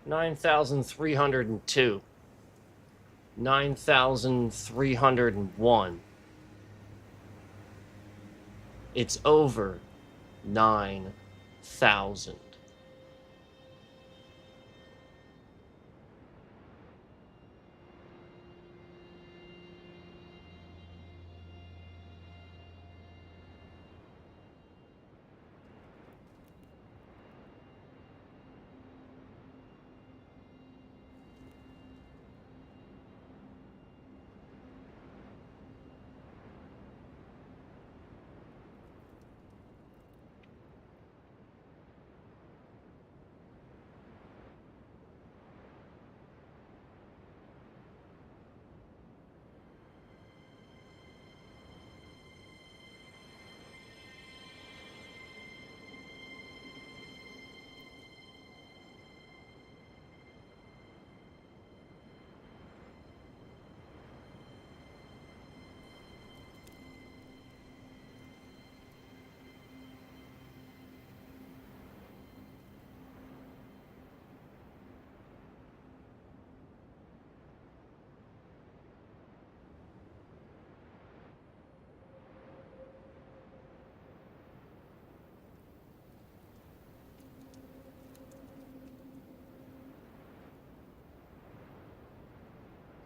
9,302. 9,301. It's over 9,000.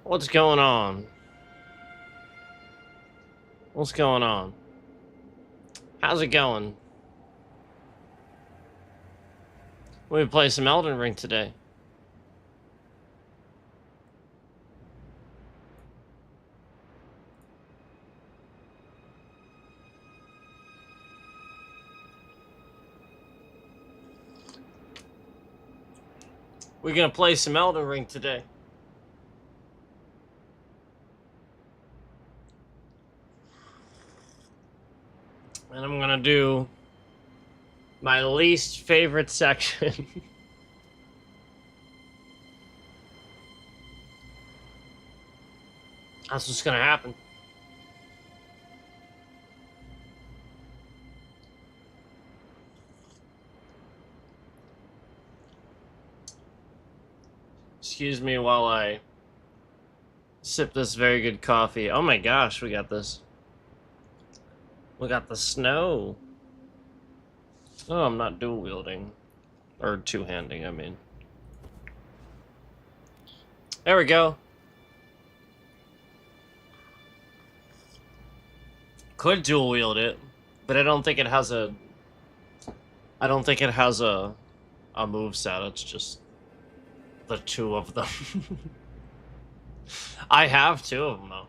What's going on? What's going on? How's it going? We play some Elden Ring today. We're gonna play some Elden Ring today. And I'm gonna do my least favorite section. That's what's gonna happen. Excuse me while I sip this very good coffee. Oh my gosh, we got this. We got the snow. Oh, I'm not dual wielding. Or two-handing, I mean. There we go. Could dual wield it, but I don't think it has a... I don't think it has a moveset. It's just the two of them. I have two of them, though.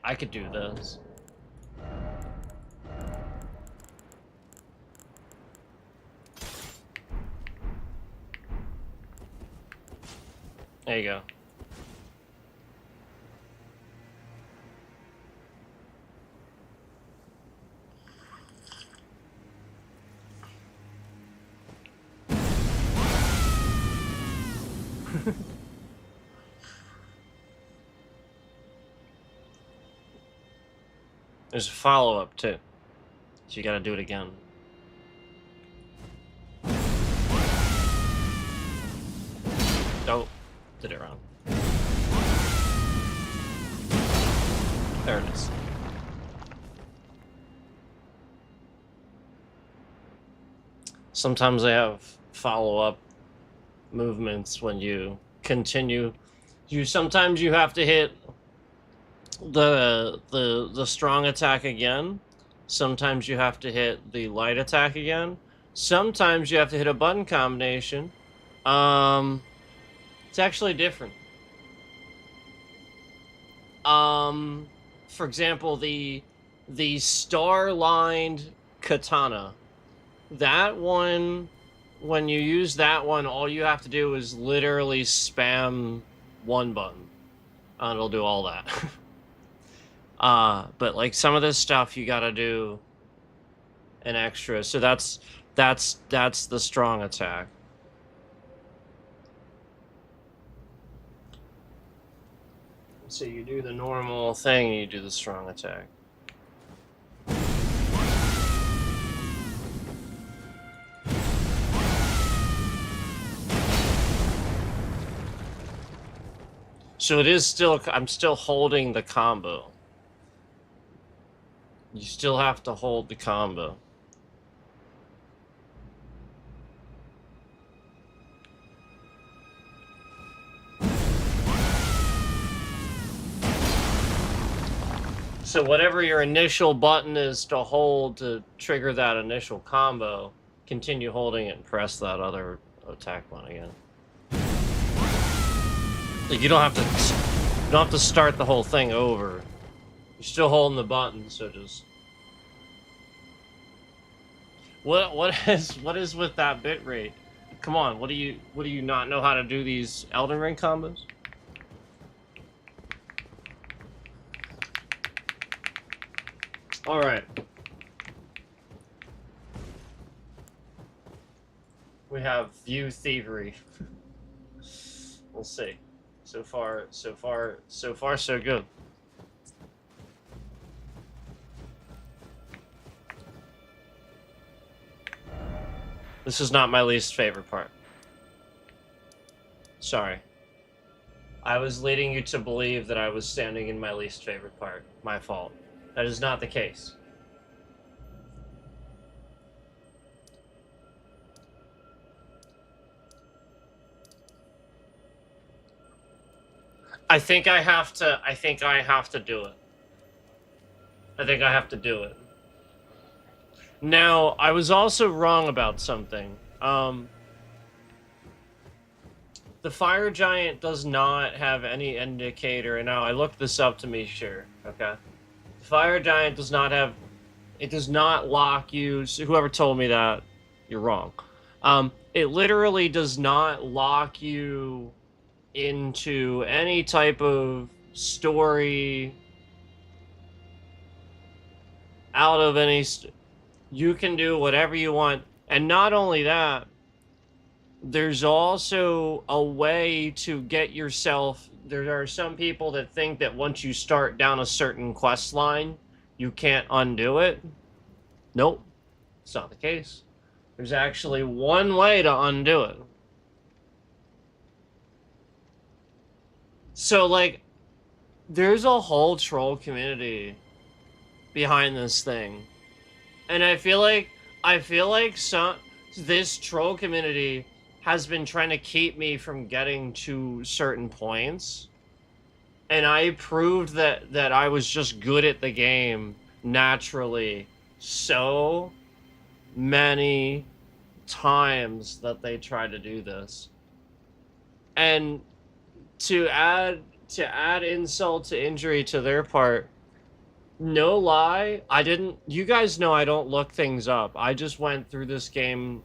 I could do this. There you go. There's a follow-up, too. So you gotta do it again. Oh, did it wrong. There it is. Sometimes they have follow-up movements when you continue. Sometimes you have to hit the strong attack again. Sometimes you have to hit the light attack again. Sometimes you have to hit a button combination. It's actually different. For example, the star-lined katana. That one, when you use that one, all you have to do is literally spam one button. And it'll do all that. But like some of this stuff you gotta do an extra. So that's the strong attack. So you do the normal thing, you do the strong attack. So it is still, I'm still holding the combo. You still have to hold the combo. So whatever your initial button is to hold to trigger that initial combo, continue holding it and press that other attack button again. Like you don't have to start the whole thing over. You're still holding the button, so just what is with that bit rate? Come on, what do you not know how to do these Elden Ring combos? All right. We have view thievery. We'll see. So far, so good. This is not my least favorite part. Sorry. I was leading you to believe that I was standing in my least favorite part. My fault. That is not the case. I think I have to do it. I think I have to do it. Now, I was also wrong about something. The fire giant does not have any indicator, and now I looked this up to be sure, okay? The fire giant does not have, it does not lock you, so whoever told me that, you're wrong. It literally does not lock you into any type of story out of any, you can do whatever you want, and not only that, there's also a way to get yourself, there are some people that think that once you start down a certain quest line, you can't undo it. Nope, it's not the case. There's actually one way to undo it. So, like, there's a whole troll community behind this thing. And I feel like this troll community has been trying to keep me from getting to certain points. And I proved that I was just good at the game naturally so many times that they tried to do this. And to add insult to injury to their part, no lie, you guys know I don't look things up. I just went through this game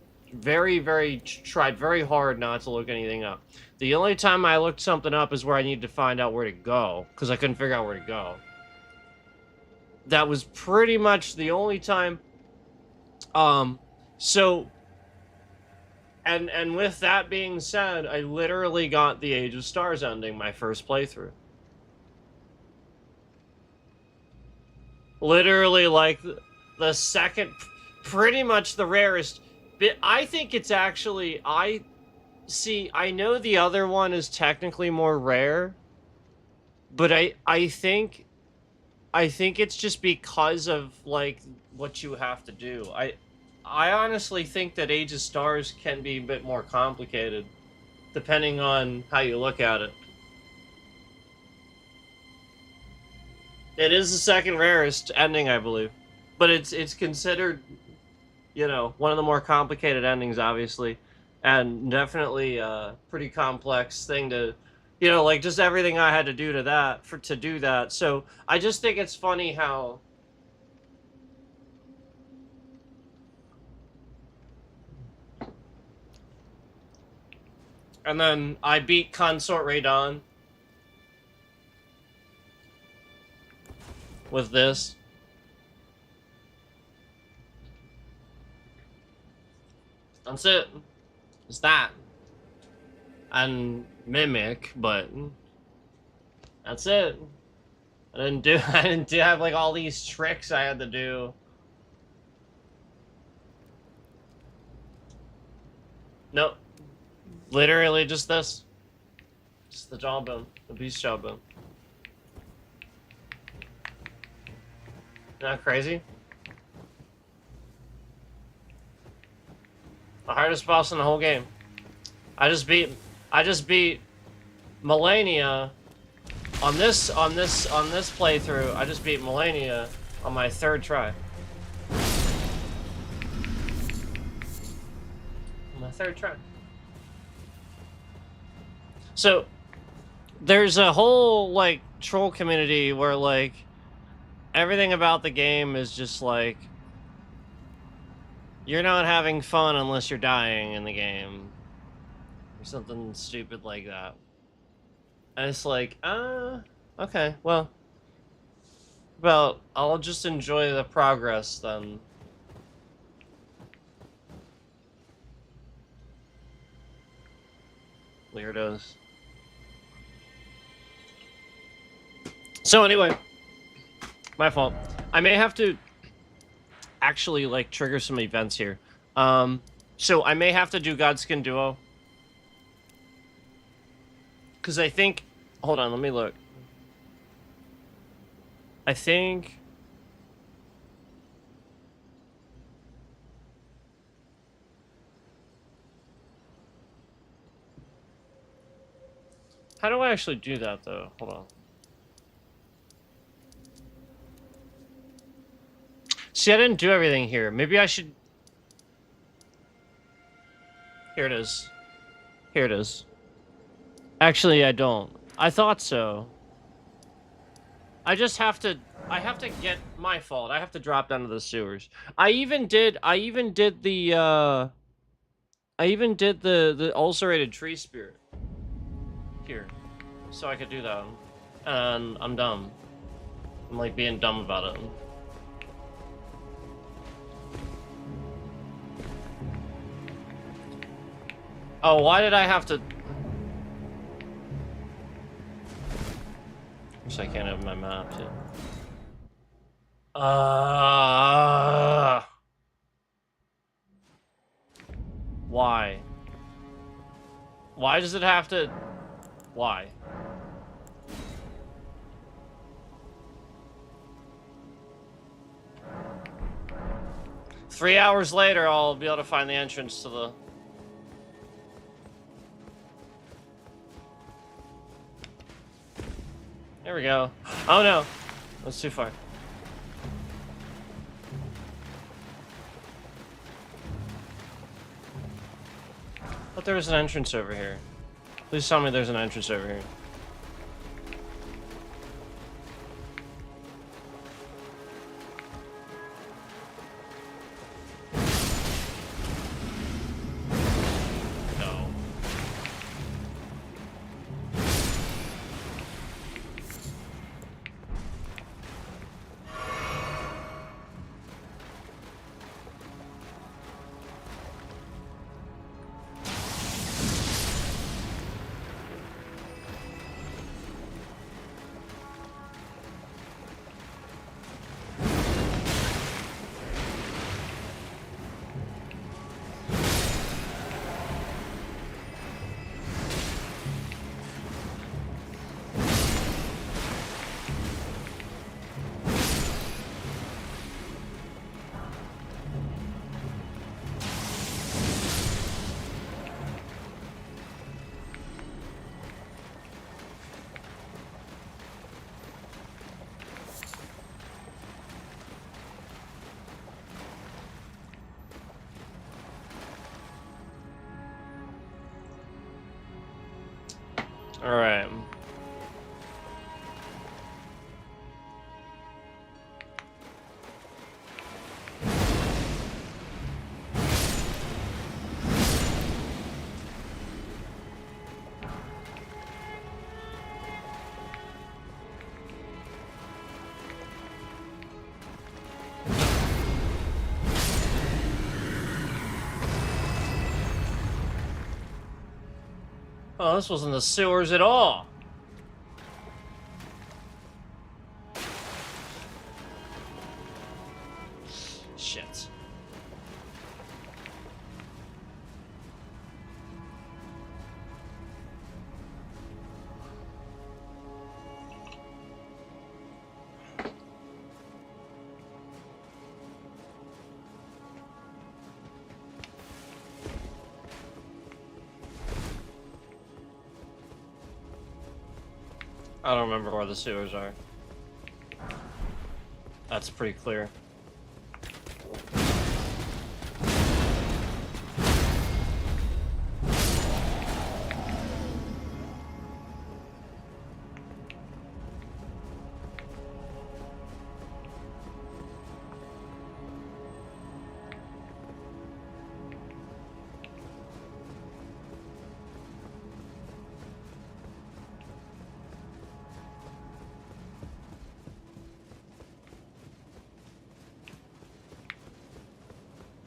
tried very hard not to look anything up. The only time I looked something up is where I needed to find out where to go, because I couldn't figure out where to go. That was pretty much the only time. So, and with that being said, I literally got the Age of Stars ending my first playthrough. Literally, like, the second, pretty much the rarest. But I think it's actually, I know the other one is technically more rare, but I think it's just because of, like, what you have to do. I honestly think that Age of Stars can be a bit more complicated, depending on how you look at it. It is the second rarest ending, I believe. But it's considered, you know, one of the more complicated endings, obviously. And definitely a pretty complex thing to, you know, like, just everything I had to do to do that. So I just think it's funny how... And then I beat Consort Radon with this. That's it. It's that. And Mimic, but that's it. I didn't have, like, all these tricks I had to do. Nope. Literally just this. It's the jawbone. The beast jawbone. Not crazy? The hardest boss in the whole game. I just beat Melania on this playthrough. I just beat Melania on my 3rd try. On my 3rd try. So there's a whole like troll community where like everything about the game is just like you're not having fun unless you're dying in the game. Or something stupid like that. And it's like, okay, well, I'll just enjoy the progress then. Weirdos. So anyway, my fault. I may have to actually like trigger some events here. So I may have to do Godskin Duo. Because I think... Hold on, let me look. I think... How do I actually do that, though? Hold on. See, I didn't do everything here. Maybe I should... Here it is. Here it is. Actually, I don't. I thought so. I just have to... I have to get... My fault. I have to drop down to the sewers. I even did the... I even did the ulcerated tree spirit. Here. So I could do that. And I'm dumb. I'm like being dumb about it. Oh, why did I have to... Guess I can't have my map, too. Why? Why does it have to... Why? Three hours later, I'll be able to find the entrance to the... There we go. Oh no, that's too far. But there was an entrance over here. Please tell me there's an entrance over here. All right. Oh, this wasn't the sewers at all. Shit. I don't remember where the sewers are. That's pretty clear.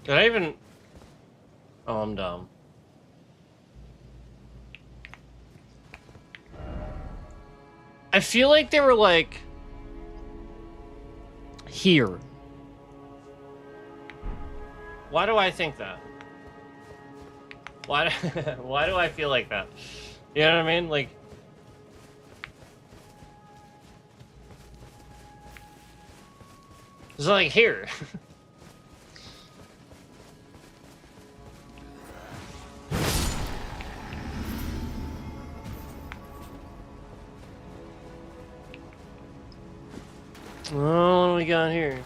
Did I even... Oh, I'm dumb. I feel like they were, like... here. Why do I think that? Why do I feel like that? You know what I mean? Like... It's like here. Oh, what do we got here?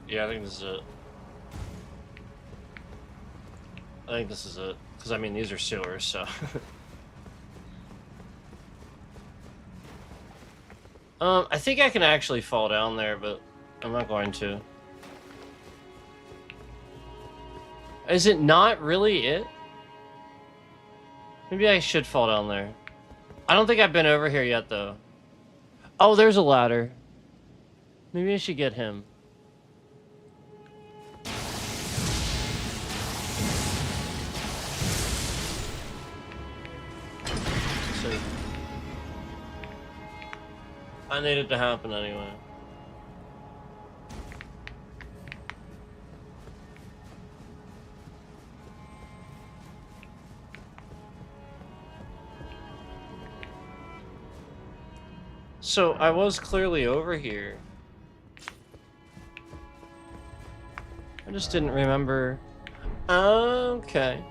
Yeah, I think this is it. I think this is it. Because, I mean, these are sewers, so... I think I can actually fall down there, but I'm not going to. Is it not really it? Maybe I should fall down there. I don't think I've been over here yet, though. Oh, there's a ladder. Maybe I should get him. I need it to happen anyway. So, I was clearly over here. I just didn't remember. Okay.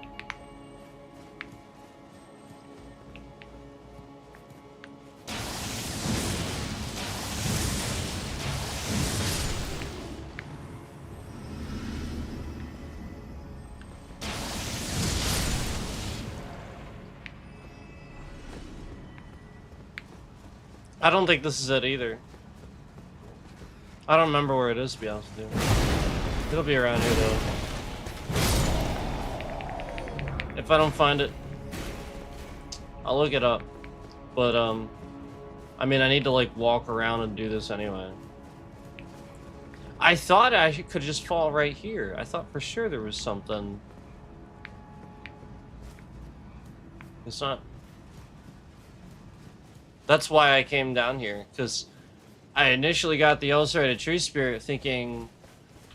I don't think this is it either. I don't remember where it is, to be honest with you. It'll be around here, though. If I don't find it, I'll look it up. But, I mean, I need to, like, walk around and do this anyway. I thought I could just fall right here. I thought for sure there was something. It's not. That's why I came down here, because I initially got the ulcerated tree spirit thinking,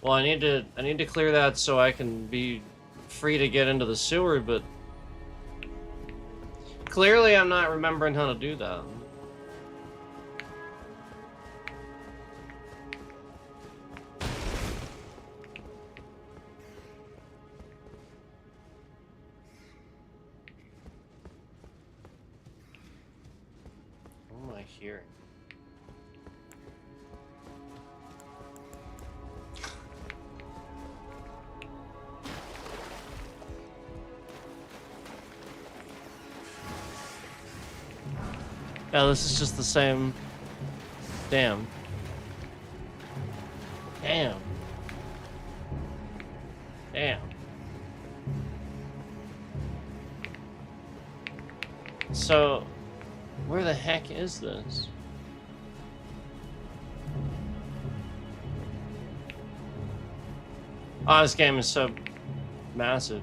well, I need to clear that so I can be free to get into the sewer, but clearly I'm not remembering how to do that. What am I hearing? Yeah, this is just the same. Damn. Damn. Damn. So, where the heck is this? Oh, this game is so massive.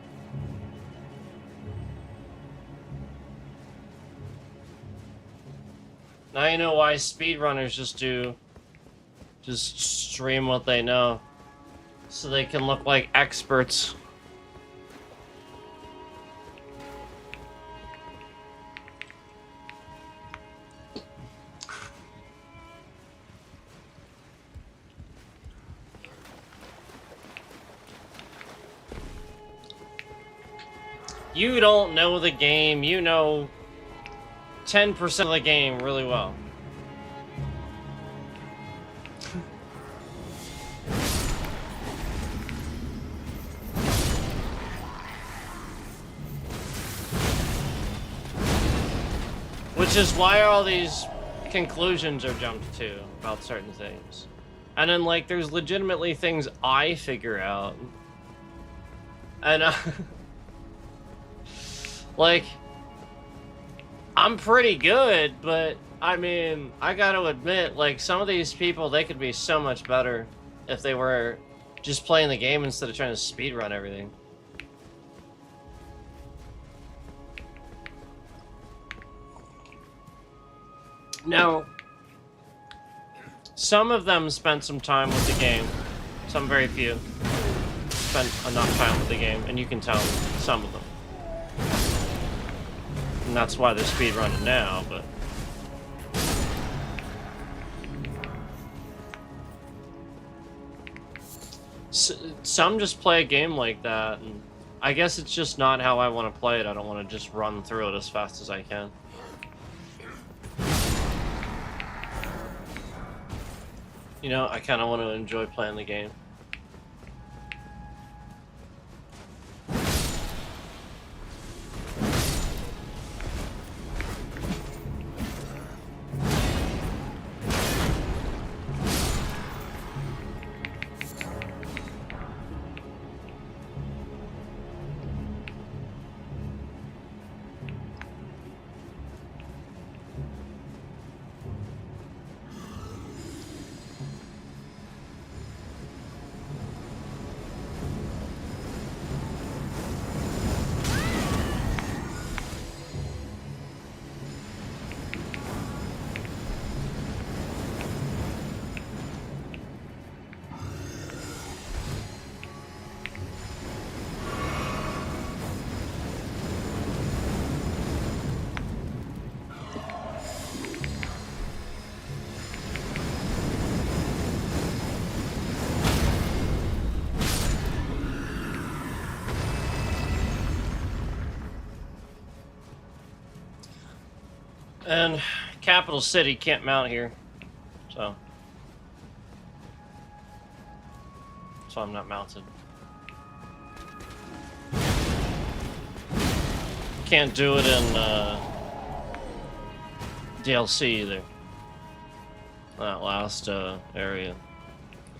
Now you know why speedrunners just stream what they know. so they can look like experts. You don't know the game, you know 10% of the game really well. Which is why all these conclusions are jumped to about certain things. And then, like, there's legitimately things I figure out. And, like, I'm pretty good, but, I mean, I gotta admit, like, some of these people, they could be so much better if they were just playing the game instead of trying to speedrun everything. Now, some of them spent some time with the game. Some very few spent enough time with the game, and you can tell some of them. And that's why they're speedrunning now, but... some just play a game like that, and I guess it's just not how I want to play it. I don't want to just run through it as fast as I can. You know, I kind of want to enjoy playing the game. And Capital City can't mount here, so I'm not mounted. Can't do it in DLC either. That last area.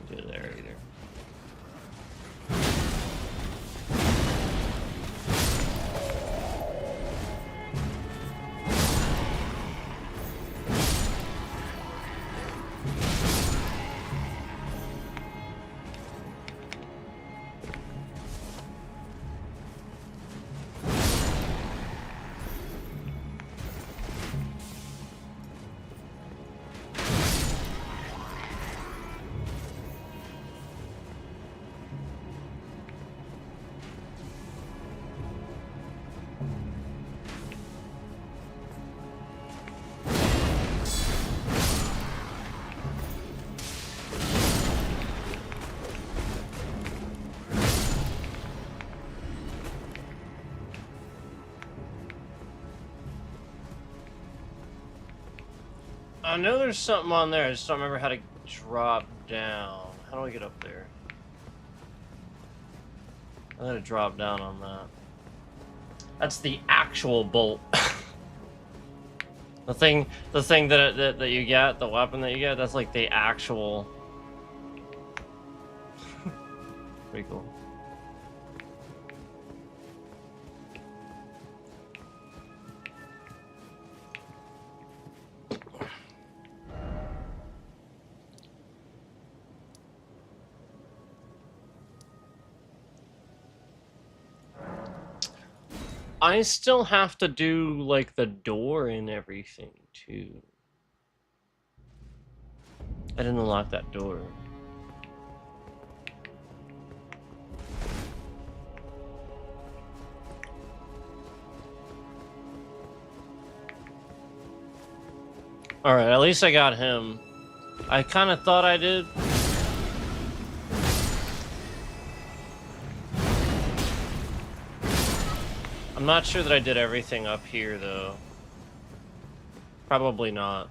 Can't do it there either. I know there's something on there, I just don't remember how to drop down. How do I get up there? I gotta drop down on that. That's the actual bolt. the thing that you get, the weapon that you get, that's like the actual... Pretty cool. I still have to do, like, the door and everything, too. I didn't unlock that door. Alright, at least I got him. I kind of thought I did. I'm not sure that I did everything up here, though. Probably not.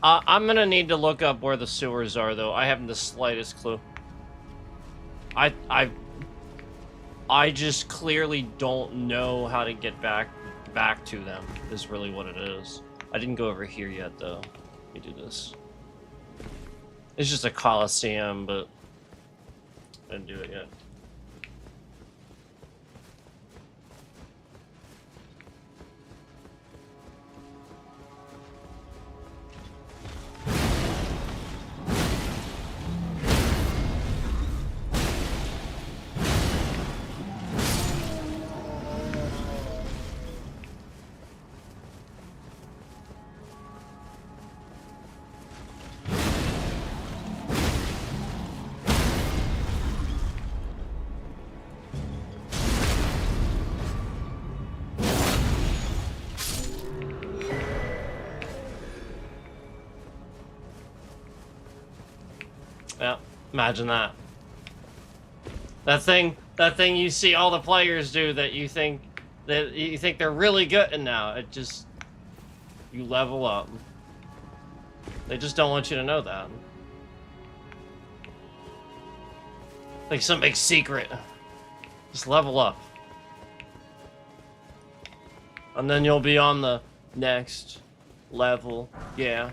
I'm gonna need to look up where the sewers are, though. I haven't the slightest clue. I just clearly don't know how to get back to them, is really what it is. I didn't go over here yet, though. Let me do this. It's just a coliseum, but I didn't do it yet. Yeah, imagine that. That thing you see all the players do that you think they're really good, and now it just, you level up. They just don't want you to know that. Like some big secret. Just level up. And then you'll be on the next level. Yeah.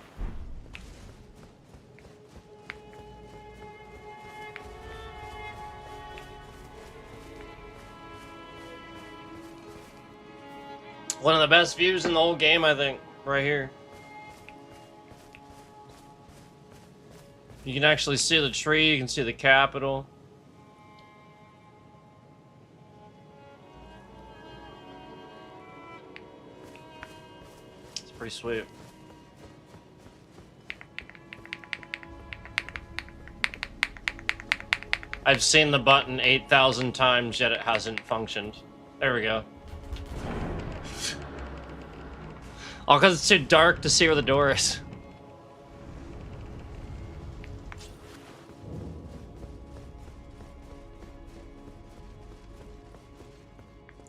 One of the best views in the whole game, I think, right here. You can actually see the tree, you can see the Capitol. It's pretty sweet. I've seen the button 8,000 times, yet it hasn't functioned. There we go. All because it's too dark to see where the door is.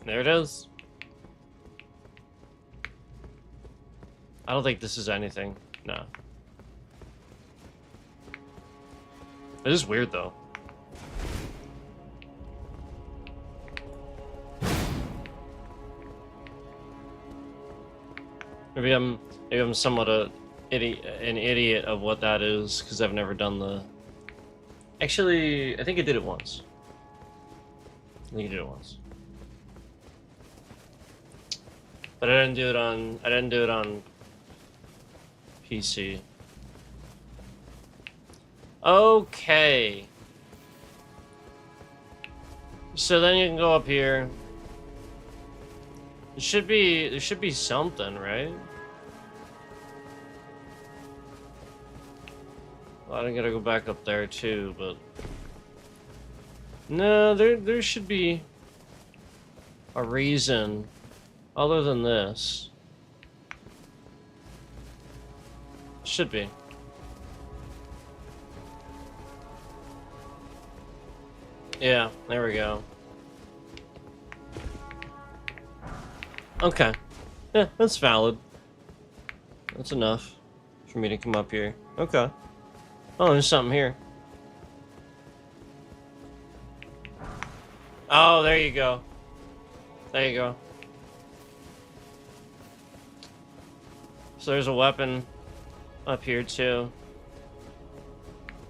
There it is. I don't think this is anything. No. It is weird, though. Maybe I'm somewhat an idiot of what that is, because I've never done the... Actually, I think I did it once. I think I did it once. But I didn't do it on PC. Okay. So then you can go up here. There should be something, right? Well, I gotta go back up there too, but no, there should be a reason other than this. Should be. Yeah, there we go. Okay. Yeah, that's valid. That's enough for me to come up here. Okay. Oh, there's something here. Oh, there you go. There you go. So there's a weapon up here too.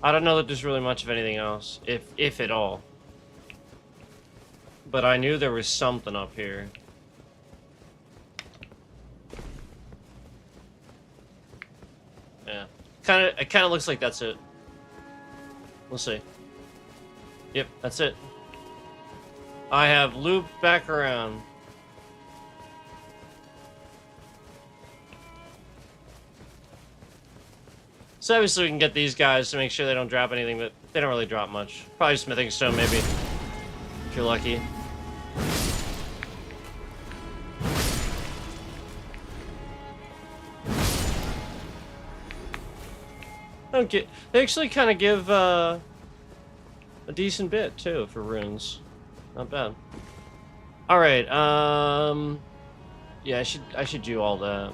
I don't know that there's really much of anything else, if at all. But I knew there was something up here. Yeah. It kinda looks like that's it. We'll see. Yep, that's it. I have looped back around. So obviously we can get these guys to make sure they don't drop anything, but they don't really drop much. Probably smithing stone, maybe. If you're lucky. don't get. They actually kind of give a decent bit too for runes. Not bad. All right. Yeah, I should do all that.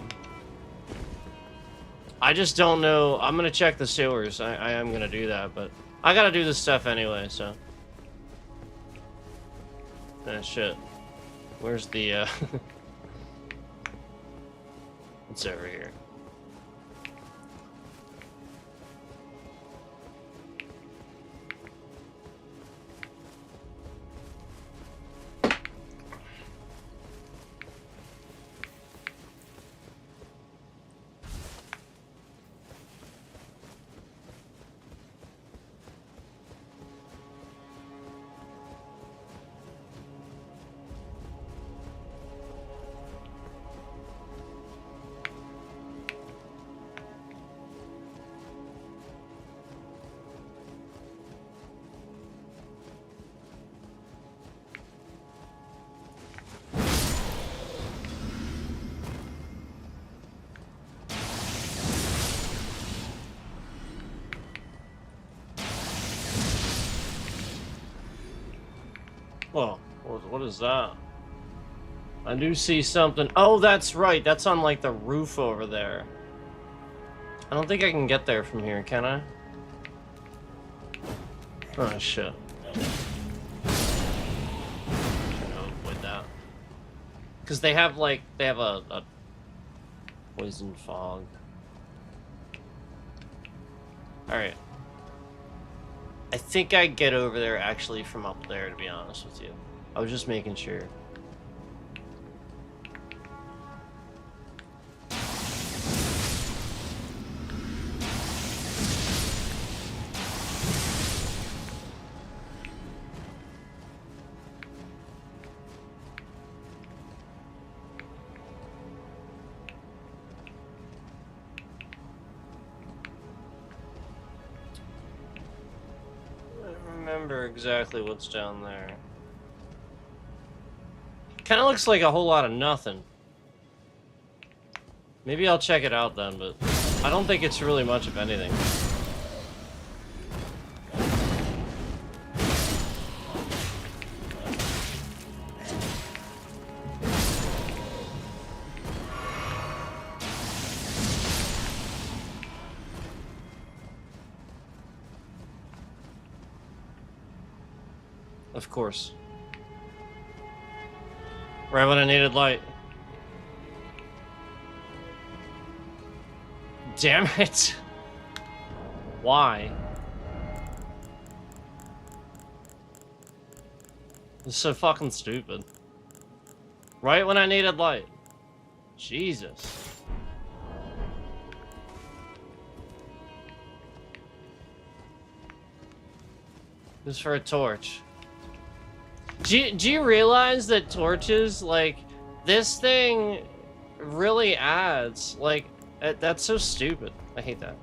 I just don't know. I'm gonna check the sewers. I am gonna do that, but I gotta do this stuff anyway. So. Ah, shit. Where's the? It's over here. Whoa, what is that? I do see something. Oh, that's right. That's on, like, the roof over there. I don't think I can get there from here, can I? Oh, shit. Trying to avoid that. Because they have, like, a poison fog. Alright. I think I get over there actually from up there, to be honest with you. I was just making sure. Remember exactly what's down there. Kind of looks like a whole lot of nothing. Maybe I'll check it out then, but I don't think it's really much of anything. Of course. Right when I needed light. Damn it. Why? This is so fucking stupid. Right when I needed light. Jesus. This is for a torch. Do you realize that torches, like, this thing really adds, like, that's so stupid. I hate that.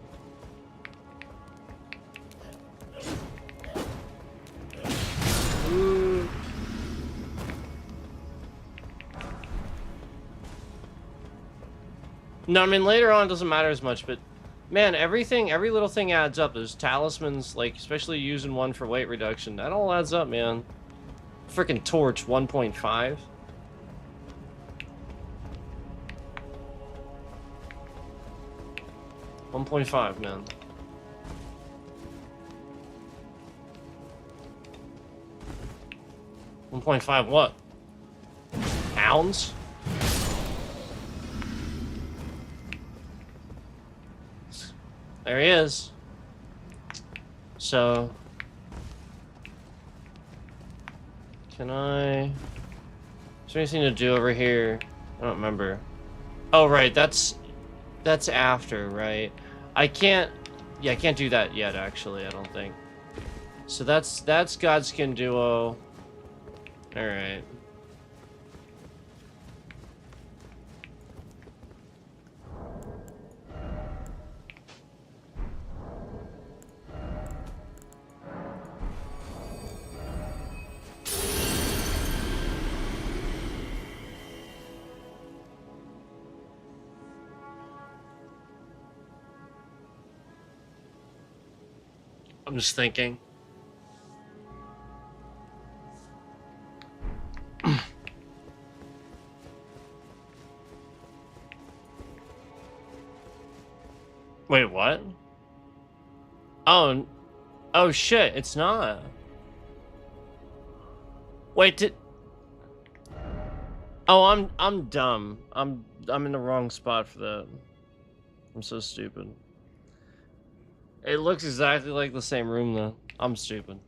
Ooh. No, I mean, later on it doesn't matter as much, but man, every little thing adds up. Those talismans, like, especially using one for weight reduction, that all adds up, man. Freaking torch 1.5. $1.5, man. $1.5 what? Pounds? There he is. So can I... Is there anything to do over here? I don't remember. Oh, right, that's after, right? I can't... Yeah, I can't do that yet, actually, I don't think. So that's Godskin Duo. Alright. I'm just thinking. Wait, what? Oh, oh shit, it's not. Wait, did... Oh, I'm dumb. I'm in the wrong spot for that. I'm so stupid. It looks exactly like the same room though. I'm stupid.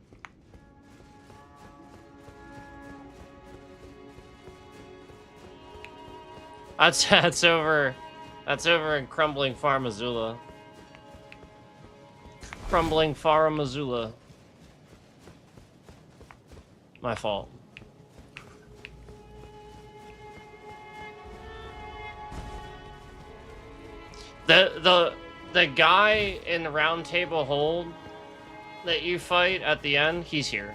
That's over in Crumbling Far Missoula. Crumbling Far Missoula. My fault. The guy in the round table hold that you fight at the end, he's here.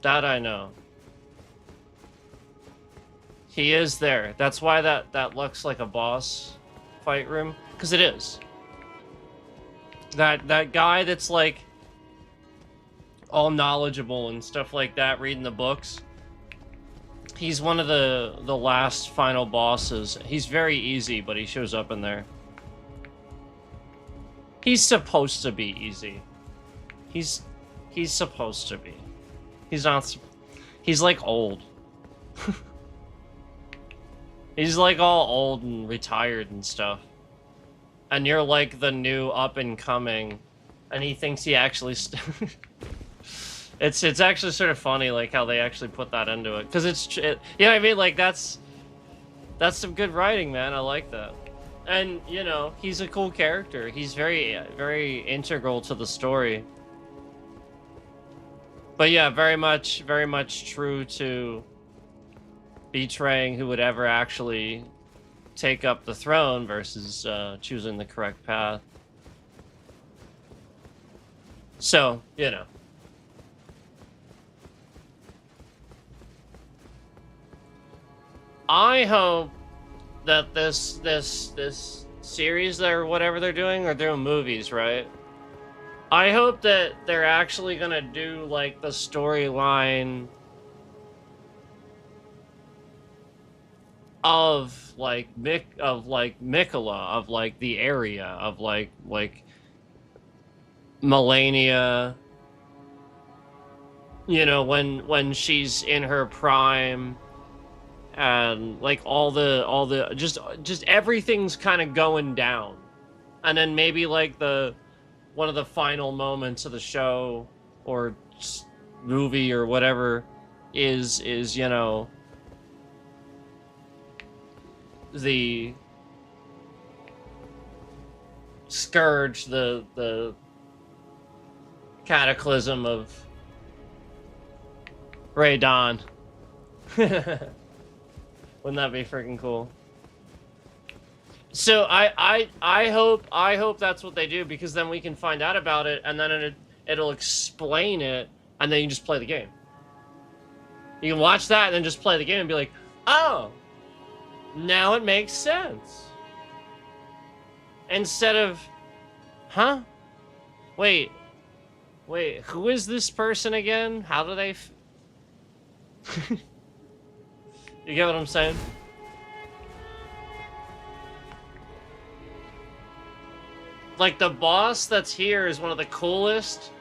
That I know. He is there. That's why that looks like a boss fight room, because it is. That guy that's like all knowledgeable and stuff like that, reading the books. He's one of the last final bosses. He's very easy, but he shows up in there. He's supposed to be easy. He's supposed to be. He's not. He's like old. He's like all old and retired and stuff. And you're like the new up and coming, and he thinks he actually. It's actually sort of funny, like how they actually put that into it, because you know what I mean? Like that's some good writing, man. I like that, and you know he's a cool character. He's very integral to the story. But yeah, very much true to betraying who would ever actually take up the throne versus choosing the correct path. So you know. I hope that this series or whatever they're doing movies, right? I hope that they're actually gonna do like the storyline of like Mikola, of like the area, of like Melania. You know, when she's in her prime. And like all the just everything's kind of going down, and then maybe like one of the final moments of the show or movie or whatever is you know the scourge, the cataclysm of Raydon. Wouldn't that be freaking cool? So I hope that's what they do, because then we can find out about it, and then it'll explain it, and then you can just play the game. You can watch that and then just play the game and be like, oh, now it makes sense. Instead of, huh? Wait, who is this person again? How do they You get what I'm saying? Like, the boss that's here is one of the coolest.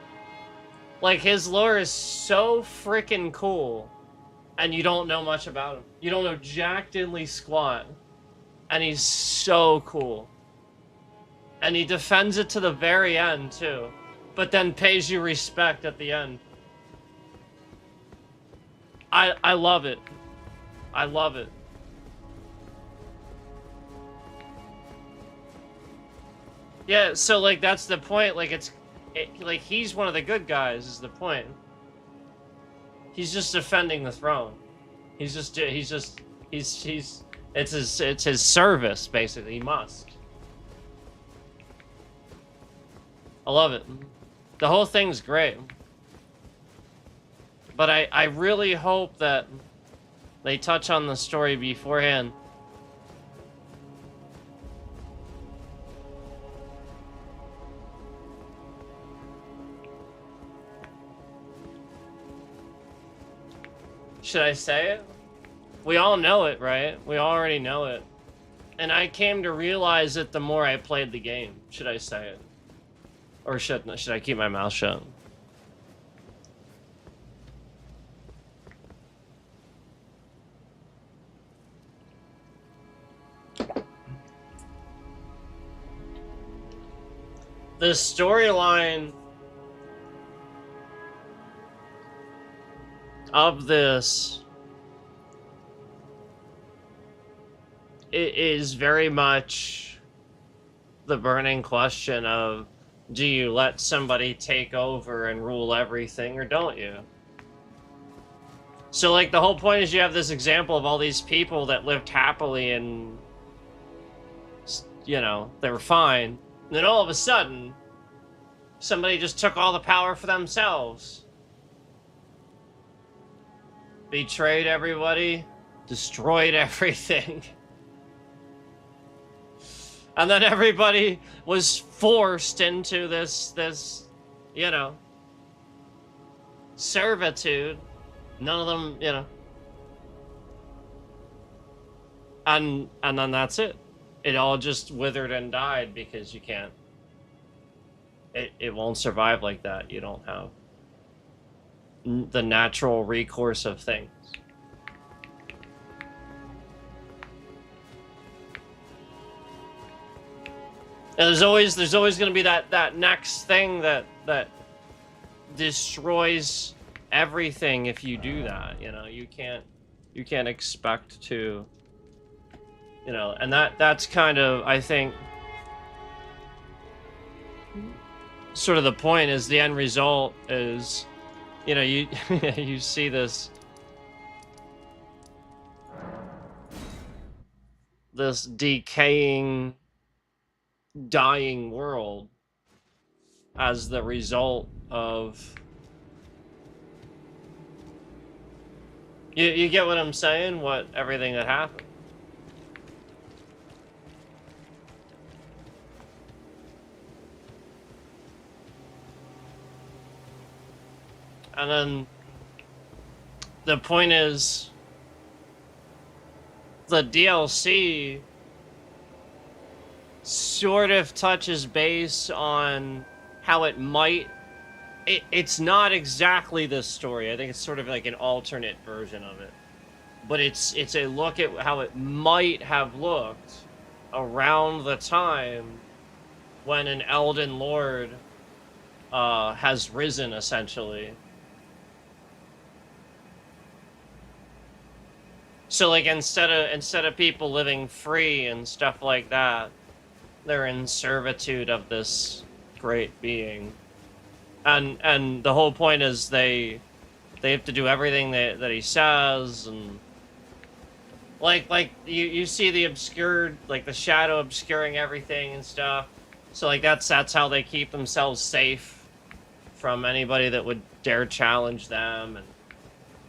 Like, his lore is so freaking cool. And you don't know much about him. You don't know jack diddly squat. And he's so cool. And he defends it to the very end, too. But then pays you respect at the end. I love it. I love it. Yeah, so like that's the point. Like like he's one of the good guys is the point. He's just defending the throne. It's his service basically. He must. I love it. The whole thing's great. But I really hope that they touch on the story beforehand. Should I say it? We all know it, right? We already know it. And I came to realize it the more I played the game. Should I say it? Or should I keep my mouth shut? The storyline of this is very much the burning question of, do you let somebody take over and rule everything, or don't you? So, like, the whole point is you have this example of all these people that lived happily and, you know, they were fine. And then all of a sudden, somebody just took all the power for themselves. Betrayed everybody, destroyed everything. And then everybody was forced into this, you know, servitude. None of them, you know. And then that's it. It all just withered and died because you can't. It won't survive like that. You don't have the natural recourse of things. And there's always going to be that next thing that destroys everything if you do that. You know, you can't expect to, you know, and that's kind of, I think, sort of the point. Is the end result is, you know, you you see this decaying, dying world as the result of, you get what I'm saying? What everything that happened. And then the point is, the DLC sort of touches base on how it might. It's not exactly this story. I think it's sort of like an alternate version of it. But it's a look at how it might have looked around the time when an Elden Lord has risen, essentially. So, like, instead of people living free and stuff like that, they're in servitude of this great being. And the whole point is they have to do everything that he says, and like you see the obscured, like the shadow obscuring everything and stuff. So like that's how they keep themselves safe from anybody that would dare challenge them. And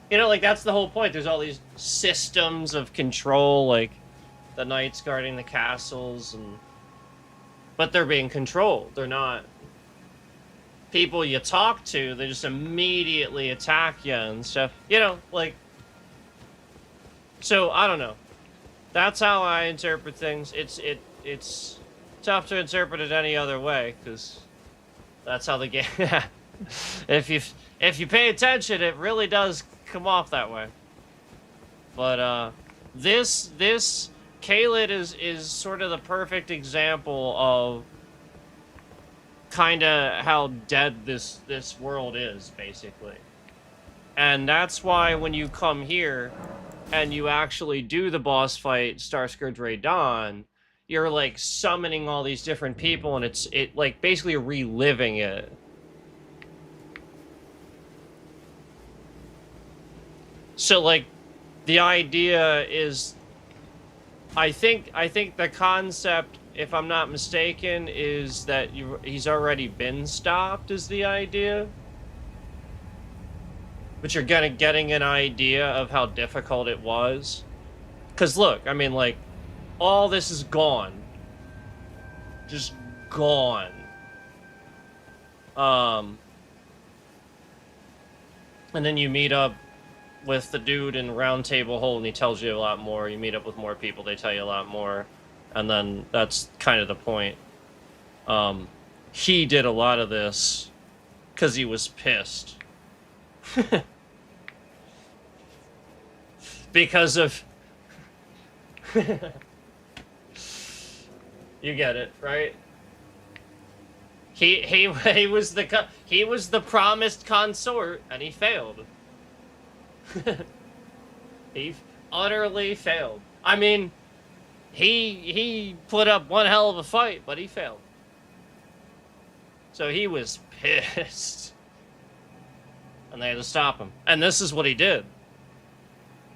you know, like, that's the whole point. There's all these systems of control, like the knights guarding the castles, but they're being controlled. They're not people you talk to. They just immediately attack you and stuff. You know, like, so I don't know. That's how I interpret things. It's tough to interpret it any other way, because that's how the game. If you pay attention, it really does come off that way. But this Caelid is sort of the perfect example of kind of how dead this world is, basically. And that's why when you come here and you actually do the boss fight, Starscourge Ray Dawn, you're like summoning all these different people, and it's like basically reliving it. So, like, the idea is, I think the concept, if I'm not mistaken, is that he's already been stopped, is the idea. But you're getting an idea of how difficult it was. Because, look, I mean, like, all this is gone. Just gone. And then you meet up with the dude in Round Table Hole, and he tells you a lot more. You meet up with more people, they tell you a lot more, and then that's kind of the point. He did a lot of this because he was pissed. Because of... You get it, right? He was the promised consort, and he failed. He utterly failed. I mean, he put up one hell of a fight, but he failed. So he was pissed. And they had to stop him. And this is what he did.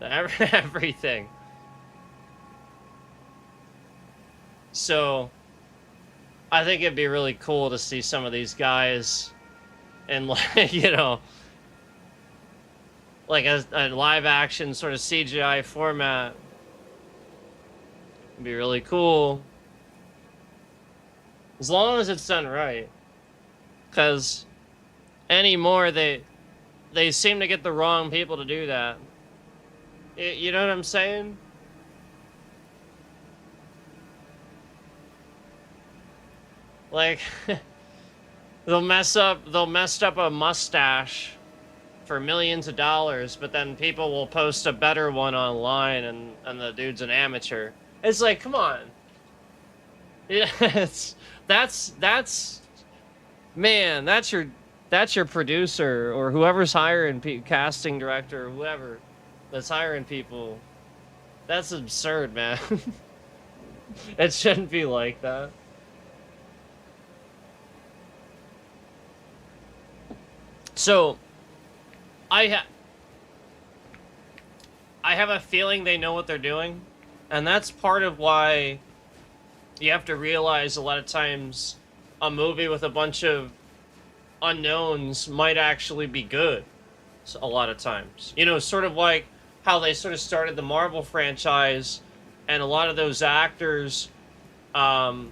Everything. So, I think it'd be really cool to see some of these guys in, like, you know, like a live action sort of CGI format. It'd be really cool. As long as it's done right. Because anymore, they seem to get the wrong people to do that. You know what I'm saying? Like, they'll mess up a mustache for millions of dollars, but then people will post a better one online, and the dude's an amateur. It's like, come on. Yeah, that's man, that's your producer or whoever's hiring casting director or whoever that's hiring people. That's absurd, man. It shouldn't be like that. So, I have a feeling they know what they're doing, and that's part of why you have to realize a lot of times a movie with a bunch of unknowns might actually be good. A lot of times. You know, sort of like how they sort of started the Marvel franchise, and a lot of those actors weren't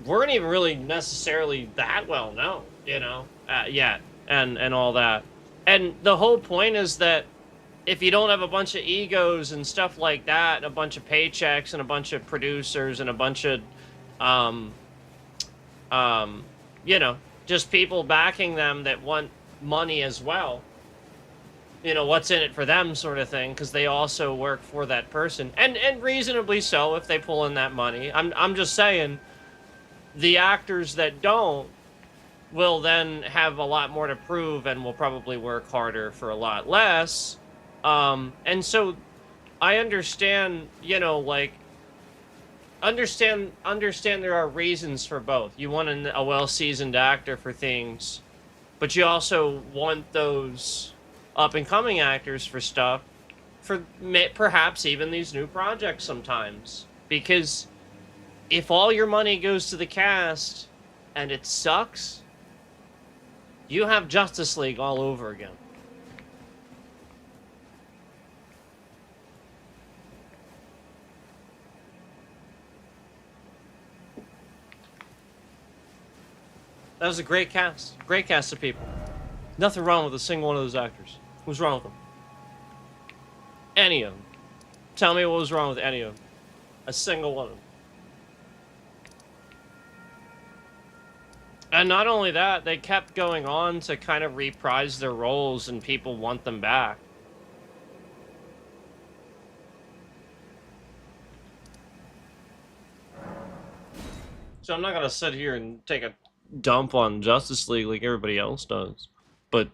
even really necessarily that well known, you know, yet. And all that. And the whole point is that if you don't have a bunch of egos and stuff like that, and a bunch of paychecks and a bunch of producers and a bunch of, you know, just people backing them that want money as well, you know, what's in it for them sort of thing, because they also work for that person. And reasonably so if they pull in that money. I'm just saying, the actors that don't will then have a lot more to prove and will probably work harder for a lot less. And so I understand, you know, like, understand there are reasons for both. You want a well-seasoned actor for things, but you also want those up-and-coming actors for stuff, for perhaps even these new projects sometimes. Because if all your money goes to the cast and it sucks, you have Justice League all over again. That was a great cast. Great cast of people. Nothing wrong with a single one of those actors. What's wrong with them? Any of them. Tell me what was wrong with any of them. A single one of them. And not only that, they kept going on to kind of reprise their roles, and people want them back. So I'm not going to sit here and take a dump on Justice League like everybody else does. But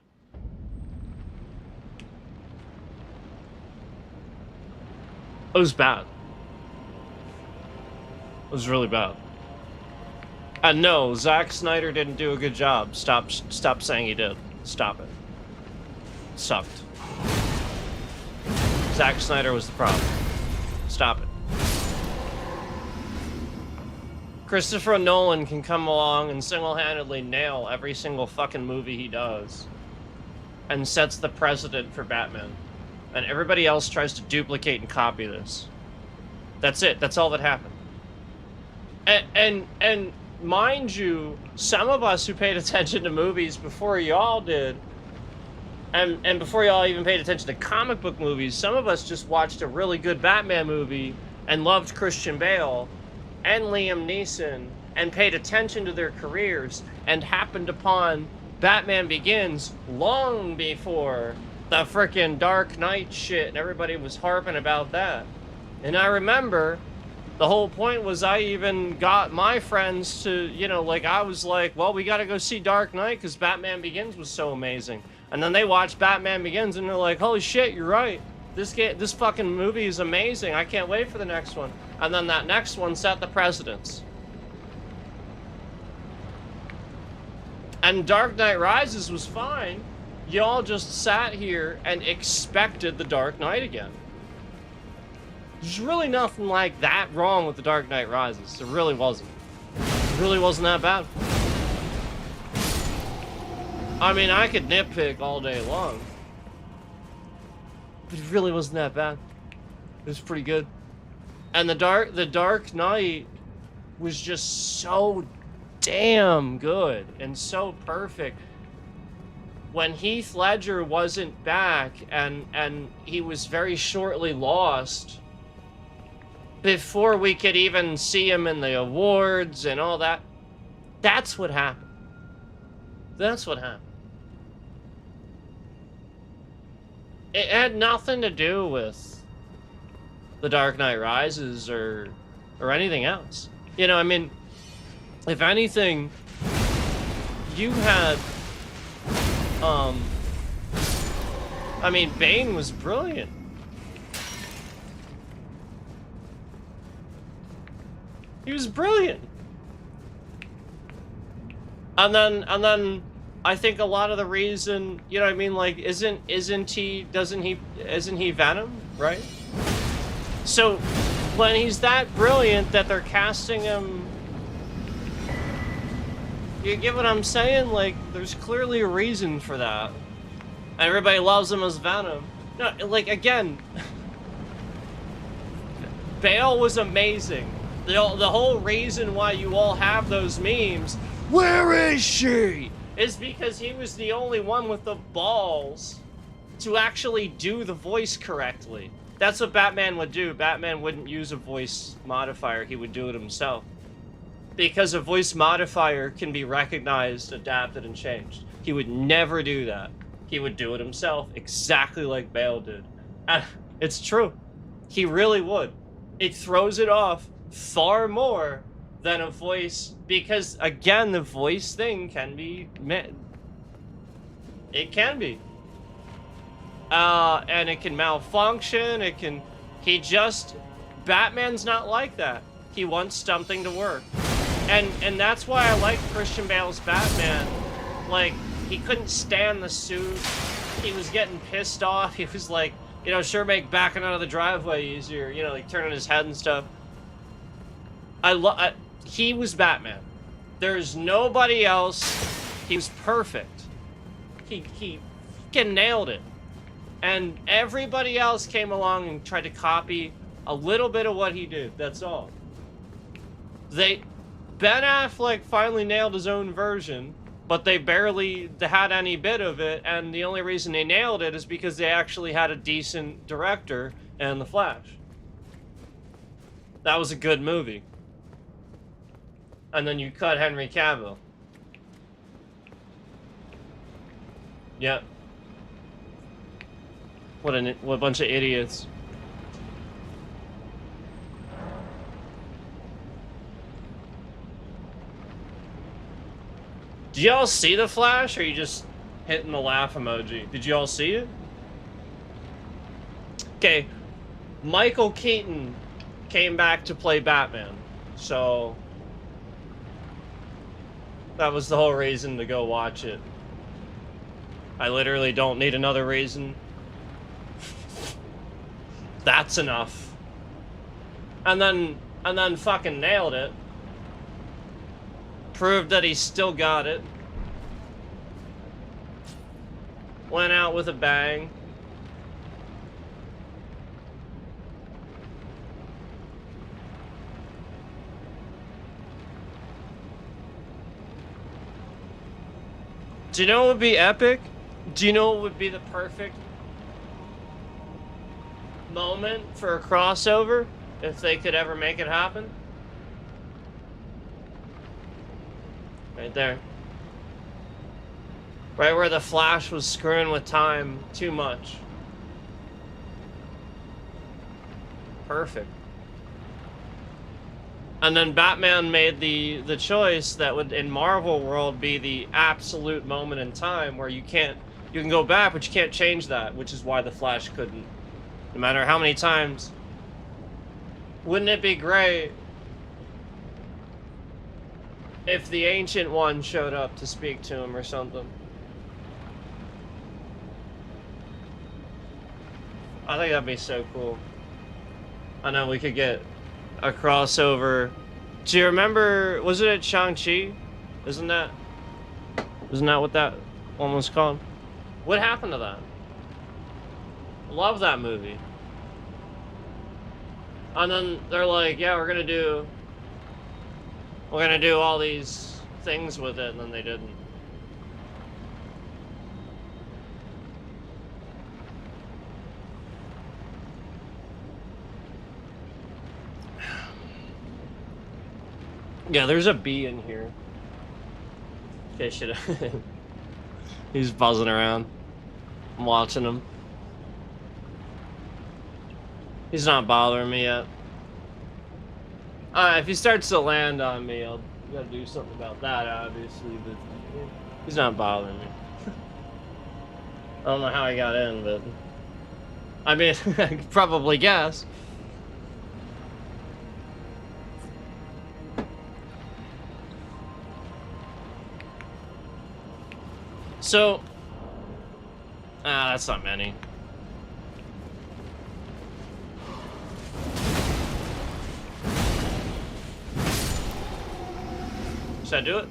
it was bad. It was really bad. And no, Zack Snyder didn't do a good job. Stop saying he did. Stop it. Sucked. Zack Snyder was the problem. Stop it. Christopher Nolan can come along and single-handedly nail every single fucking movie he does, and sets the precedent for Batman. And everybody else tries to duplicate and copy this. That's it. That's all that happened. And mind you, some of us who paid attention to movies before y'all did And before y'all even paid attention to comic book movies, some of us just watched a really good Batman movie and loved Christian Bale and Liam Neeson and paid attention to their careers and happened upon Batman Begins long before the frickin' Dark Knight shit and everybody was harping about that. And I remember the whole point was I even got my friends to, you know, like, I was like, well, we gotta go see Dark Knight because Batman Begins was so amazing. And then they watched Batman Begins and they're like, holy shit, you're right. This fucking movie is amazing. I can't wait for the next one. And then that next one set the precedence. And Dark Knight Rises was fine. Y'all just sat here and expected the Dark Knight again. There's really nothing like that wrong with the Dark Knight Rises. It really wasn't. It really wasn't that bad. I mean, I could nitpick all day long. But it really wasn't that bad. It was pretty good. And the Dark Knight was just so damn good and so perfect. When Heath Ledger wasn't back and he was very shortly lost, before we could even see him in the awards and all that, that's what happened. That's what happened. It had nothing to do with The Dark Knight Rises or anything else. You know, I mean, if anything, you had, I mean, Bane was brilliant. He was brilliant. And then I think a lot of the reason, you know what I mean, like, isn't he Venom, right? So when he's that brilliant that they're casting him, you get what I'm saying? Like, there's clearly a reason for that. And everybody loves him as Venom. No, like, again, Bale was amazing. The whole reason why you all have those memes, where is she? Is because he was the only one with the balls to actually do the voice correctly. That's what Batman would do. Batman wouldn't use a voice modifier, he would do it himself. Because a voice modifier can be recognized, adapted, and changed. He would never do that. He would do it himself, exactly like Bale did. And it's true. He really would. It throws it off far more than a voice, because again, the voice thing can be, it can be, and it can malfunction. Batman's not like that. He wants something to work, and that's why I like Christian Bale's Batman. Like, he couldn't stand the suit. He was getting pissed off. He was like, you know, sure, make backing out of the driveway easier, you know, like turning his head and stuff. He was Batman. There's nobody else. He was perfect. He fucking nailed it. And everybody else came along and tried to copy a little bit of what he did. That's all. Ben Affleck finally nailed his own version, but they barely had any bit of it, and the only reason they nailed it is because they actually had a decent director in The Flash. That was a good movie. And then you cut Henry Cavill. Yep. What a bunch of idiots. Did y'all see The Flash, or are you just hitting the laugh emoji? Did y'all see it? Okay, Michael Keaton came back to play Batman, so that was the whole reason to go watch it. I literally don't need another reason. That's enough. And then fucking nailed it. Proved that he still got it. Went out with a bang. Do you know what would be epic? Do you know what would be the perfect moment for a crossover if they could ever make it happen? Right there. Right where the Flash was screwing with time too much. Perfect. And then Batman made the choice that would, in Marvel world, be the absolute moment in time where you can go back, but you can't change that, which is why the Flash couldn't. No matter how many times. Wouldn't it be great if the Ancient One showed up to speak to him or something? I think that'd be so cool. I know we could get a crossover. Do you remember, was it at Shang-Chi? Isn't that what that one was called? What happened to that? Love that movie. And then they're like, yeah, we're gonna do all these things with it, and then they didn't. Yeah, there's a bee in here. Okay, shit. He's buzzing around. I'm watching him. He's not bothering me yet. If he starts to land on me, I'll gotta do something about that, obviously, but he's not bothering me. I don't know how he got in, but I mean, I could probably guess. So, that's not many. Should I do it?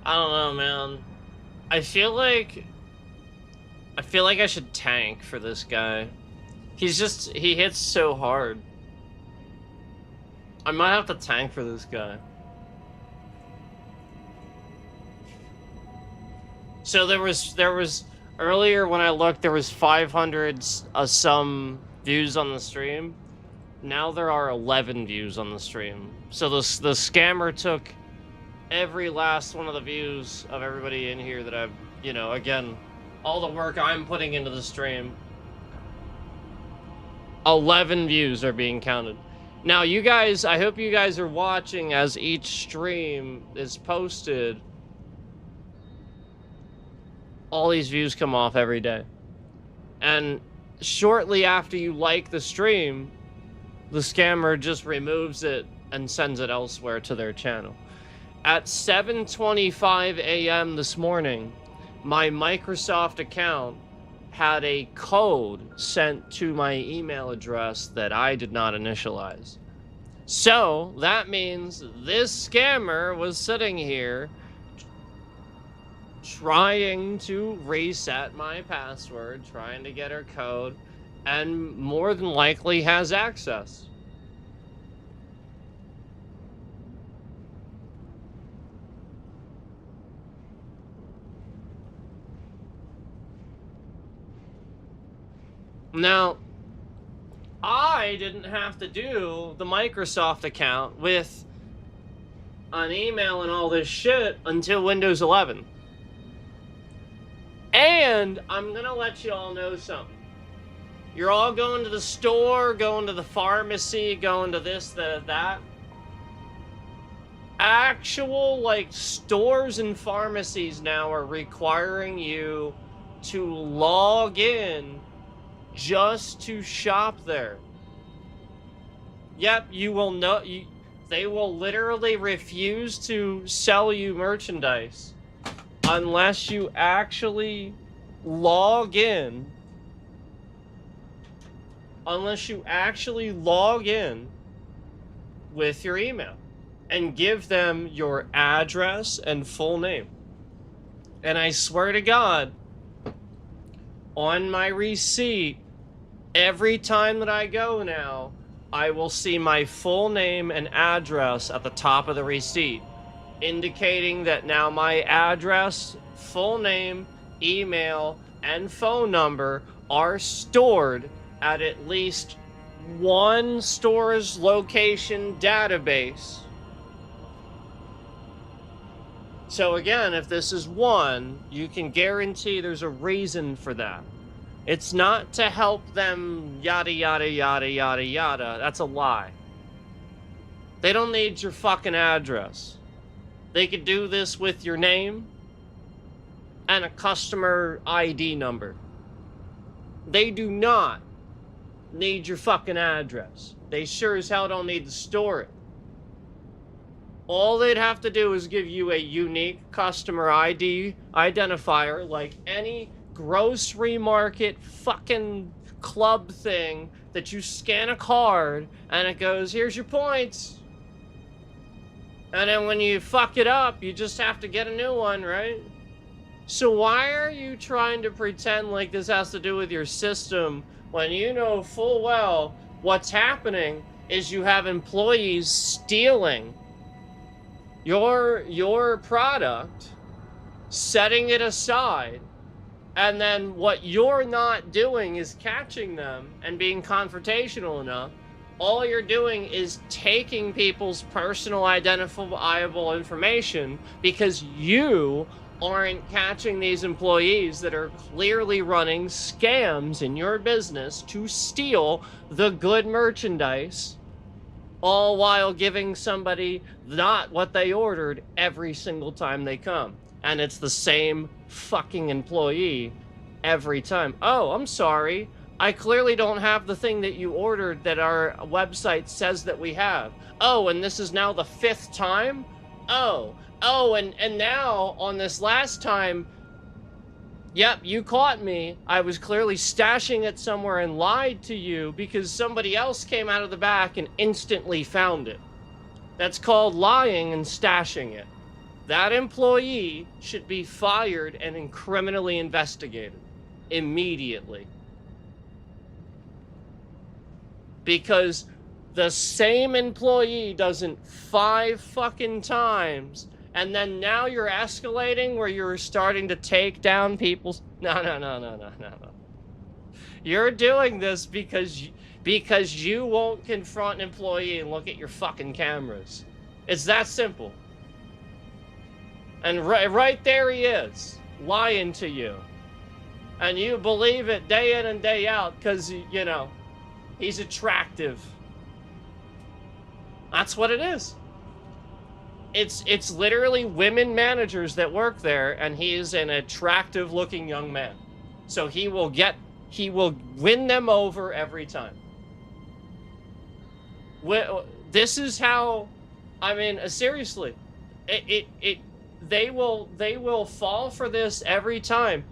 I don't know, man. I feel like I should tank for this guy. He hits so hard. I might have to tank for this guy. So there was earlier when I looked, there was 500 some views on the stream. Now there are 11 views on the stream. So the scammer took every last one of the views of everybody in here that I've, you know, again, all the work I'm putting into the stream. 11 views are being counted. Now, you guys, I hope you guys are watching as each stream is posted. All these views come off every day. And shortly after you like the stream, the scammer just removes it and sends it elsewhere to their channel. At 7:25 a.m. this morning, my Microsoft account had a code sent to my email address that I did not initialize. So that means this scammer was sitting here trying to reset my password, trying to get her code, and more than likely has access. Now, I didn't have to do the Microsoft account with an email and all this shit until Windows 11. And I'm gonna let you all know something. You're all going to the store, going to the pharmacy, going to this, that. Actual, like, stores and pharmacies now are requiring you to log in just to shop there. Yep, you will know. They will literally refuse to sell you merchandise unless you actually log in, unless you actually log in with your email and give them your address and full name. And I swear to God, on my receipt, every time that I go now, I will see my full name and address at the top of the receipt, indicating that now my address, full name, email, and phone number are stored at least one store's location database. So again, if this is one, you can guarantee there's a reason for that. It's not to help them yada yada yada yada yada. That's a lie. They don't need your fucking address. They could do this with your name and a customer ID number. They do not need your fucking address. They sure as hell don't need to store it. All they'd have to do is give you a unique customer ID identifier like any grocery market fucking club thing that you scan a card and it goes, here's your points. And then when you fuck it up, you just have to get a new one, right? So why are you trying to pretend like this has to do with your system when you know full well what's happening is you have employees stealing your product, setting it aside, and then what you're not doing is catching them and being confrontational enough. All you're doing is taking people's personal identifiable information because you aren't catching these employees that are clearly running scams in your business to steal the good merchandise, all while giving somebody not what they ordered every single time they come. And it's the same fucking employee every time. Oh, I'm sorry. I clearly don't have the thing that you ordered that our website says that we have. Oh, and this is now the 5th time? Oh, and now on this last time, yep, you caught me. I was clearly stashing it somewhere and lied to you because somebody else came out of the back and instantly found it. That's called lying and stashing it. That employee should be fired and criminally investigated immediately. Because the same employee does it 5 fucking times, and then now you're escalating where you're starting to take down people's... No. You're doing this because you won't confront an employee and look at your fucking cameras. It's that simple. And right there he is, lying to you. And you believe it day in and day out because, you know, he's attractive. That's what it is. It's literally women managers that work there, and he is an attractive looking young man. So he will win them over every time. This is how, I mean, seriously, they will fall for this every time.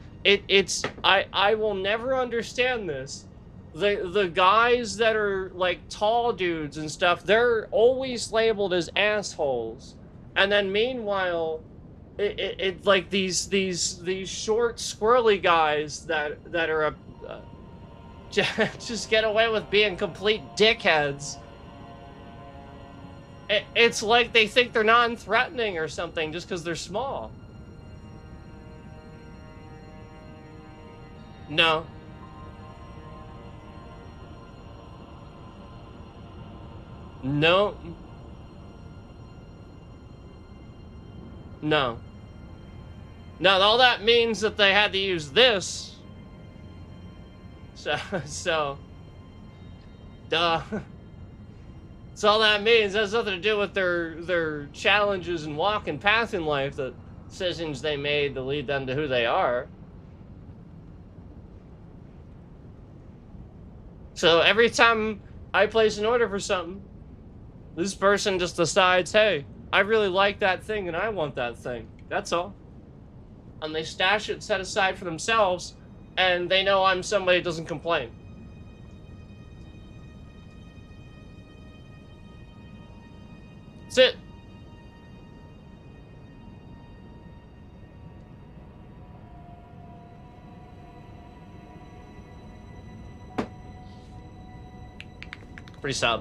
I will never understand this. The guys that are like tall dudes and stuff, they're always labeled as assholes. And then meanwhile, it like these short squirrely guys that are just get away with being complete dickheads. It's like they think they're non-threatening or something just because they're small. No. No. No. No, all that means that they had to use this. So, duh. That's all that means. It has nothing to do with their challenges and walking path in life, the decisions they made to lead them to who they are. So every time I place an order for something, this person just decides, hey, I really like that thing and I want that thing. That's all. And they stash it set aside for themselves and they know I'm somebody who doesn't complain. That's it. Pretty sad.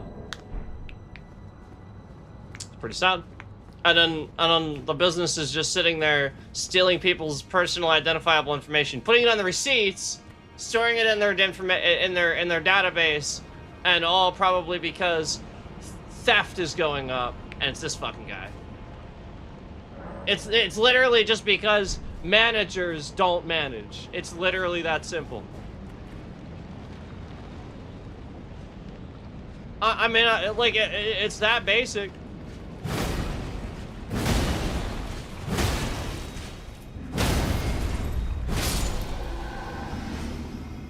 Pretty sad. And then the business is just sitting there stealing people's personal identifiable information, putting it on the receipts, storing it in their database, and all probably because theft is going up, and it's this fucking guy. It's literally just because managers don't manage. It's literally that simple. I mean, like, it's that basic.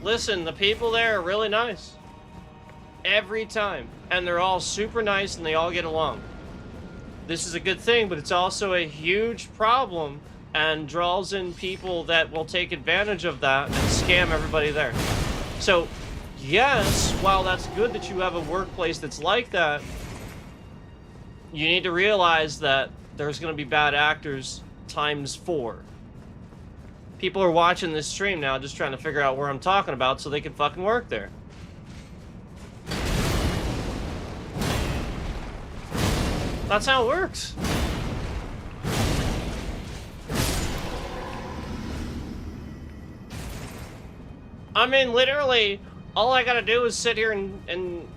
Listen, the people there are really nice. Every time. And they're all super nice and they all get along. This is a good thing, but it's also a huge problem and draws in people that will take advantage of that and scam everybody there. So, yes, while that's good that you have a workplace that's like that, you need to realize that there's going to be bad actors times 4. People are watching this stream now just trying to figure out where I'm talking about so they can fucking work there. That's how it works. I mean, literally, all I gotta do is sit here and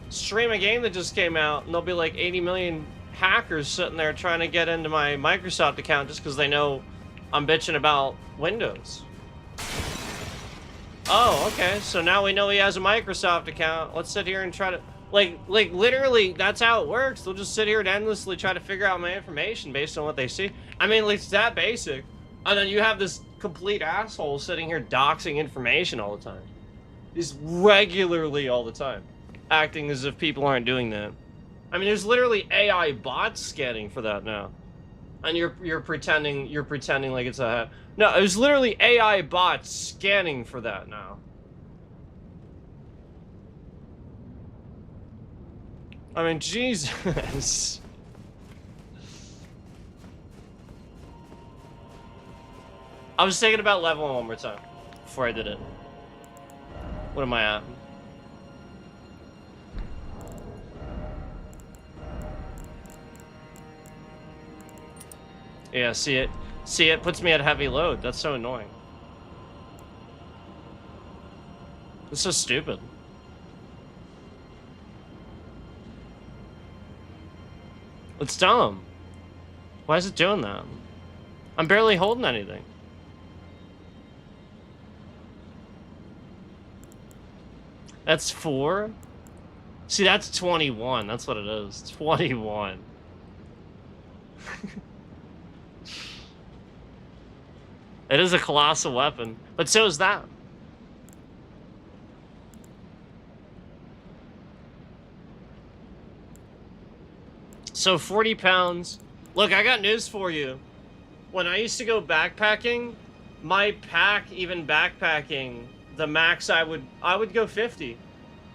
stream a game that just came out, and there'll be like 80 million hackers sitting there trying to get into my Microsoft account just because they know I'm bitching about Windows. Oh, okay, so now we know he has a Microsoft account. Let's sit here and try to... Like, literally, that's how it works. They'll just sit here and endlessly try to figure out my information based on what they see. I mean, like, it's that basic. And then you have this complete asshole sitting here doxing information all the time. Just regularly all the time. Acting as if people aren't doing that. I mean, there's literally AI bots scanning for that now. And you're pretending like it's a... No, there's literally AI bots scanning for that now. I mean, Jesus. I was thinking about leveling one more time before I did it. What am I at? Yeah, see it? See, it puts me at heavy load. That's so annoying. It's so stupid. It's dumb. Why is it doing that? I'm barely holding anything. That's 4? See, that's 21. That's what it is. 21. It is a colossal weapon, but so is that. So 40 pounds. Look, I got news for you. When I used to go backpacking, my pack, even backpacking, the max I would go 50.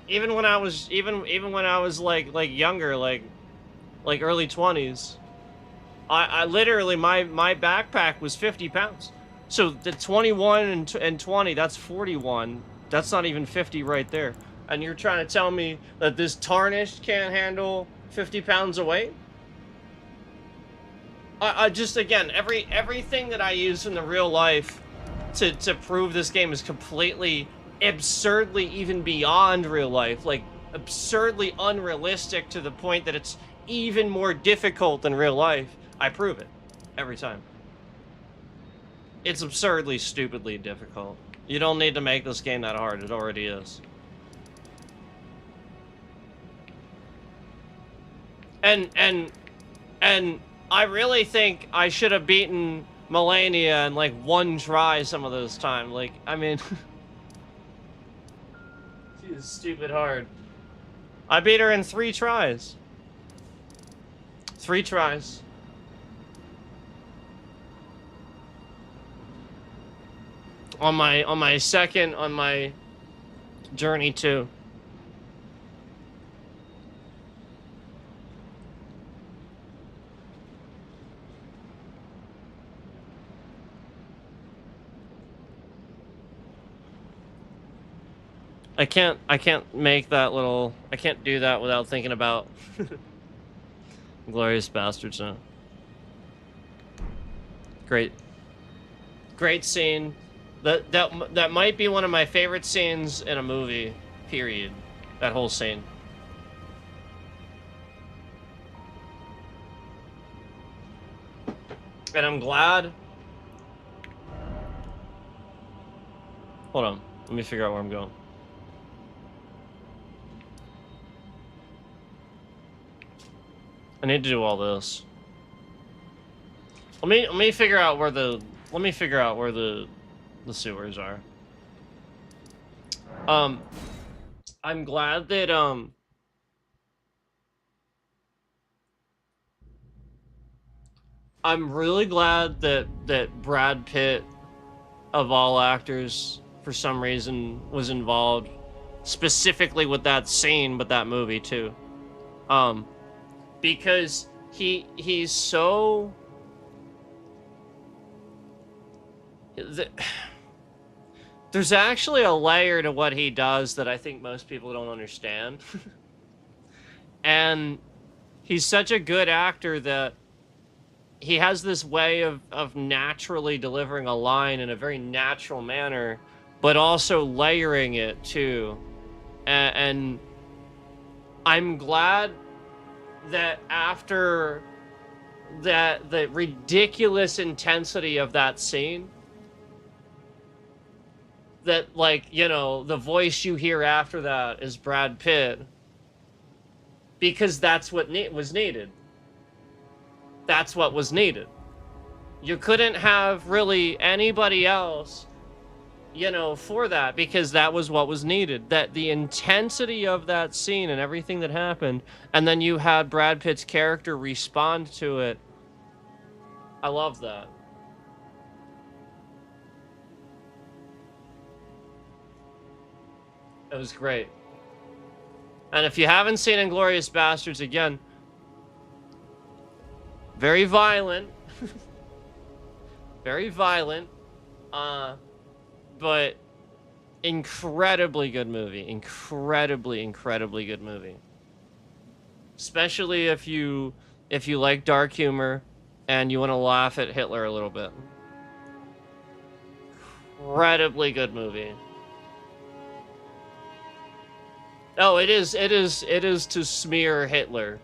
Even when I was even when I was like younger, like early 20s. I literally my backpack was 50 pounds. So the 21 and 20, that's 41. That's not even 50 right there. And you're trying to tell me that this tarnished can't handle 50 pounds of weight? I just, again, everything that I use in the real life to prove this game is completely, absurdly even beyond real life. Like, absurdly unrealistic to the point that it's even more difficult than real life. I prove it. Every time. It's absurdly, stupidly difficult. You don't need to make this game that hard. It already is. And I really think I should have beaten Melania in like 1 try some of those times. Like, I mean, she is stupid hard. I beat her in 3 tries. 3 tries. on my journey too. I can't make that little, I can't do that without thinking about Glorious Bastards now. Great scene. That might be one of my favorite scenes in a movie, period. That whole scene. And I'm glad. Hold on, let me figure out where I'm going. I need to do all this. Let me figure out where the sewers are. I'm glad that I'm really glad that Brad Pitt, of all actors, for some reason was involved specifically with that scene, but that movie too. Because he's so there's actually a layer to what he does that I think most people don't understand. And he's such a good actor that he has this way of naturally delivering a line in a very natural manner, but also layering it too. And I'm glad that after the ridiculous intensity of that scene, that, like, you know, the voice you hear after that is Brad Pitt, because that's what was needed. That's what was needed. You couldn't have really anybody else, you know, for that, because that was what was needed. That the intensity of that scene and everything that happened, and then you had Brad Pitt's character respond to it. I love that. It was great. And if you haven't seen Inglourious Bastards, again, very violent. Very violent. But incredibly good movie. Incredibly good movie. Especially if you like dark humor and you want to laugh at Hitler a little bit. Incredibly good movie. Oh, it is to smear Hitler.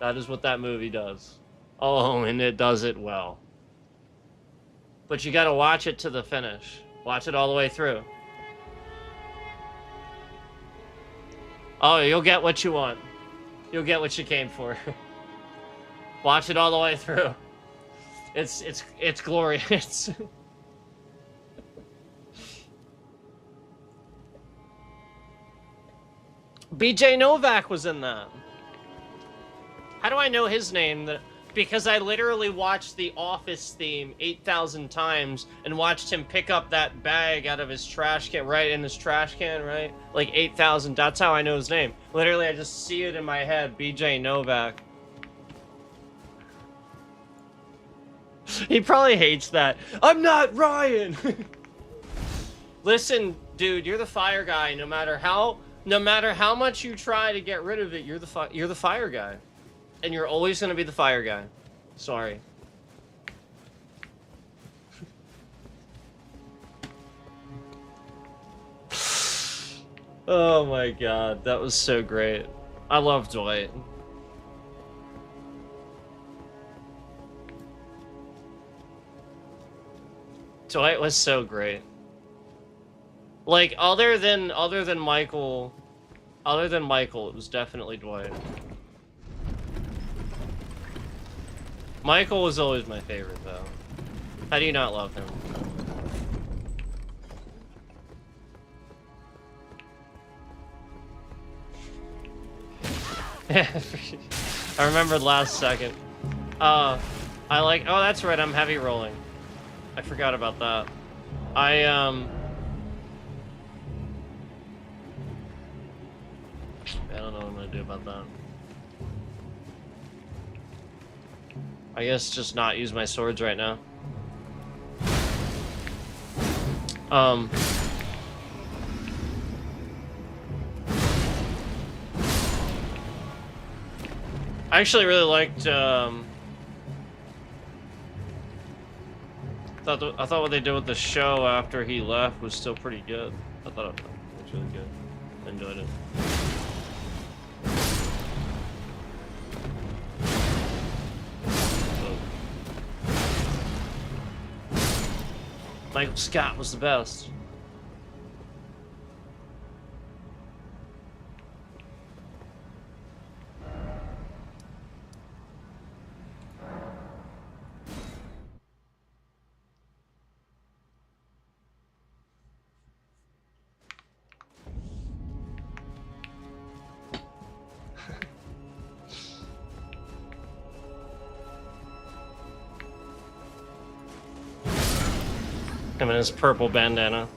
That is what that movie does. Oh, and it does it well. But you gotta watch it to the finish. Watch it all the way through. Oh, you'll get what you want. You'll get what you came for. Watch it all the way through. It's glorious. BJ Novak was in that. How do I know his name? Because I literally watched the Office theme 8,000 times and watched him pick up that bag out of his trash can, right in his trash can, right? Like 8,000. That's how I know his name. Literally, I just see it in my head. BJ Novak. He probably hates that. I'm not Ryan. Listen, dude, you're the fire guy. No matter how much you try to get rid of it, you're the fire guy. And you're always gonna be the fire guy. Sorry. Oh my god, that was so great. I love Dwight. Dwight was so great. Like, other than Michael, it was definitely Dwight. Michael was always my favorite, though. How do you not love him? I remembered last second. I like... Oh, that's right, I'm heavy rolling. I forgot about that. I don't know what I'm gonna do about that. I guess just not use my swords right now. I actually really liked, I thought what they did with the show after he left was still pretty good. I thought it was really good. I enjoyed it. Michael Scott was the best. Him and his purple bandana.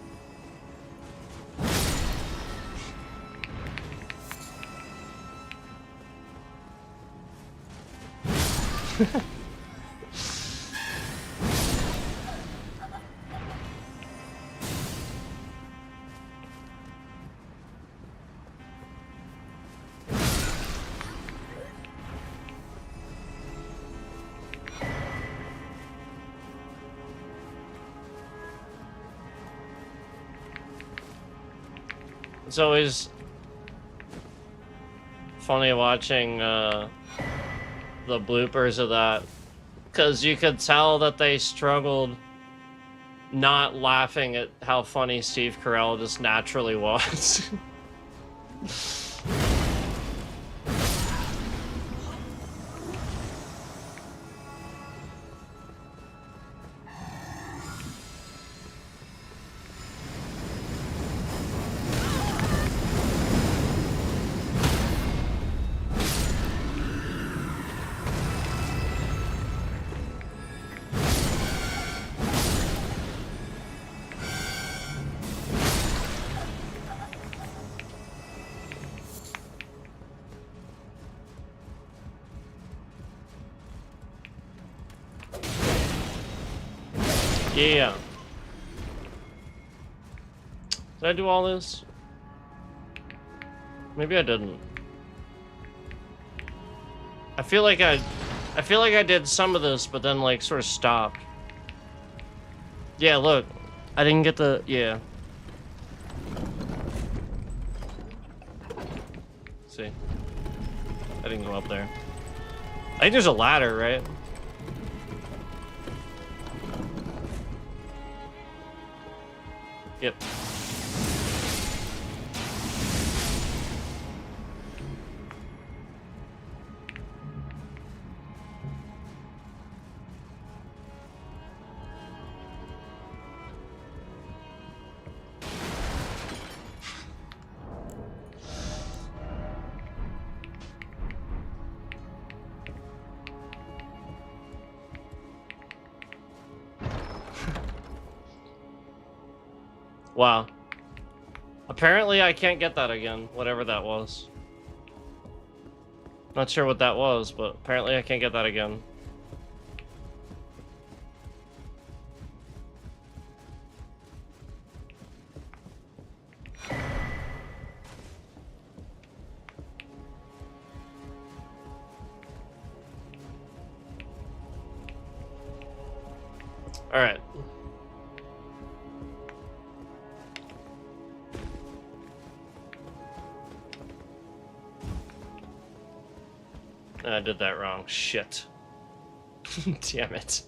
It's always funny watching the bloopers of that, because you could tell that they struggled not laughing at how funny Steve Carell just naturally was. Yeah. Did I do all this? Maybe I didn't. I feel like I did some of this, but then like sort of stopped. Yeah, look. I didn't get the yeah. See. I didn't go up there. I think there's a ladder, right? Yep. Wow. Apparently I can't get that again, whatever that was. Not sure what that was, but apparently I can't get that again. All right. I did that wrong. Shit. Damn it.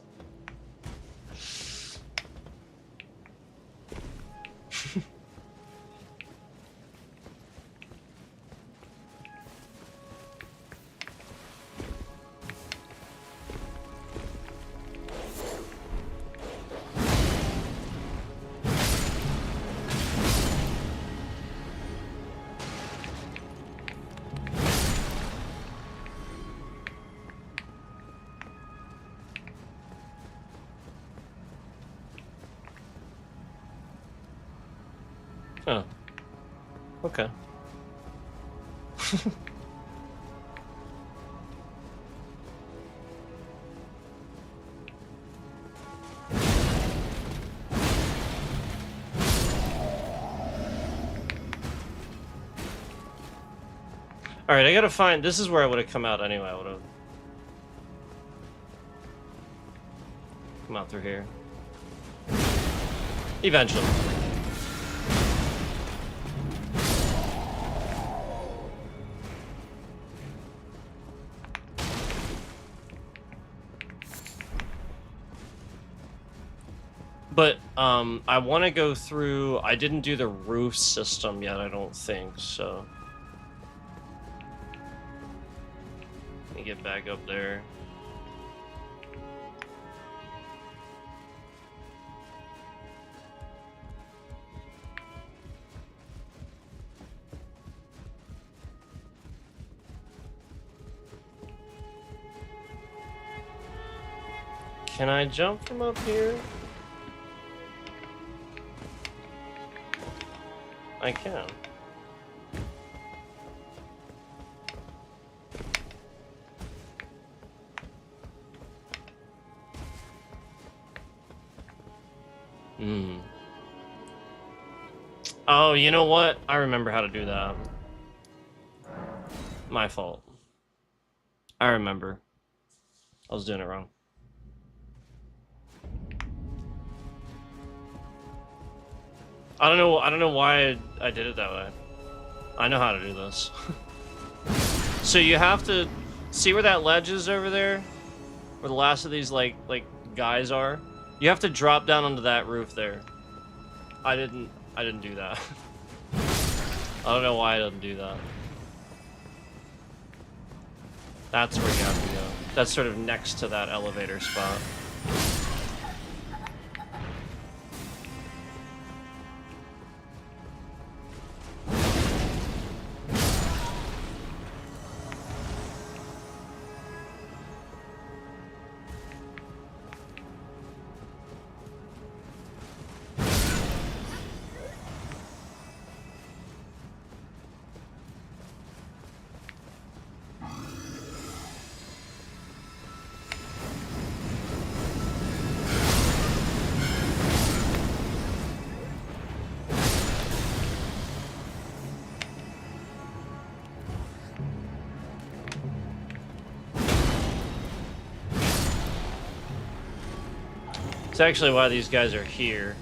Oh. Okay. Alright, I gotta find... This is where I would have come out anyway. I would have come out through here. Eventually. But, I want to go through... I didn't do the roof system yet, I don't think, so... Let me get back up there. Can I jump from up here? I can. Hmm. Oh, you know what? I remember how to do that. My fault. I remember. I was doing it wrong. I don't know why I did it that way. I know how to do this. So you have to see where that ledge is over there? Where the last of these like guys are? You have to drop down onto that roof there. I didn't do that. I don't know why I didn't do that. That's where you have to go. That's sort of next to that elevator spot. It's actually why these guys are here.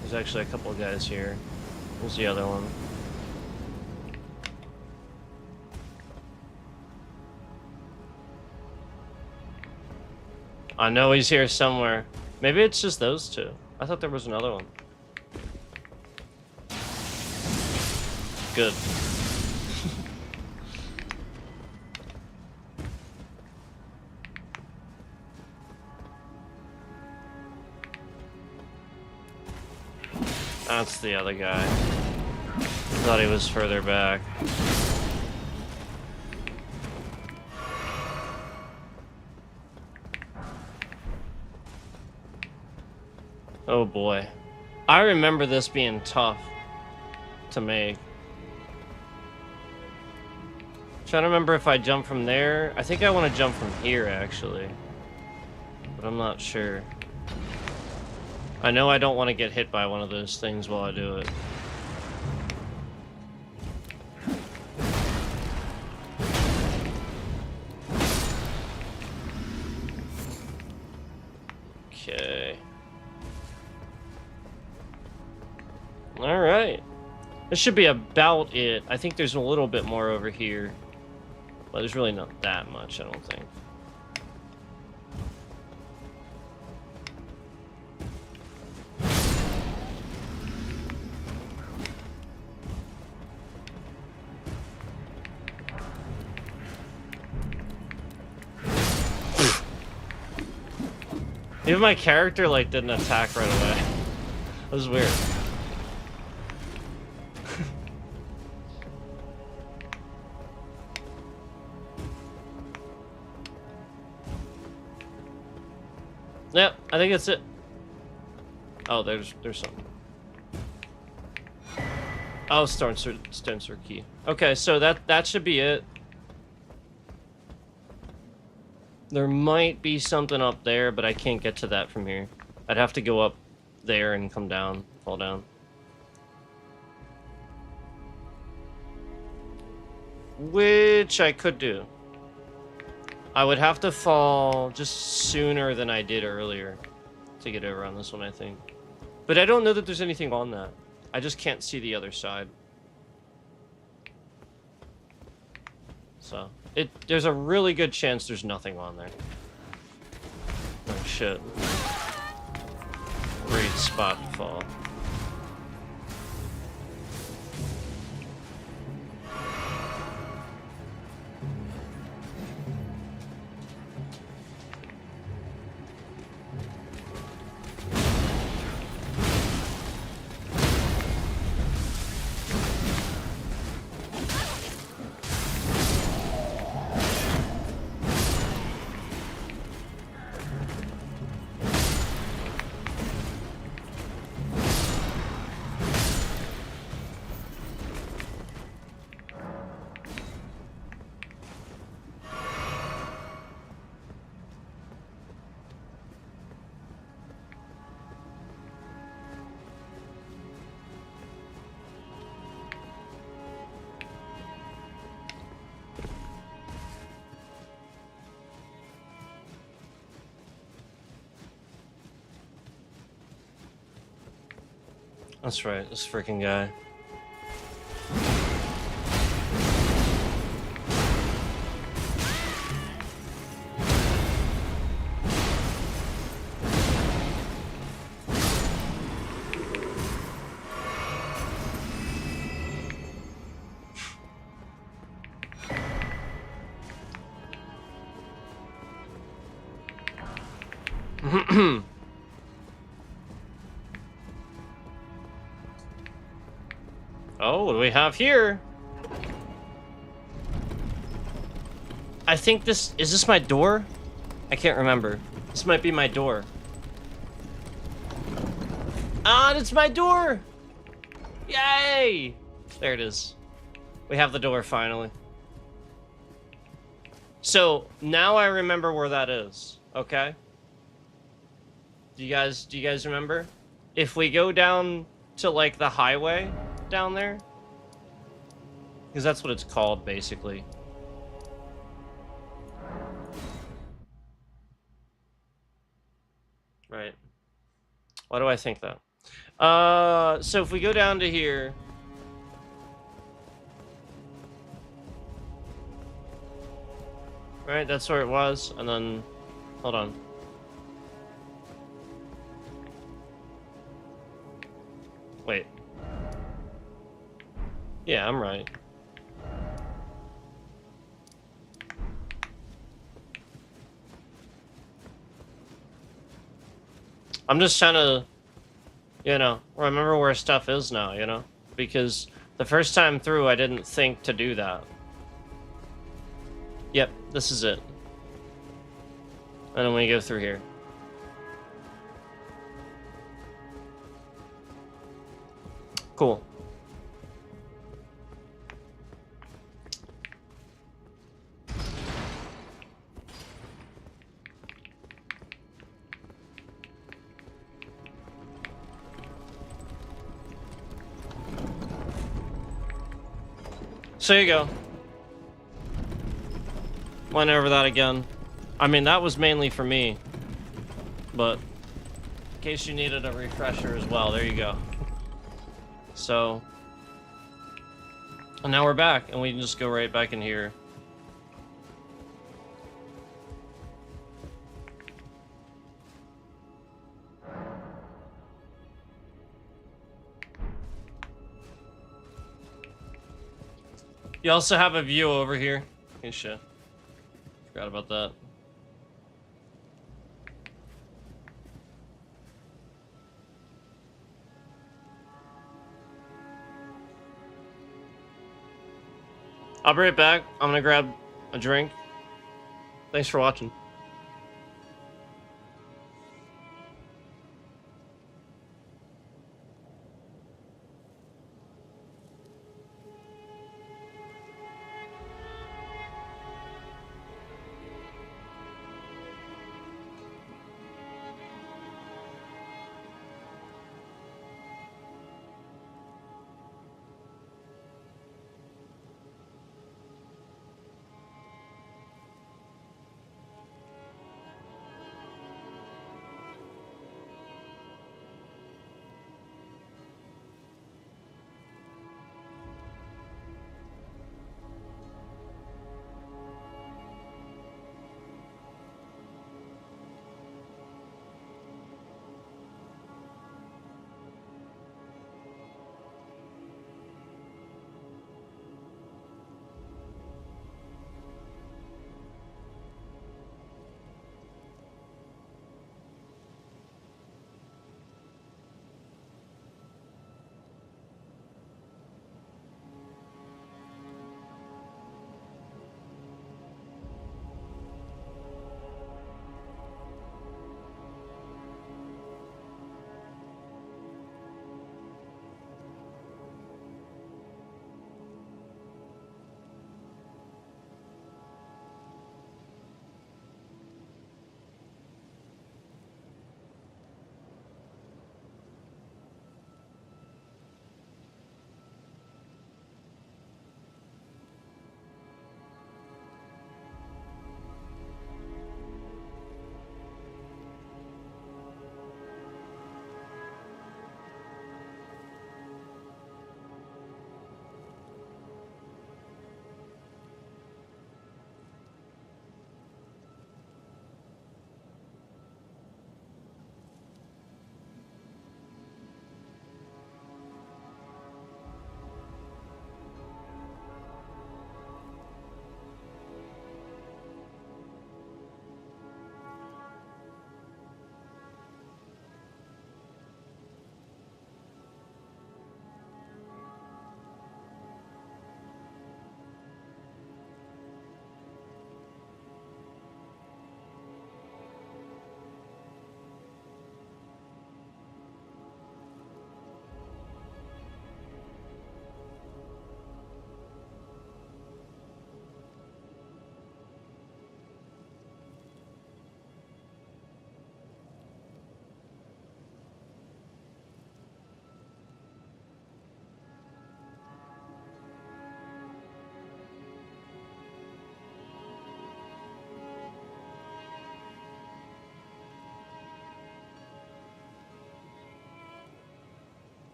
There's actually a couple of guys here. Where's the other one? I know he's here somewhere. Maybe it's just those two. I thought there was another one. Good. That's the other guy. Thought he was further back. Oh boy. I remember this being tough to make. Trying to remember if I jump from there. I think I want to jump from here actually. But I'm not sure. I know I don't want to get hit by one of those things while I do it. Okay. Alright. This should be about it. I think there's a little bit more over here. But there's really not that much, I don't think. Even my character, like, didn't attack right away. That was weird. Yep, I think that's it. Oh, there's something. Oh, stone sword key. Okay, so that should be it. There might be something up there, but I can't get to that from here. I'd have to go up there and come down, fall down. Which I could do. I would have to fall just sooner than I did earlier to get over on this one, I think. But I don't know that there's anything on that. I just can't see the other side. So, there's a really good chance there's nothing on there. Oh, shit. Great spot to fall. That's right, this freaking guy. Oh, what do we have here? I think is this my door? I can't remember. This might be my door. Ah, it's my door! Yay! There it is. We have the door finally. So, now I remember where that is, okay? Do you guys remember? If we go down to, like, the highway down there, because that's what it's called, basically. Right. Why do I think that? So if we go down to here... Right, that's where it was, and then... Hold on. Wait. Yeah, I'm right. I'm just trying to, you know, remember where stuff is now, you know? Because the first time through, I didn't think to do that. Yep, this is it. And then we go through here. Cool. So there you go. Went over that again. I mean, that was mainly for me. But, in case you needed a refresher as well, there you go. So, and now we're back, and we can just go right back in here. You also have a view over here. Hey, shit. Forgot about that. I'll be right back. I'm gonna grab a drink. Thanks for watching.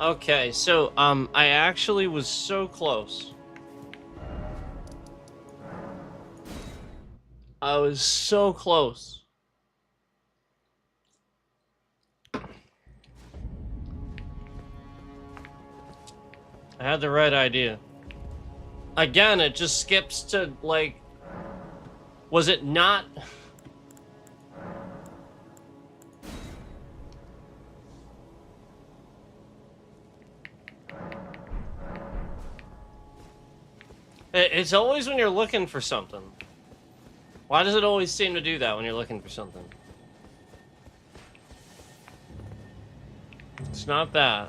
Okay, so, I actually was so close. I was so close. I had the right idea. Again, it just skips to, like... Was it not... It's always when you're looking for something. Why does it always seem to do that when you're looking for something? It's not that.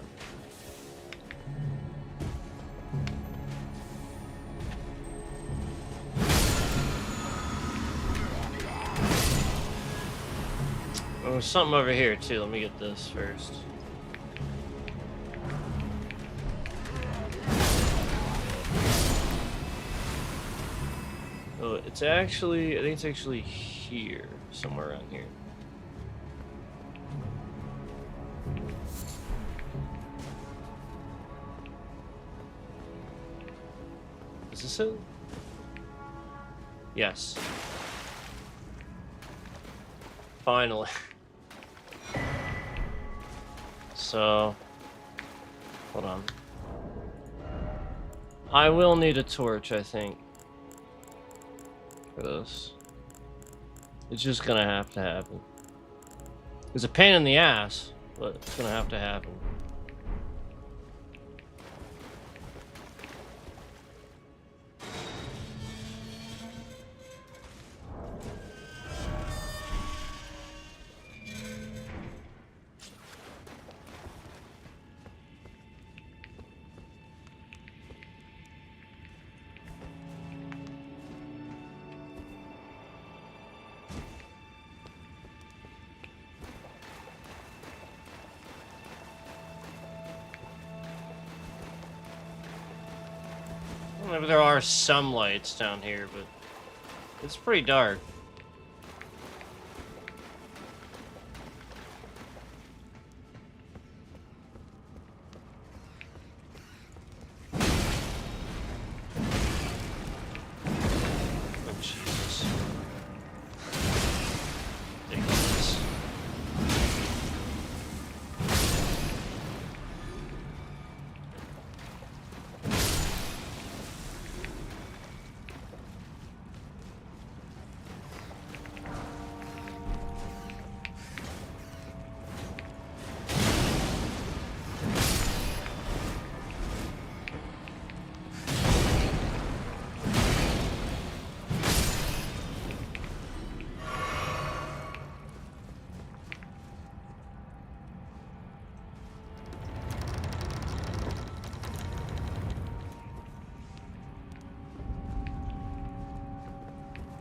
Oh, there's something over here, too. Let me get this first. Oh, it's actually... I think it's actually here. Somewhere around here. Is this it? Yes. Finally. So... Hold on. I will need a torch, I think. For this. It's just gonna have to happen. It's a pain in the ass, but it's gonna have to happen. Maybe there are some lights down here, but it's pretty dark. Oh, Jesus. Ridiculous.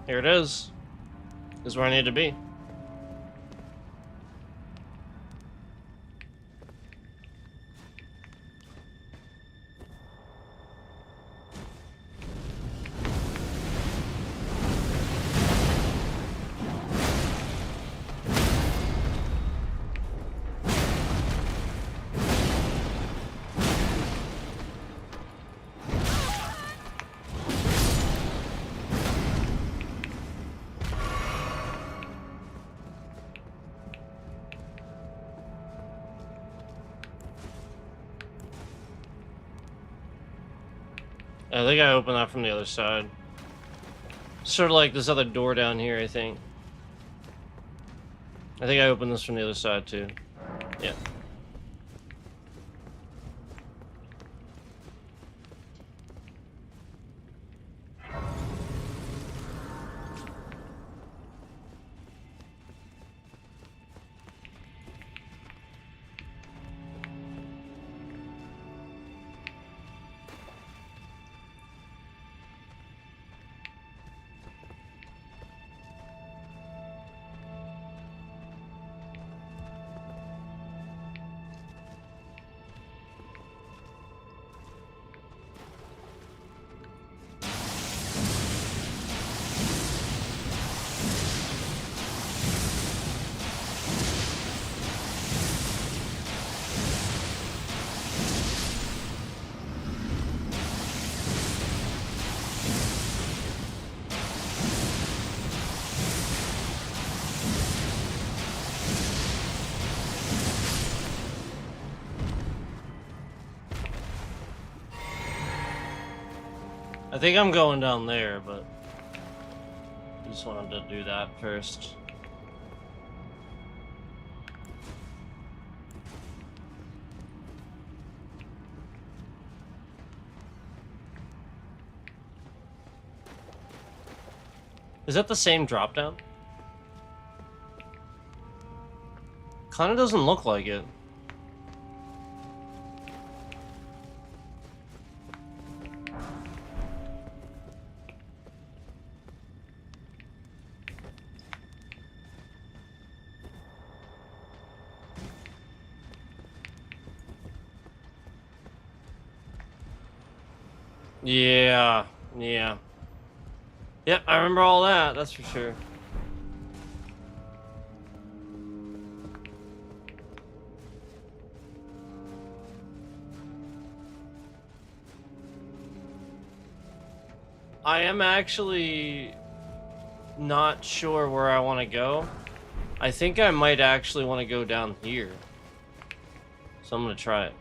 Here it is. This is where I need to be. I think I opened that from the other side. Sort of like this other door down here, I think. I think I opened this from the other side, too. Yeah. I think I'm going down there, but I just wanted to do that first. Is that the same drop down? Kinda doesn't look like it. Yeah, yeah. Yep, I remember all that, that's for sure. I am actually not sure where I want to go. I think I might actually want to go down here. So I'm going to try it.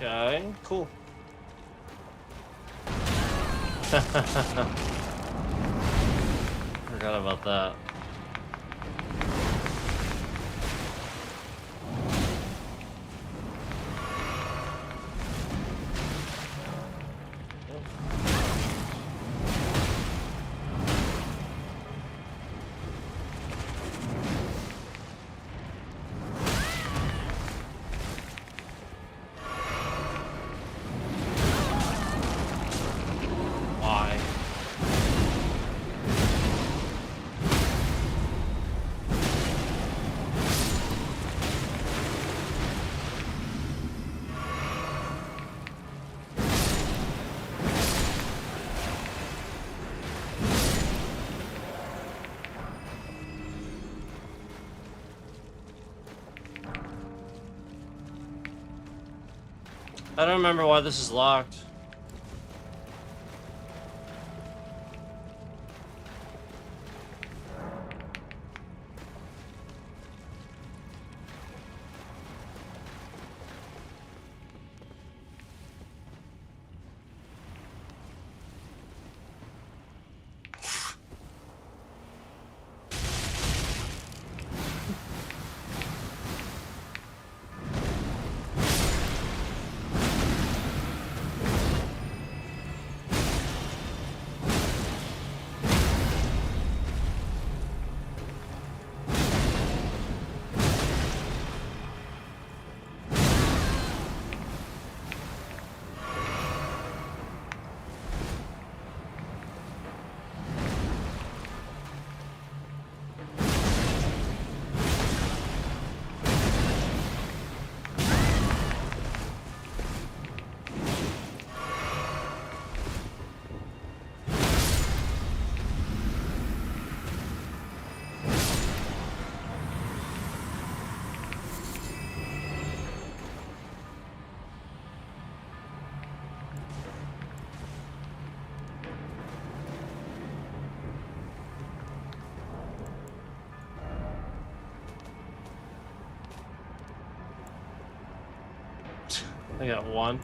Okay, cool. Forgot about that. Why? I don't remember why this is locked. I got one.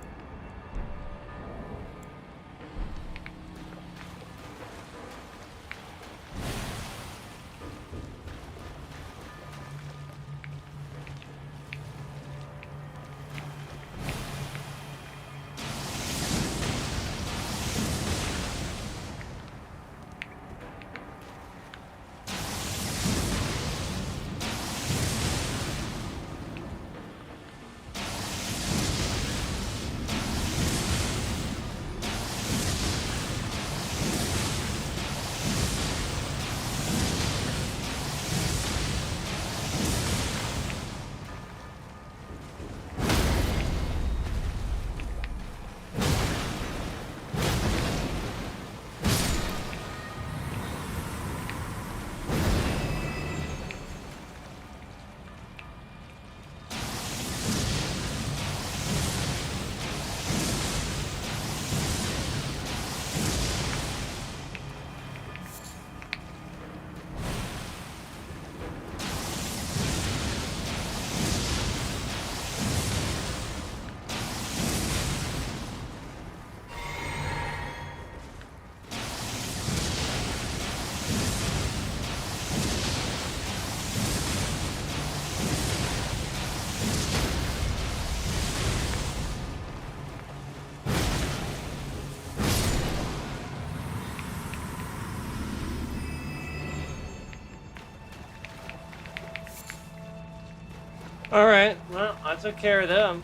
Alright, well, I took care of them.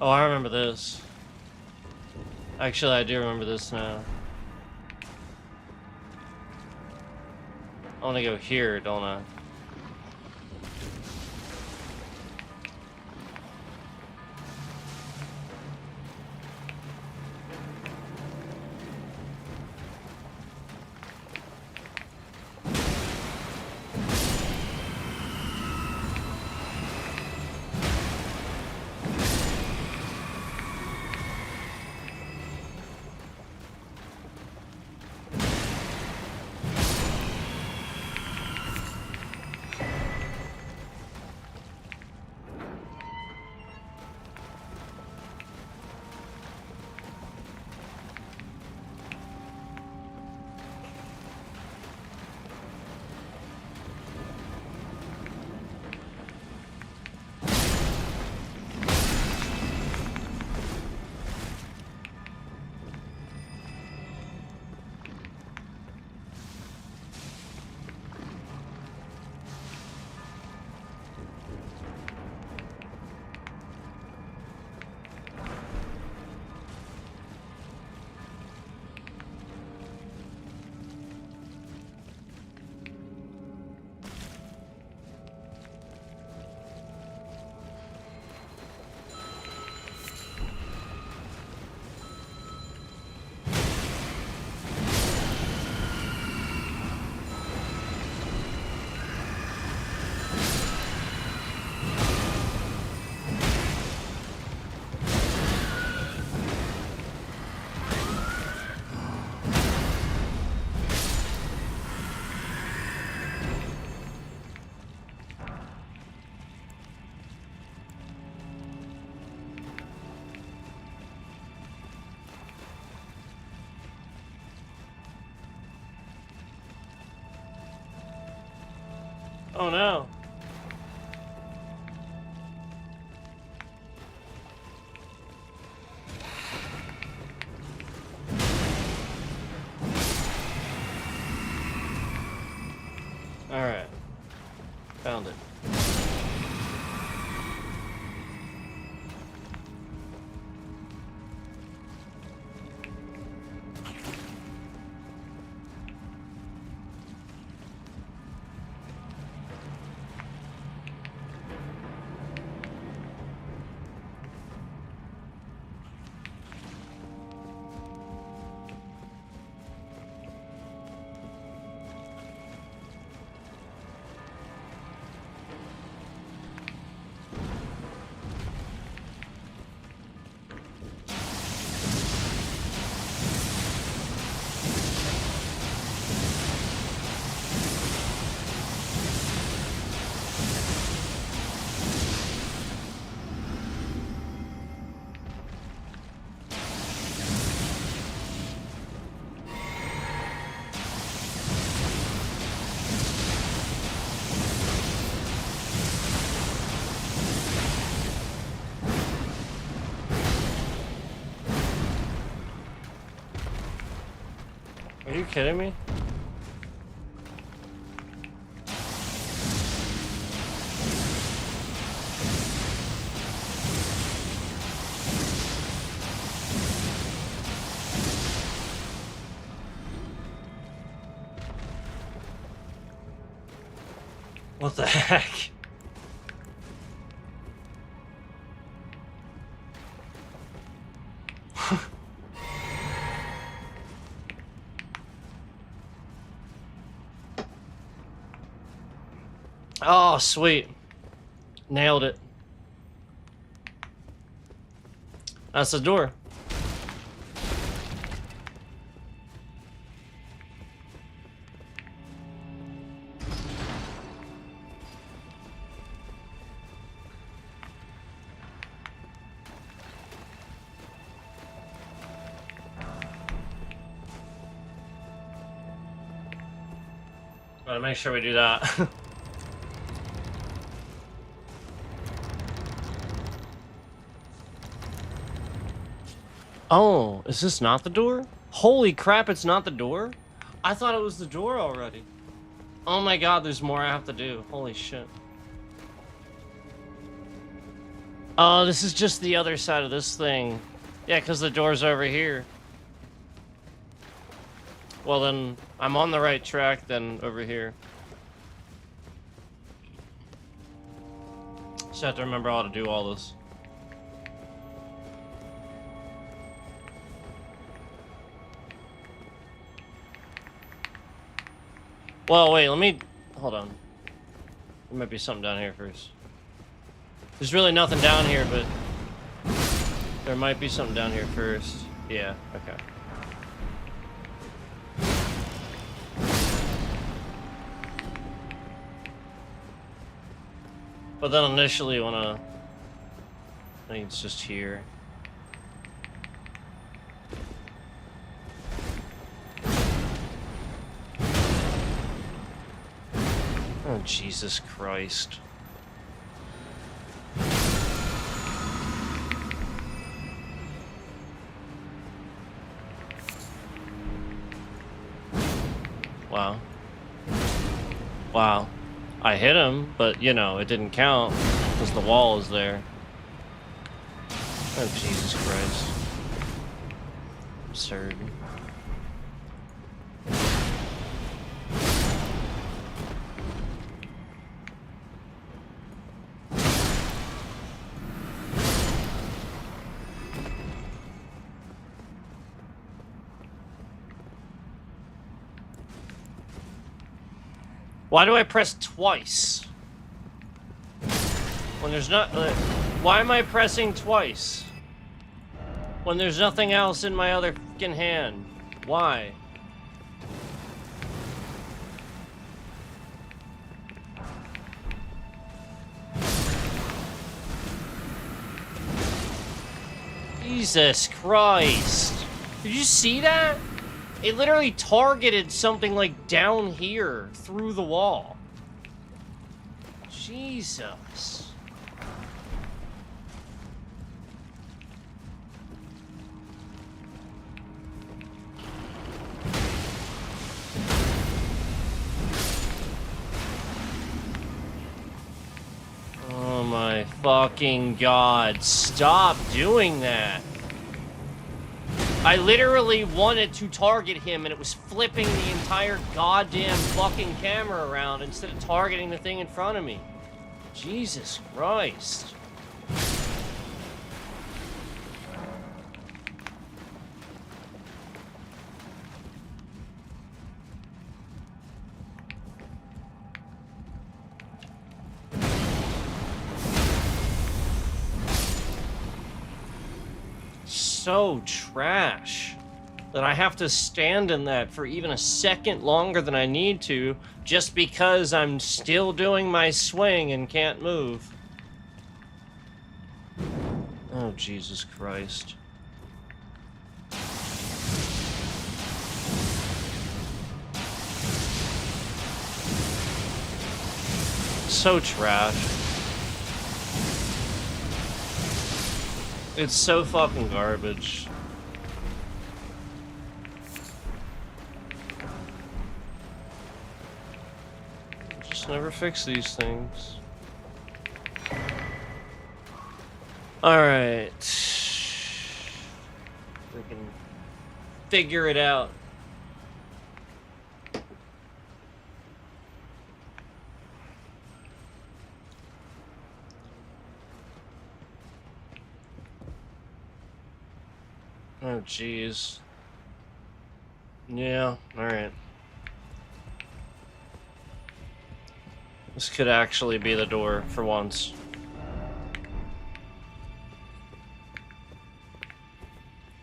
Oh, I remember this. Actually, I do remember this now. I want to go here, don't I? Oh no. Alright. Found it. Are you kidding me? What the heck? Oh, sweet. Nailed it. That's the door. Gotta make sure we do that. Oh, is this not the door? Holy crap, it's not the door? I thought it was the door already. Oh my god, there's more I have to do. Holy shit. Oh, this is just the other side of this thing. Yeah, because the door's over here. Well then, I'm on the right track then over here. Just have to remember how to do all this. Well, wait, let me... Hold on. There might be something down here first. There's really nothing down here, but... There might be something down here first. Yeah, okay. But then initially you wanna... I think it's just here. Oh, Jesus Christ. Wow. Wow. I hit him, but, you know, it didn't count, because the wall is there. Oh, Jesus Christ. Absurd. Why do I press twice? When there's not... why am I pressing twice? When there's nothing else in my other fucking hand. Why? Jesus Christ. Did you see that? It literally targeted something like down here through the wall. Jesus. Oh my fucking god. Stop doing that. I literally wanted to target him and it was flipping the entire goddamn fucking camera around instead of targeting the thing in front of me. Jesus Christ. So trash that I have to stand in that for even a second longer than I need to just because I'm still doing my swing and can't move. Oh, Jesus Christ. So trash. It's so fucking garbage. Just never fix these things. Alright. We can figure it out. Oh, jeez. Yeah, alright. This could actually be the door for once.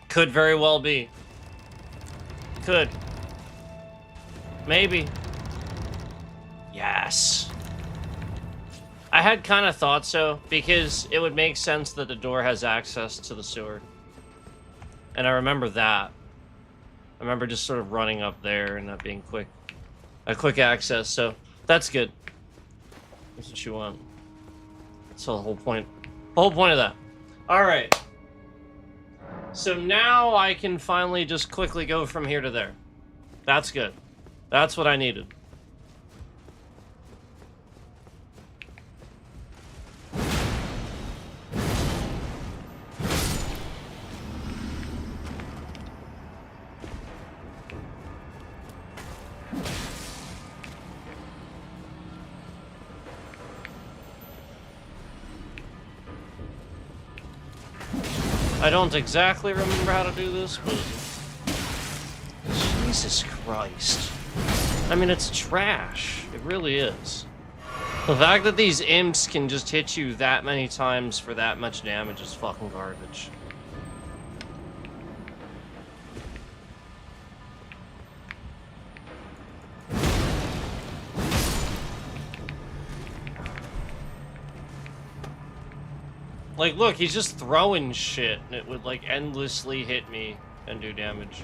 Could very well be. Could. Maybe. Yes. I had kind of thought so, because it would make sense that the door has access to the sewer. And I remember that. I remember just sort of running up there and that being quick. A quick access, so that's good. That's what you want. That's the whole point. The whole point of that. Alright. So now I can finally just quickly go from here to there. That's good. That's what I needed. I don't exactly remember how to do this, but... Jesus Christ. I mean, it's trash. It really is. The fact that these imps can just hit you that many times for that much damage is fucking garbage. Like, look, he's just throwing shit, and it would, like, endlessly hit me and do damage.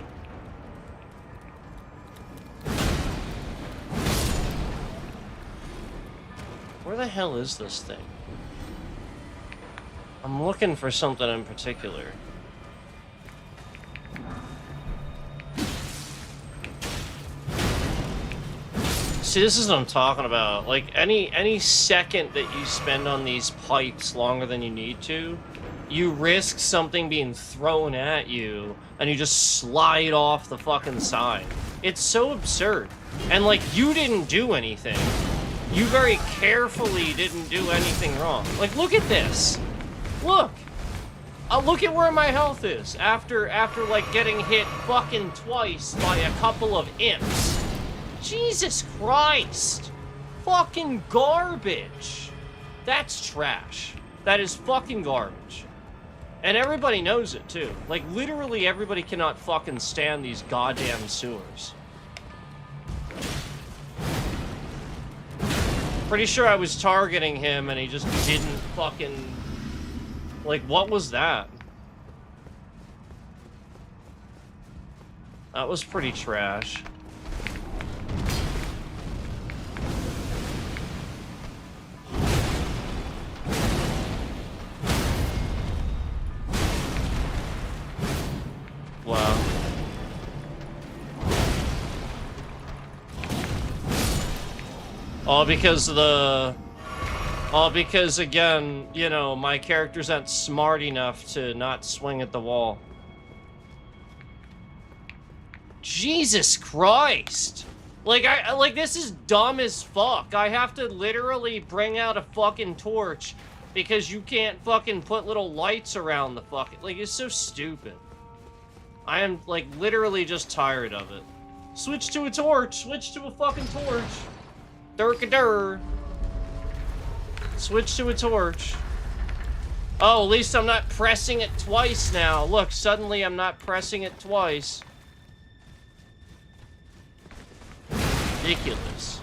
Where the hell is this thing? I'm looking for something in particular. See, this is what I'm talking about. Like, any second that you spend on these pipes longer than you need to, you risk something being thrown at you, and you just slide off the fucking side. It's so absurd. And, like, you didn't do anything. You very carefully didn't do anything wrong. Like, look at this. Look. Look at where my health is after like, getting hit fucking twice by a couple of imps. Jesus Christ! Fucking garbage! That's trash. That is fucking garbage. And everybody knows it, too. Like, literally everybody cannot fucking stand these goddamn sewers. Pretty sure I was targeting him and he just didn't fucking... Like, what was that? That was pretty trash. Wow. All because, again, you know, my character's not smart enough to not swing at the wall. Jesus Christ! Like, this is dumb as fuck. I have to literally bring out a fucking torch because you can't fucking put little lights around the fucking... Like, it's so stupid. I am, like, literally just tired of it. Switch to a torch! Switch to a fucking torch! Durk-a-dur! Switch to a torch. Oh, at least I'm not pressing it twice now. Look, suddenly I'm not pressing it twice. Ridiculous.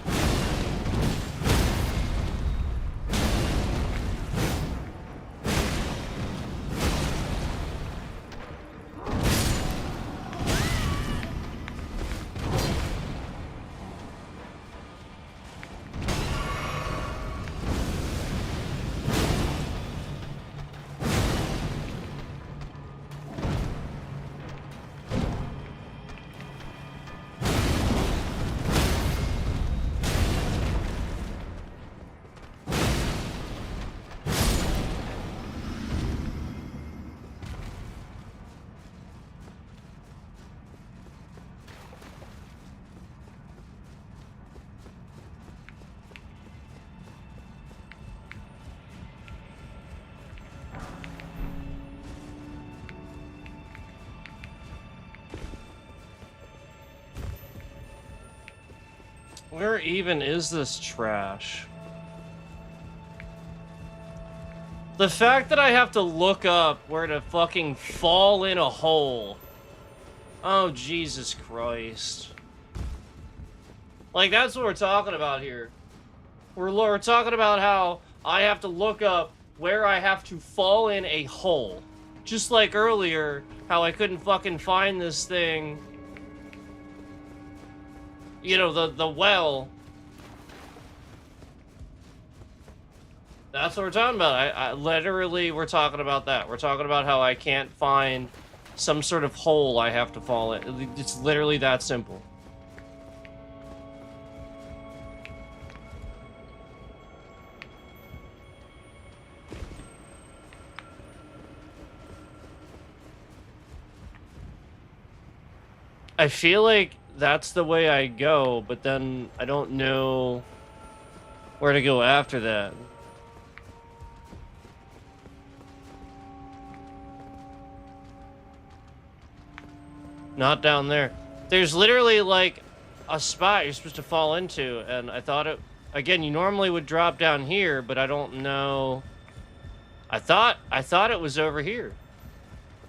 Where even is this trash? The fact that I have to look up where to fucking fall in a hole. Oh, Jesus Christ. Like, that's what we're talking about here. We're talking about how I have to look up where I have to fall in a hole. Just like earlier, how I couldn't fucking find this thing. You know, the well. That's what we're talking about. I literally, we're talking about that. We're talking about how I can't find some sort of hole I have to fall in. It's literally that simple. I feel like that's the way I go, but then I don't know where to go after that. Not down there. There's literally like a spot you're supposed to fall into, and I thought it, again, you normally would drop down here, but I don't know. I thought it was over here.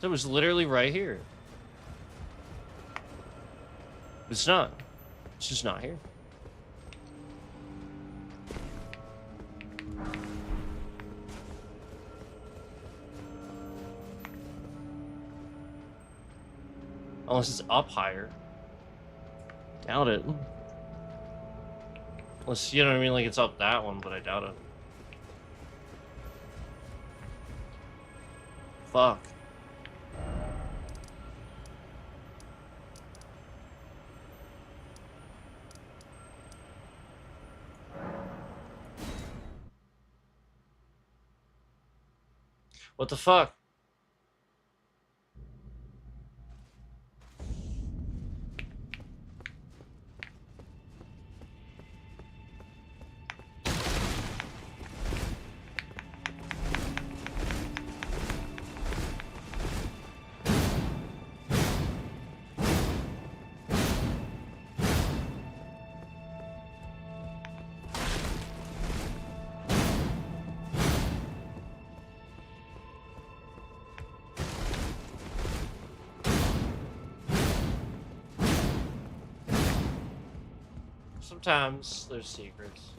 It was literally right here. It's not. It's just not here. Unless it's up higher. Doubt it. Unless, you know what I mean? Like it's up that one, but I doubt it. Fuck. What the fuck? Sometimes there's secrets.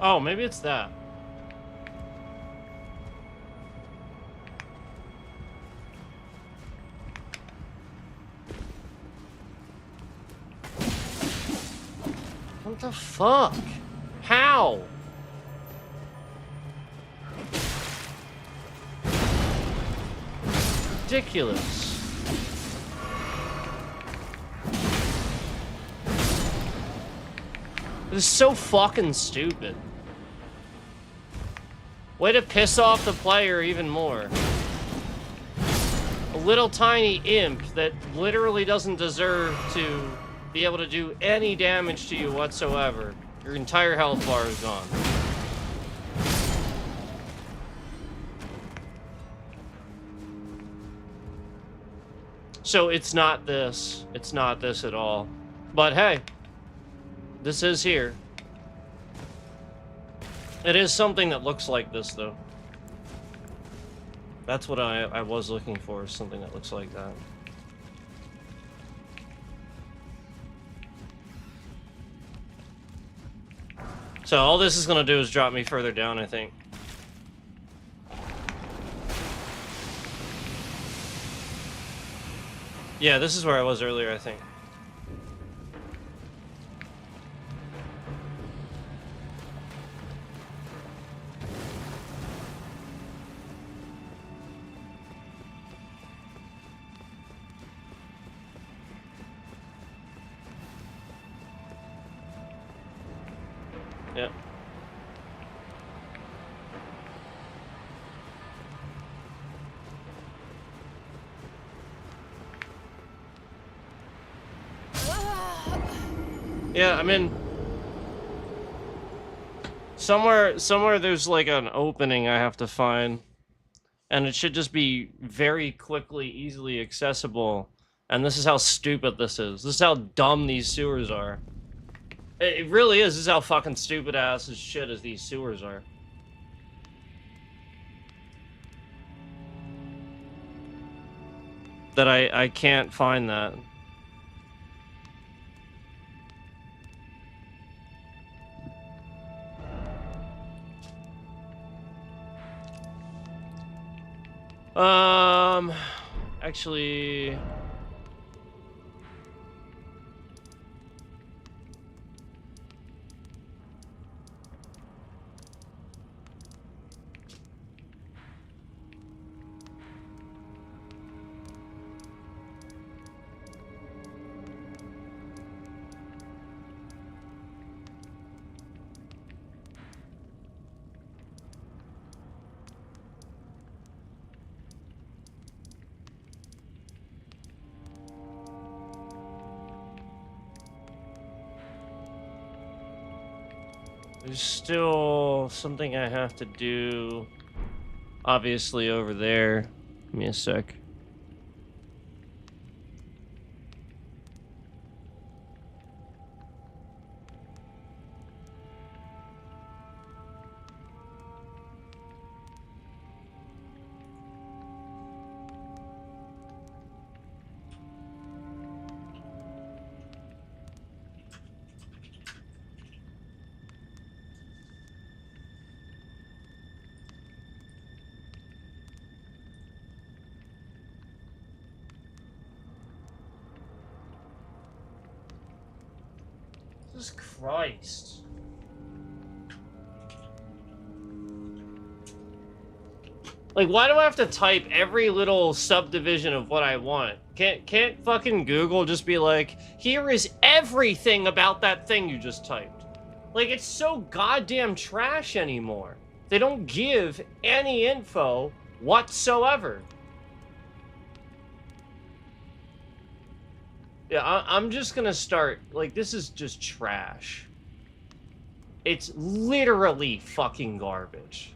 Oh, maybe it's that. What the fuck? How? Ridiculous. This is so fucking stupid. Way to piss off the player even more. A little tiny imp that literally doesn't deserve to be able to do any damage to you whatsoever. Your entire health bar is gone. So it's not this. It's not this at all. But hey, this is here. It is something that looks like this, though. That's what I was looking for, something that looks like that. So all this is going to do is drop me further down, I think. Yeah, this is where I was earlier, I think. Yep. Yeah, I mean, somewhere there's like an opening I have to find, and it should just be very quickly, easily accessible. And this is how stupid this is. This is how dumb these sewers are. It really is. This is how fucking stupid ass as shit as these sewers are. That I can't find that. Actually... There's still something I have to do, obviously, over there. Give me a sec. Jesus Christ. Like, why do I have to type every little subdivision of what I want? Can't fucking Google just be like, here is everything about that thing you just typed? Like, it's so goddamn trash anymore. They don't give any info whatsoever. Yeah, I'm just gonna start, like, this is just trash. It's literally fucking garbage.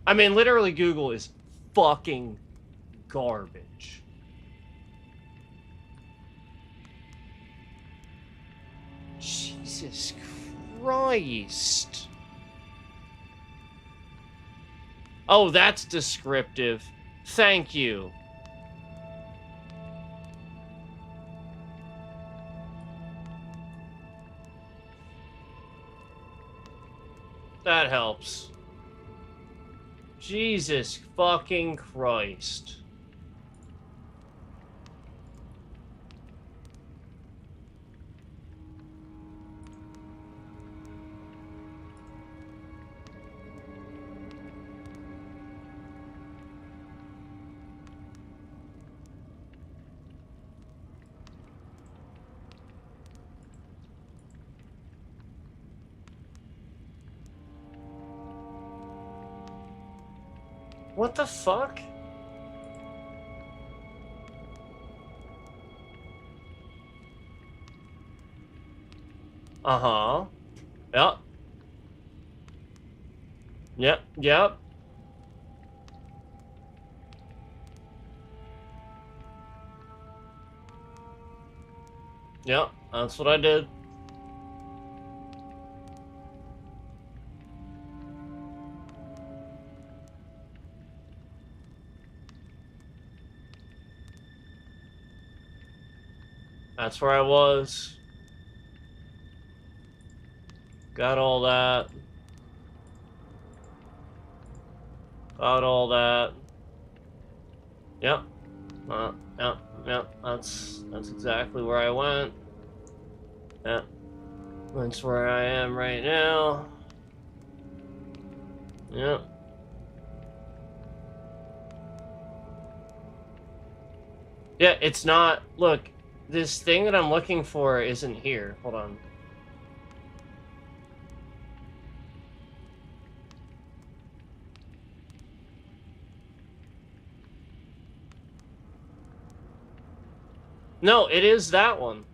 I mean, literally Google is fucking garbage. Jesus Christ. Oh, that's descriptive. Thank you. That helps. Jesus fucking Christ. What the fuck? Uh-huh. Yep. Yep, yep. Yep, that's what I did. That's where I was. Got all that. Got all that. Yep. Yep. That's exactly where I went. Yep. That's where I am right now. Yep. Yeah, it's not. Look, this thing that I'm looking for isn't here. Hold on. No, it is that one.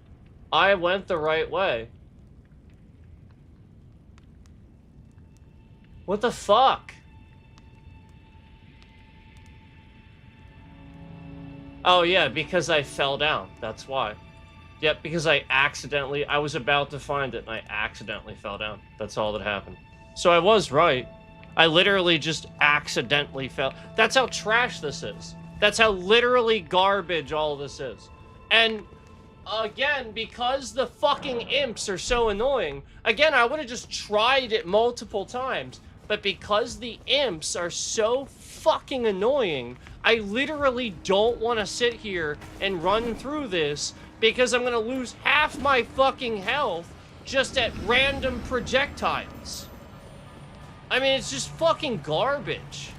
I went the right way. What the fuck? Oh yeah, because I fell down. That's why. Yep, because I was about to find it and I accidentally fell down. That's all that happened. So I was right. I literally just accidentally fell. That's how trash this is. That's how literally garbage all this is. And again, because the fucking imps are so annoying, again, I would have just tried it multiple times. but because the imps are so fucking annoying, I literally don't want to sit here and run through this because I'm gonna lose half my fucking health just at random projectiles. I mean, it's just fucking garbage.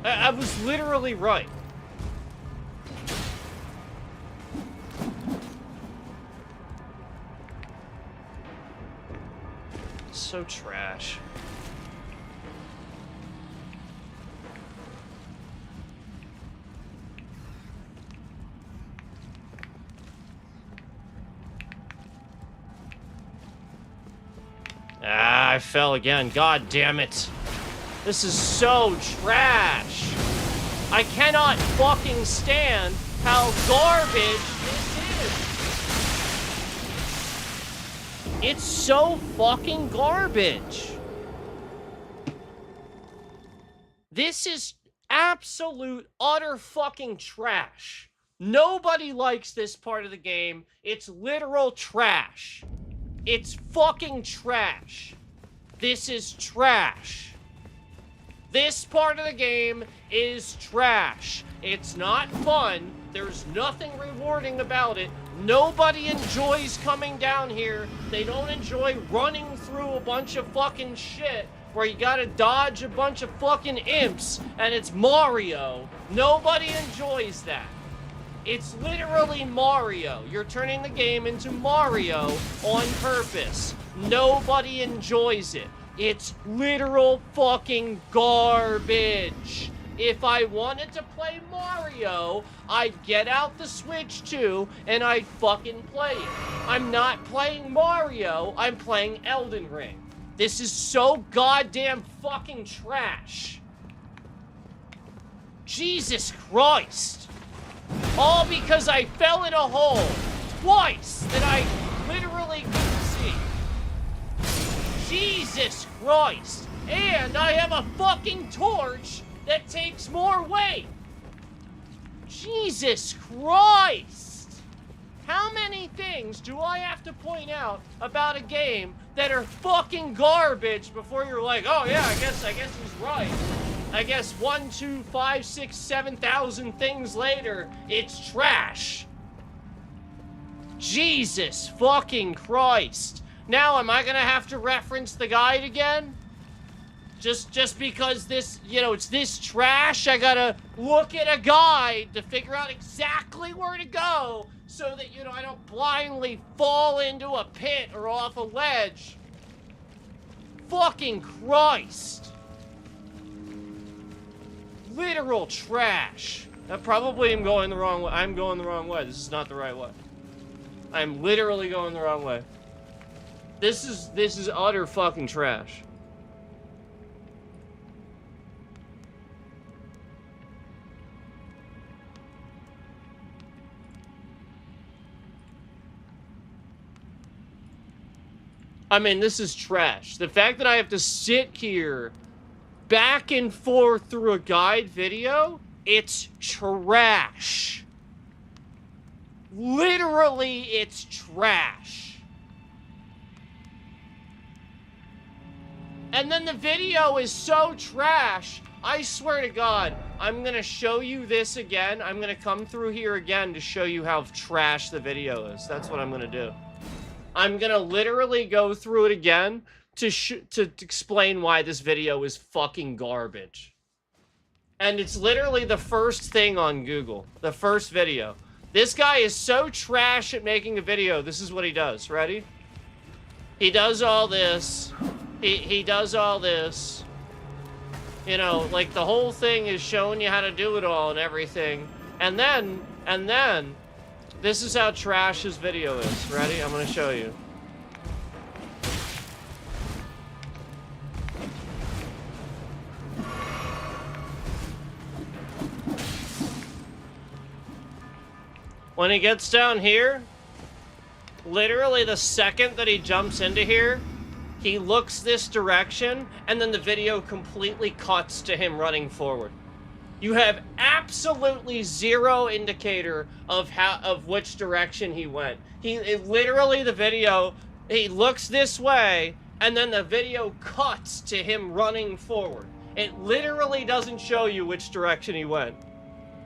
I was literally right. So trash. Ah, I fell again. God damn it. This is so trash. I cannot fucking stand how garbage this is. It's so fucking garbage. This is absolute, utter fucking trash. Nobody likes this part of the game. It's literal trash. It's fucking trash. This is trash. This part of the game is trash. It's not fun. There's nothing rewarding about it. Nobody enjoys coming down here. They don't enjoy running through a bunch of fucking shit where you gotta dodge a bunch of fucking imps and it's Mario. Nobody enjoys that. It's literally Mario. You're turning the game into Mario on purpose. Nobody enjoys it. It's literal fucking garbage. If I wanted to play Mario, I'd get out the Switch 2 and I'd fucking play it. I'm not playing Mario, I'm playing Elden Ring. This is so goddamn fucking trash. Jesus Christ. All because I fell in a hole twice that I literally couldn't see. Jesus Christ. And I have a fucking torch that takes more weight. Jesus Christ. How many things do I have to point out about a game that are fucking garbage before you're like, oh yeah, I guess he's right. I guess 1, 2, 5, 6, 7,000 things later, it's trash. Jesus fucking Christ. Now, am I gonna have to reference the guide again? Just because this, you know, it's this trash, I gotta look at a guide to figure out exactly where to go so that, you know, I don't blindly fall into a pit or off a ledge. Fucking Christ. Literal trash. I probably am going the wrong way. I'm going the wrong way. This is not the right way. I'm literally going the wrong way. This is utter fucking trash. I mean, this is trash. The fact that I have to sit here back and forth through a guide video, it's trash. Literally, it's trash. And then the video is so trash, I swear to God, I'm gonna show you this again. I'm gonna come through here again to show you how trash the video is. That's what I'm gonna do. I'm gonna literally go through it again to explain why this video is fucking garbage. And it's literally the first thing on Google. The first video. This guy is so trash at making a video. This is what he does. Ready? He does all this. He does all this. You know, like the whole thing is showing you how to do it all and everything. And then, this is how trash his video is. Ready? I'm gonna show you. When he gets down here, literally the second that he jumps into here, he looks this direction, and then the video completely cuts to him running forward. You have absolutely zero indicator of which direction he went. Literally the video, he looks this way, and then the video cuts to him running forward. It literally doesn't show you which direction he went.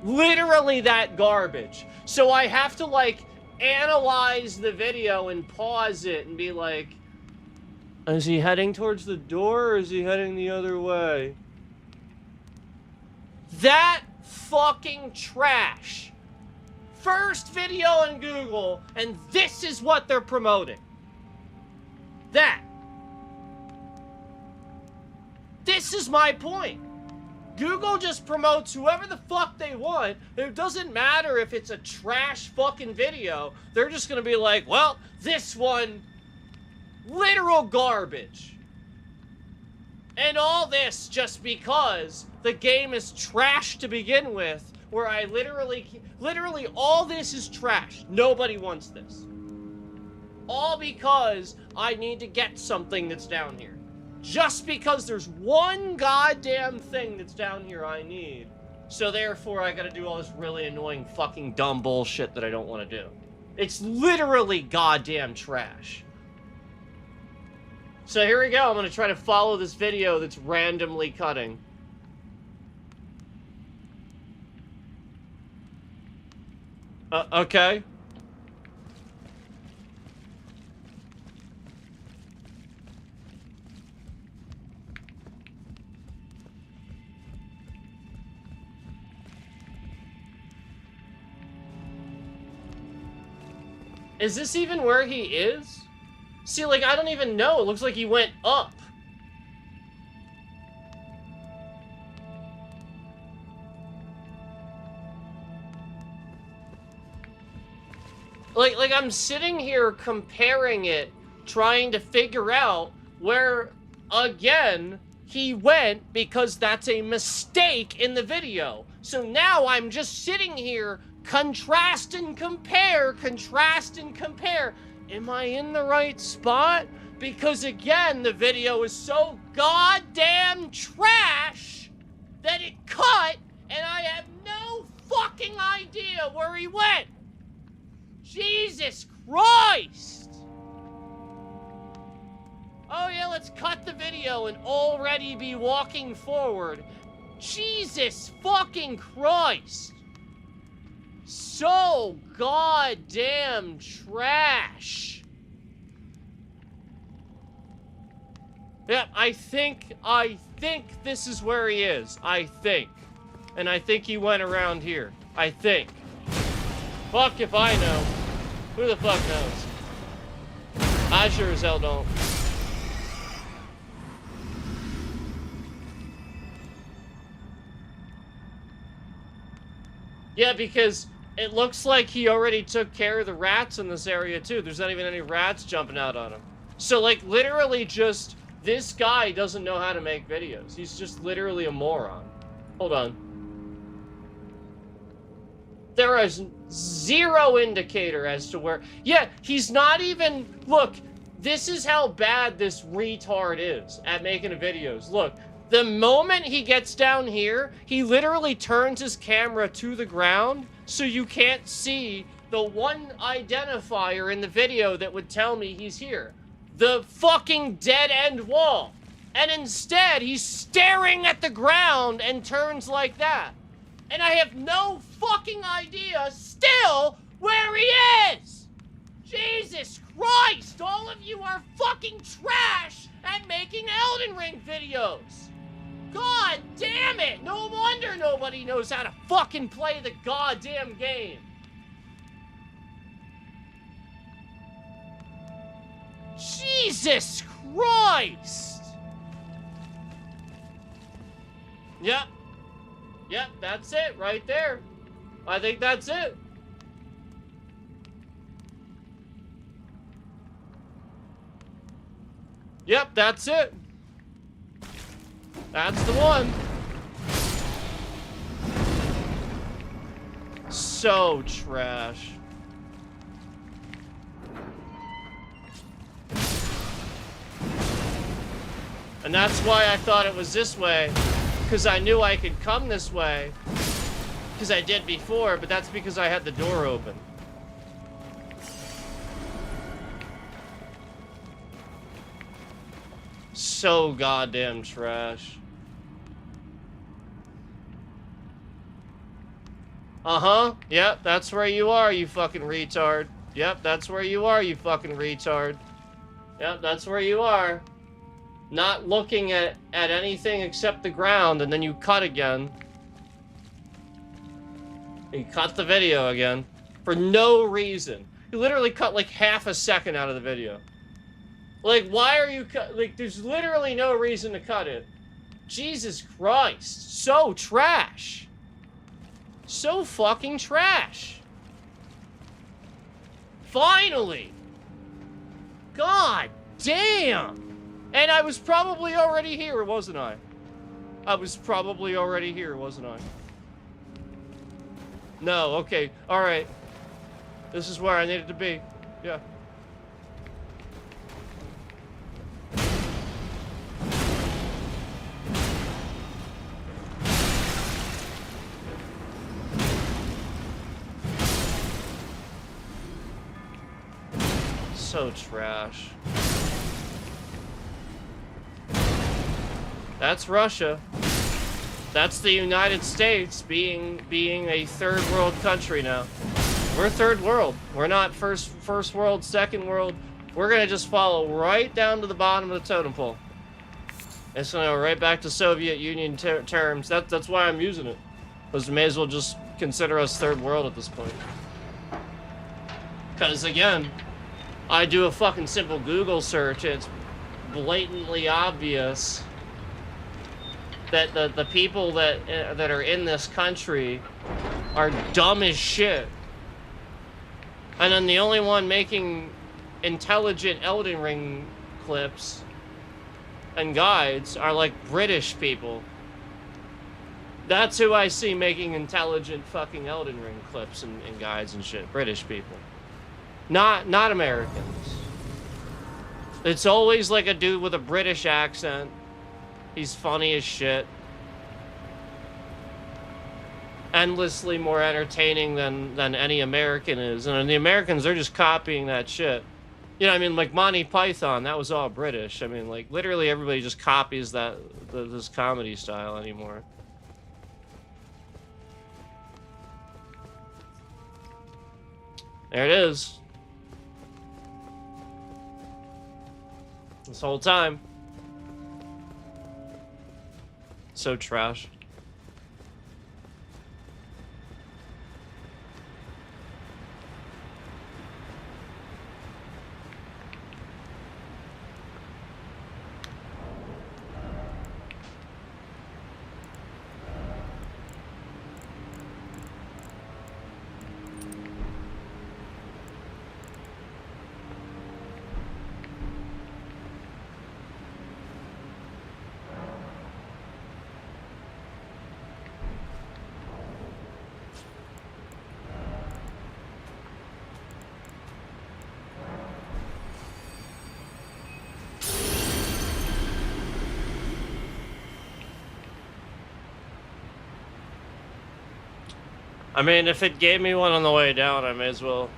Literally that garbage. So I have to, like, analyze the video and pause it and be like, is he heading towards the door or is he heading the other way? That fucking trash. First video on Google, and this is what they're promoting. That. This is my point. Google just promotes whoever the fuck they want. It doesn't matter if it's a trash fucking video. They're just gonna be like, well, this one, literal garbage. And all this just because the game is trash to begin with, where I literally all this is trash. Nobody wants this. All because I need to get something that's down here. Just because there's one goddamn thing that's down here I need. So therefore I gotta do all this really annoying fucking dumb bullshit that I don't want to do. It's literally goddamn trash. So here we go, I'm gonna try to follow this video that's randomly cutting. Okay. Is this even where he is? See, like, I don't even know. It looks like he went up. Like I'm sitting here comparing it, trying to figure out where, again, he went, because that's a mistake in the video. So now I'm just sitting here, contrast and compare. Am I in the right spot? Because again, the video is so goddamn trash that it cut, and I have no fucking idea where he went. Jesus Christ! Oh yeah, let's cut the video and already be walking forward. Jesus fucking Christ! So goddamn trash. Yep, I think this is where he is. I think. And I think he went around here. I think. Fuck if I know. Who the fuck knows? I sure as hell don't. Yeah, because it looks like he already took care of the rats in this area too. There's not even any rats jumping out on him. So like literally just, this guy doesn't know how to make videos. He's just literally a moron. Hold on. There is zero indicator as to where, yeah, he's not even, look, this is how bad this retard is at making videos. Look. The moment he gets down here, he literally turns his camera to the ground so you can't see the one identifier in the video that would tell me he's here. The fucking dead-end wall. And instead, he's staring at the ground and turns like that. And I have no fucking idea still where he is! Jesus Christ! All of you are fucking trash at making Elden Ring videos! God damn it! No wonder nobody knows how to fucking play the goddamn game. Jesus Christ! Yep. Yep, that's it right there. I think that's it. Yep, that's it. That's the one. So trash. And that's why I thought it was this way, because I knew I could come this way, because I did before, but that's because I had the door open. So goddamn trash. Uh-huh. Yep, that's where you are, you fucking retard. Yep, that's where you are, you fucking retard. Yep, that's where you are. Not looking at anything except the ground, and then you cut again. You cut the video again. For no reason. You literally cut like half a second out of the video. Like, why are you like, there's literally no reason to cut it. Jesus Christ. So trash. So fucking trash. Finally. God damn. And I was probably already here, wasn't I? I was probably already here, wasn't I? No, okay, alright. This is where I needed to be. Yeah. So trash. That's Russia. That's the United States being a third world country now. We're third world. We're not first world, second world. We're gonna just follow right down to the bottom of the totem pole. It's gonna go right back to Soviet Union terms. That's why I'm using it. Because we may as well just consider us third world at this point. Because again, I do a fucking simple Google search and it's blatantly obvious that the people that are in this country are dumb as shit. And then the only one making intelligent Elden Ring clips and guides are like British people. That's who I see making intelligent fucking Elden Ring clips and guides and shit. British people. Not Americans. It's always like a dude with a British accent. He's funny as shit. Endlessly more entertaining than any American is. And the Americans, they're just copying that shit. You know, I mean, like Monty Python, that was all British. I mean, like, literally everybody just copies this comedy style anymore. There it is. This whole time. So trash. I mean, if it gave me one on the way down, I may as well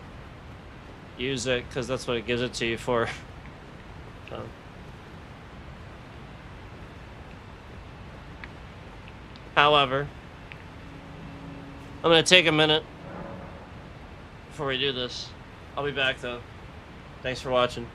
use it, because that's what it gives it to you for. So. However, I'm going to take a minute before we do this. I'll be back, though. Thanks for watching.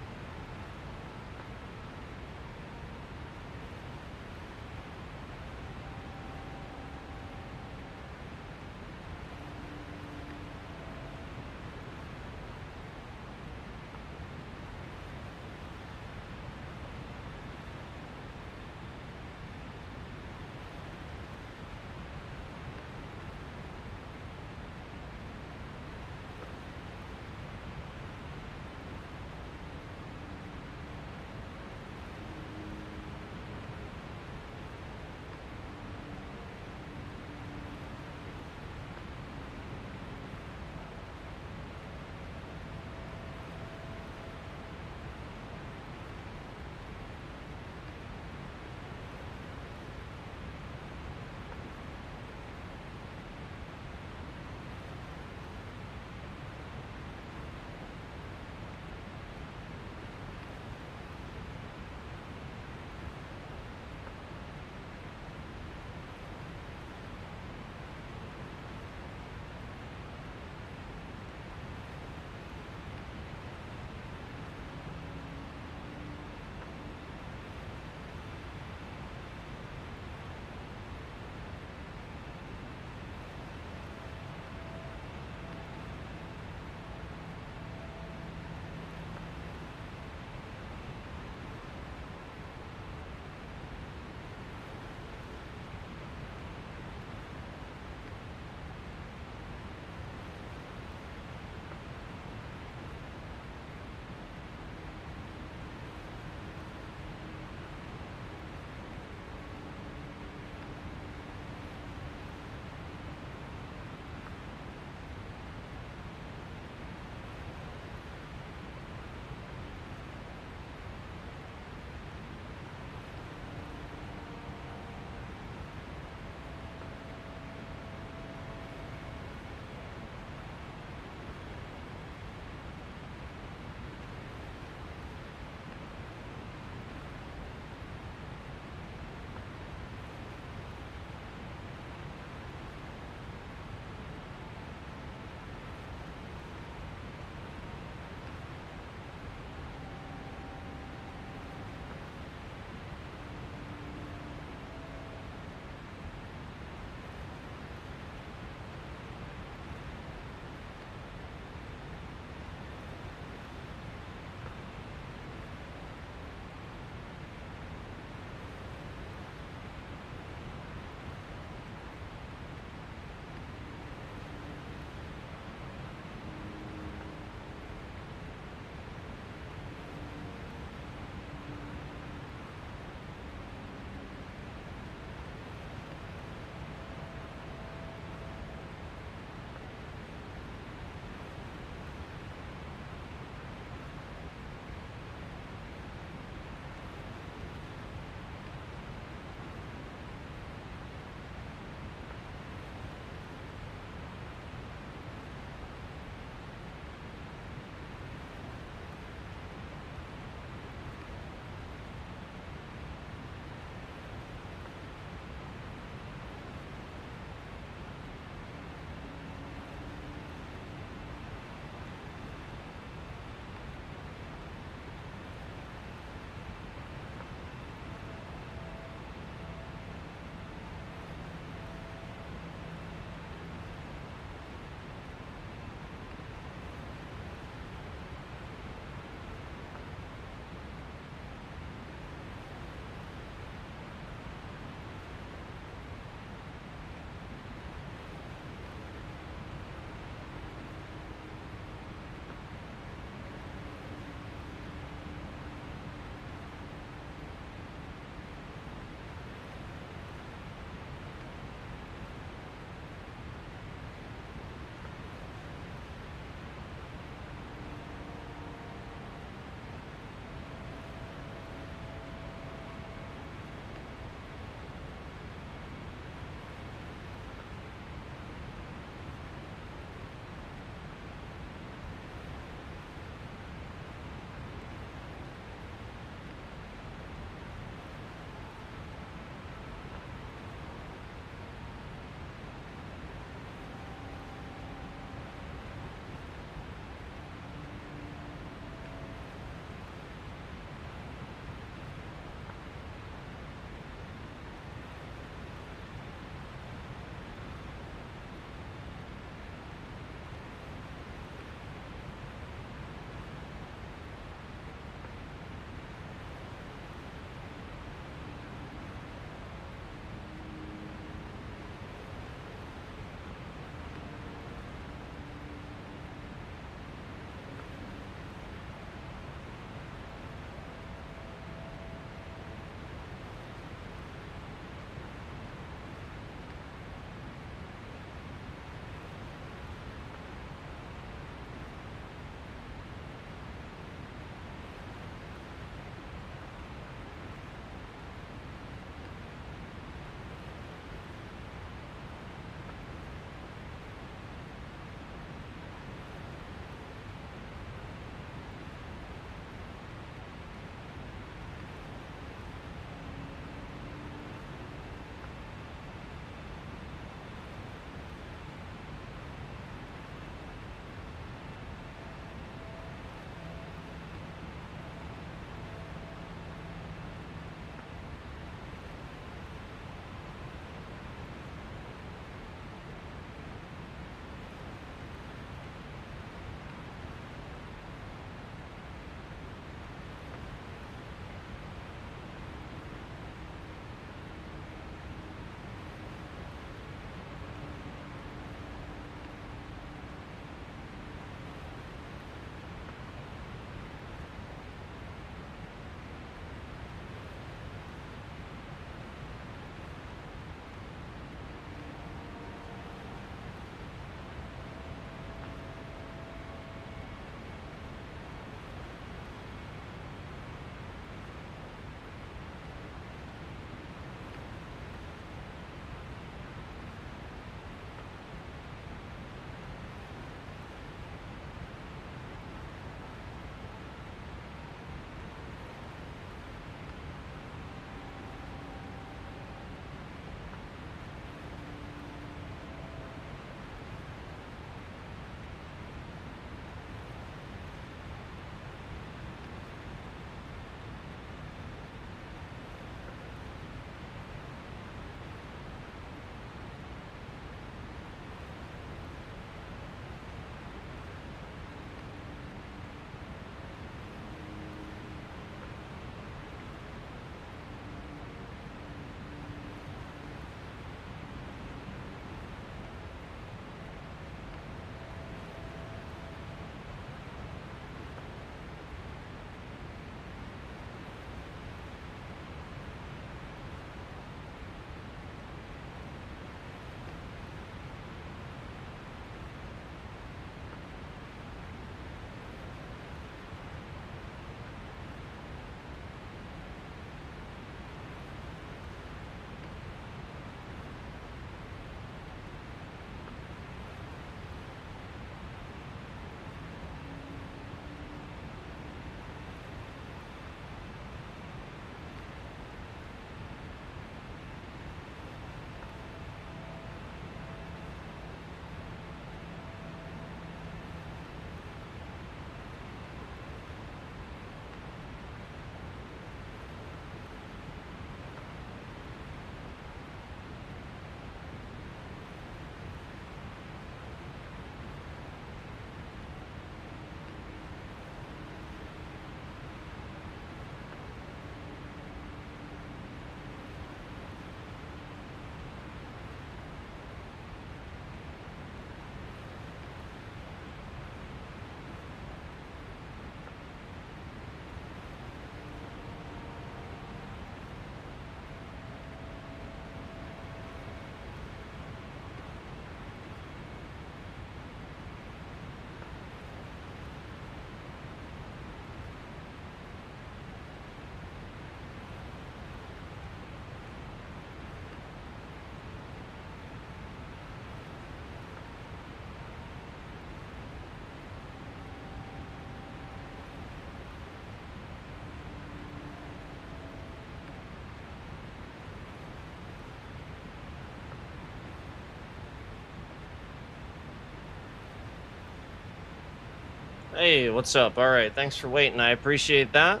Hey, what's up? All right, thanks for waiting. I appreciate that.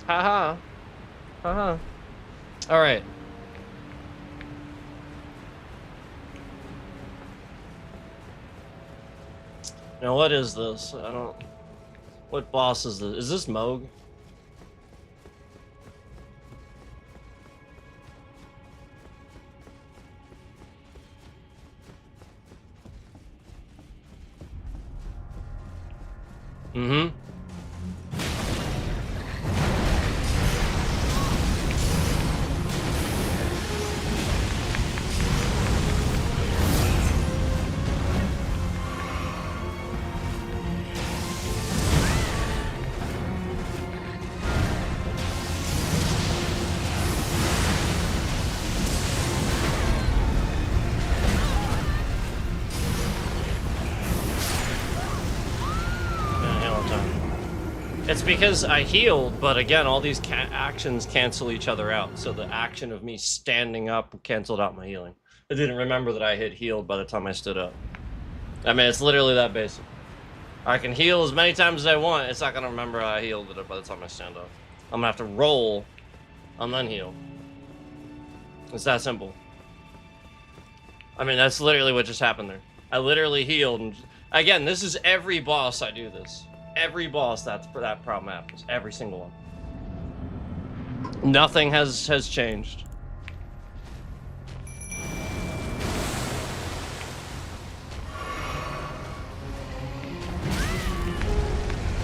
Haha. Haha. All right. Now, what is this? I don't... What boss is this? Is this Moog? Mm-hmm. It's because I healed, but again, all these actions cancel each other out. So the action of me standing up canceled out my healing. I didn't remember that I had healed by the time I stood up. I mean, it's literally that basic. I can heal as many times as I want. It's not going to remember I healed it by the time I stand up. I'm going to have to roll and then heal. It's that simple. I mean, that's literally what just happened there. I literally healed. And again, this is every boss I do this. Every boss that problem happens. Every single one. Nothing has changed.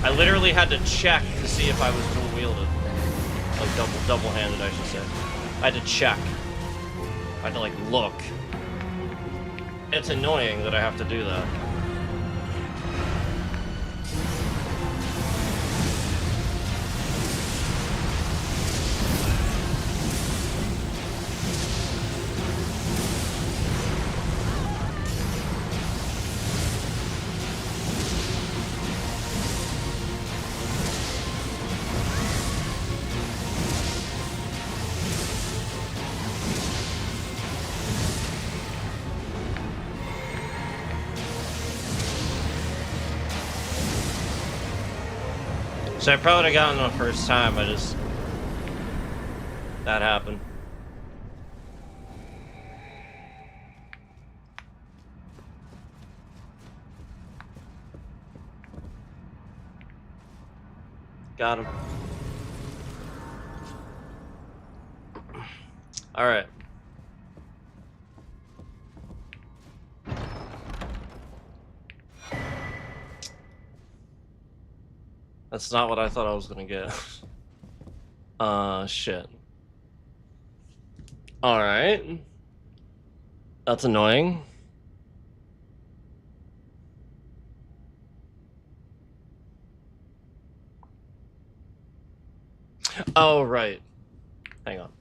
I literally had to check to see if I was dual wielded. Like double-handed, I should say. I had to check. I had to like look. It's annoying that I have to do that. So I probably would have gotten the first time, that happened. Got him. All right. That's not what I thought I was gonna get. Shit. Alright. That's annoying. Oh, right. Hang on.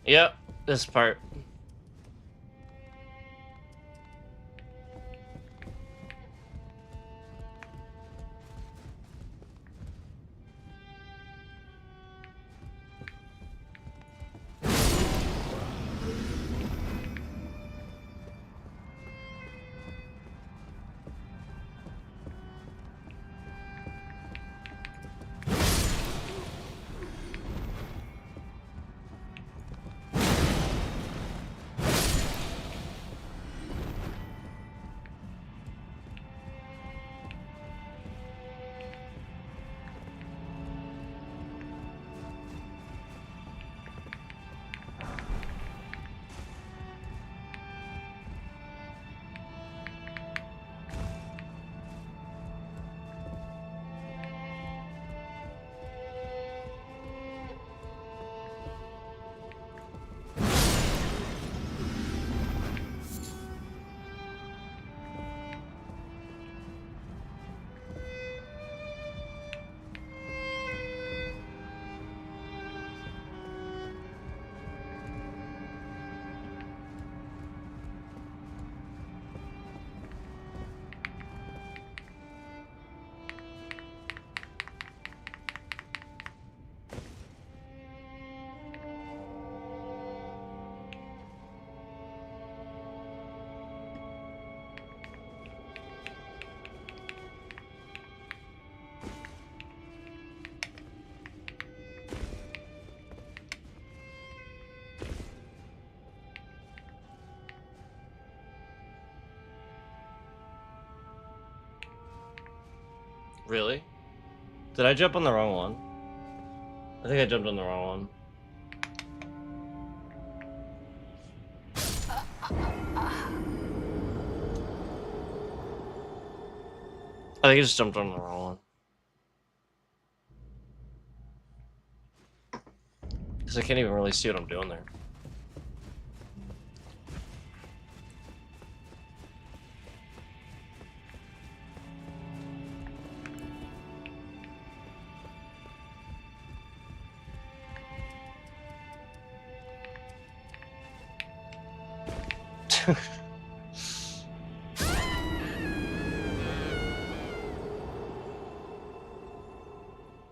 Yep, this part. Really? Did I jump on the wrong one? I think I jumped on the wrong one. I think I just jumped on the wrong one. Because I can't even really see what I'm doing there.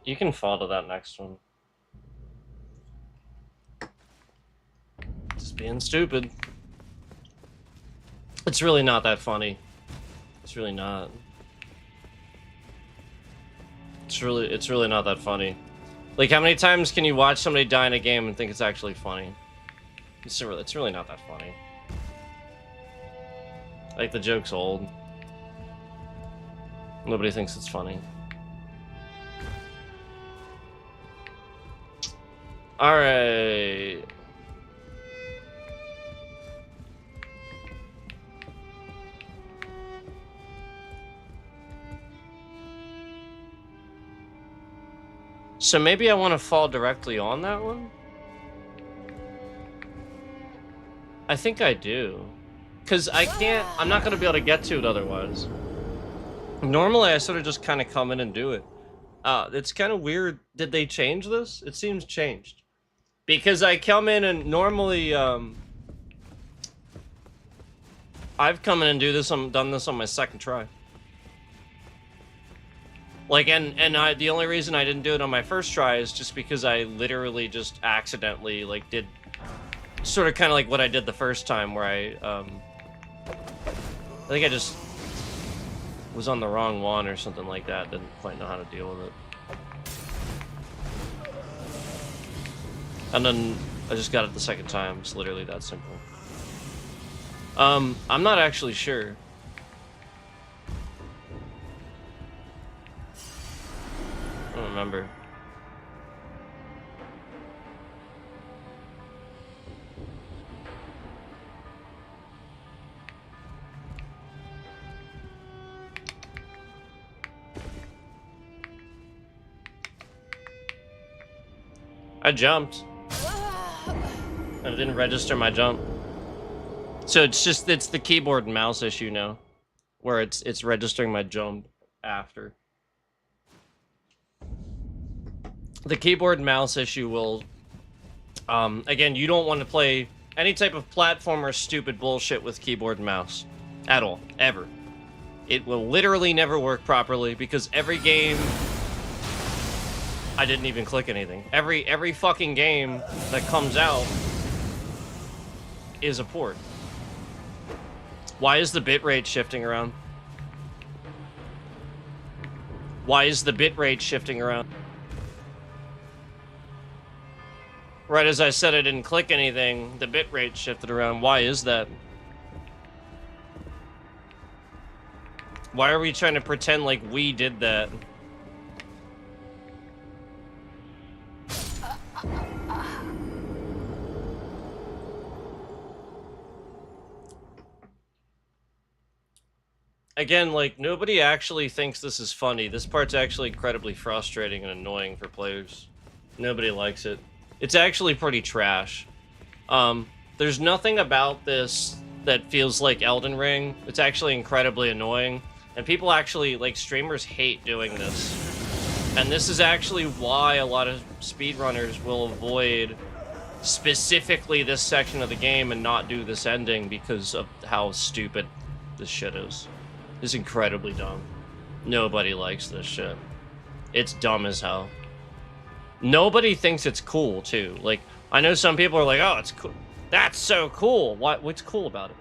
You can fall to that next one. Just being stupid. It's really not that funny. It's really not. It's really not that funny. Like, how many times can you watch somebody die in a game and think it's actually funny? It's really not that funny. Like, the joke's old. Nobody thinks it's funny. Alright. So maybe I want to fall directly on that one? I think I do. Because I'm not going to be able to get to it otherwise. Normally, I sort of just kind of come in and do it. It's kind of weird. Did they change this? It seems changed. Because I come in and normally, I've come in and done this on my second try. Like, the only reason I didn't do it on my first try is just because I literally just accidentally, like, did sort of kind of like what I did the first time, where I think I just was on the wrong one or something like that. Didn't quite know how to deal with it. And then I just got it the second time. It's literally that simple. I'm not actually sure. I don't remember. I jumped. And it didn't register my jump. So it's the keyboard and mouse issue now. Where it's registering my jump after. The keyboard and mouse issue will... again, you don't want to play any type of platformer stupid bullshit with keyboard and mouse. At all. Ever. It will literally never work properly, because every game... I didn't even click anything. Every fucking game that comes out is a port. Why is the bitrate shifting around? Why is the bitrate shifting around? Right as I said I didn't click anything, the bitrate shifted around. Why is that? Why are we trying to pretend like we did that? Again, like, nobody actually thinks this is funny. This part's actually incredibly frustrating and annoying for players. Nobody likes it. It's actually pretty trash. There's nothing about this that feels like Elden Ring. It's actually incredibly annoying. And people actually, like, streamers hate doing this. And this is actually why a lot of speedrunners will avoid specifically this section of the game and not do this ending because of how stupid this shit is. It's incredibly dumb. Nobody likes this shit. It's dumb as hell. Nobody thinks it's cool, too. Like, I know some people are like, oh, it's cool. That's so cool. What's cool about it?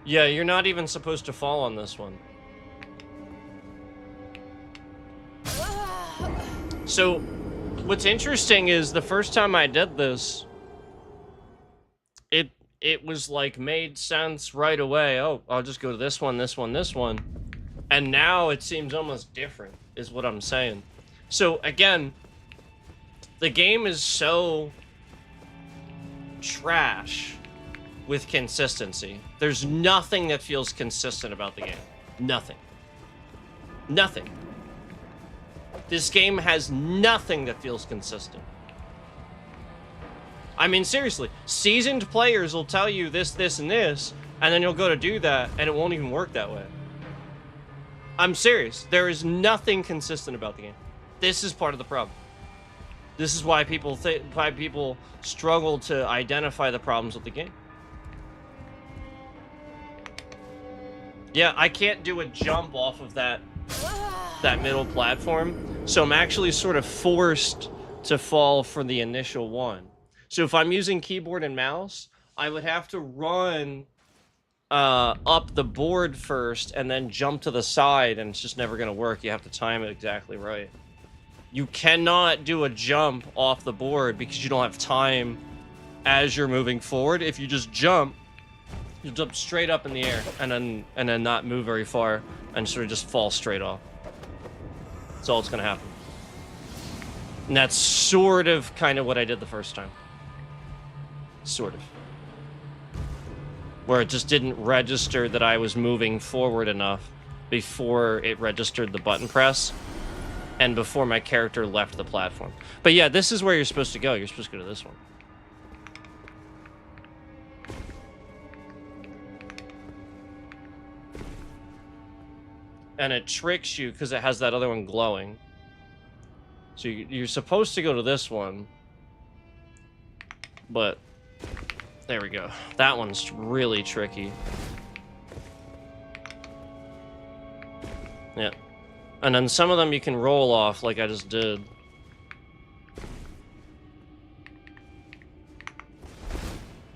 Yeah, you're not even supposed to fall on this one. So, what's interesting is the first time I did this, it was like made sense right away. Oh, I'll just go to this one, this one, this one. And now it seems almost different, is what I'm saying. So, again, the game is so trash with consistency. There's nothing that feels consistent about the game. Nothing. Nothing. This game has nothing that feels consistent. I mean, seriously, seasoned players will tell you this, this, and this, and then you'll go to do that, and it won't even work that way. I'm serious. There is nothing consistent about the game. This is part of the problem. This is why people struggle to identify the problems with the game. Yeah, I can't do a jump off of that middle platform, so I'm actually sort of forced to fall for the initial one. So if I'm using keyboard and mouse, I would have to run up the board first and then jump to the side, and it's just never going to work. You have to time it exactly right. You cannot do a jump off the board because you don't have time as you're moving forward. If you just jump, you'll jump straight up in the air and then not move very far and sort of just fall straight off. That's all that's going to happen. And that's sort of kind of what I did the first time. Sort of. Where it just didn't register that I was moving forward enough before it registered the button press and before my character left the platform. But yeah, this is where you're supposed to go. You're supposed to go to this one. And it tricks you because it has that other one glowing. So you're supposed to go to this one. But there we go. That one's really tricky. Yeah. And then some of them you can roll off like I just did.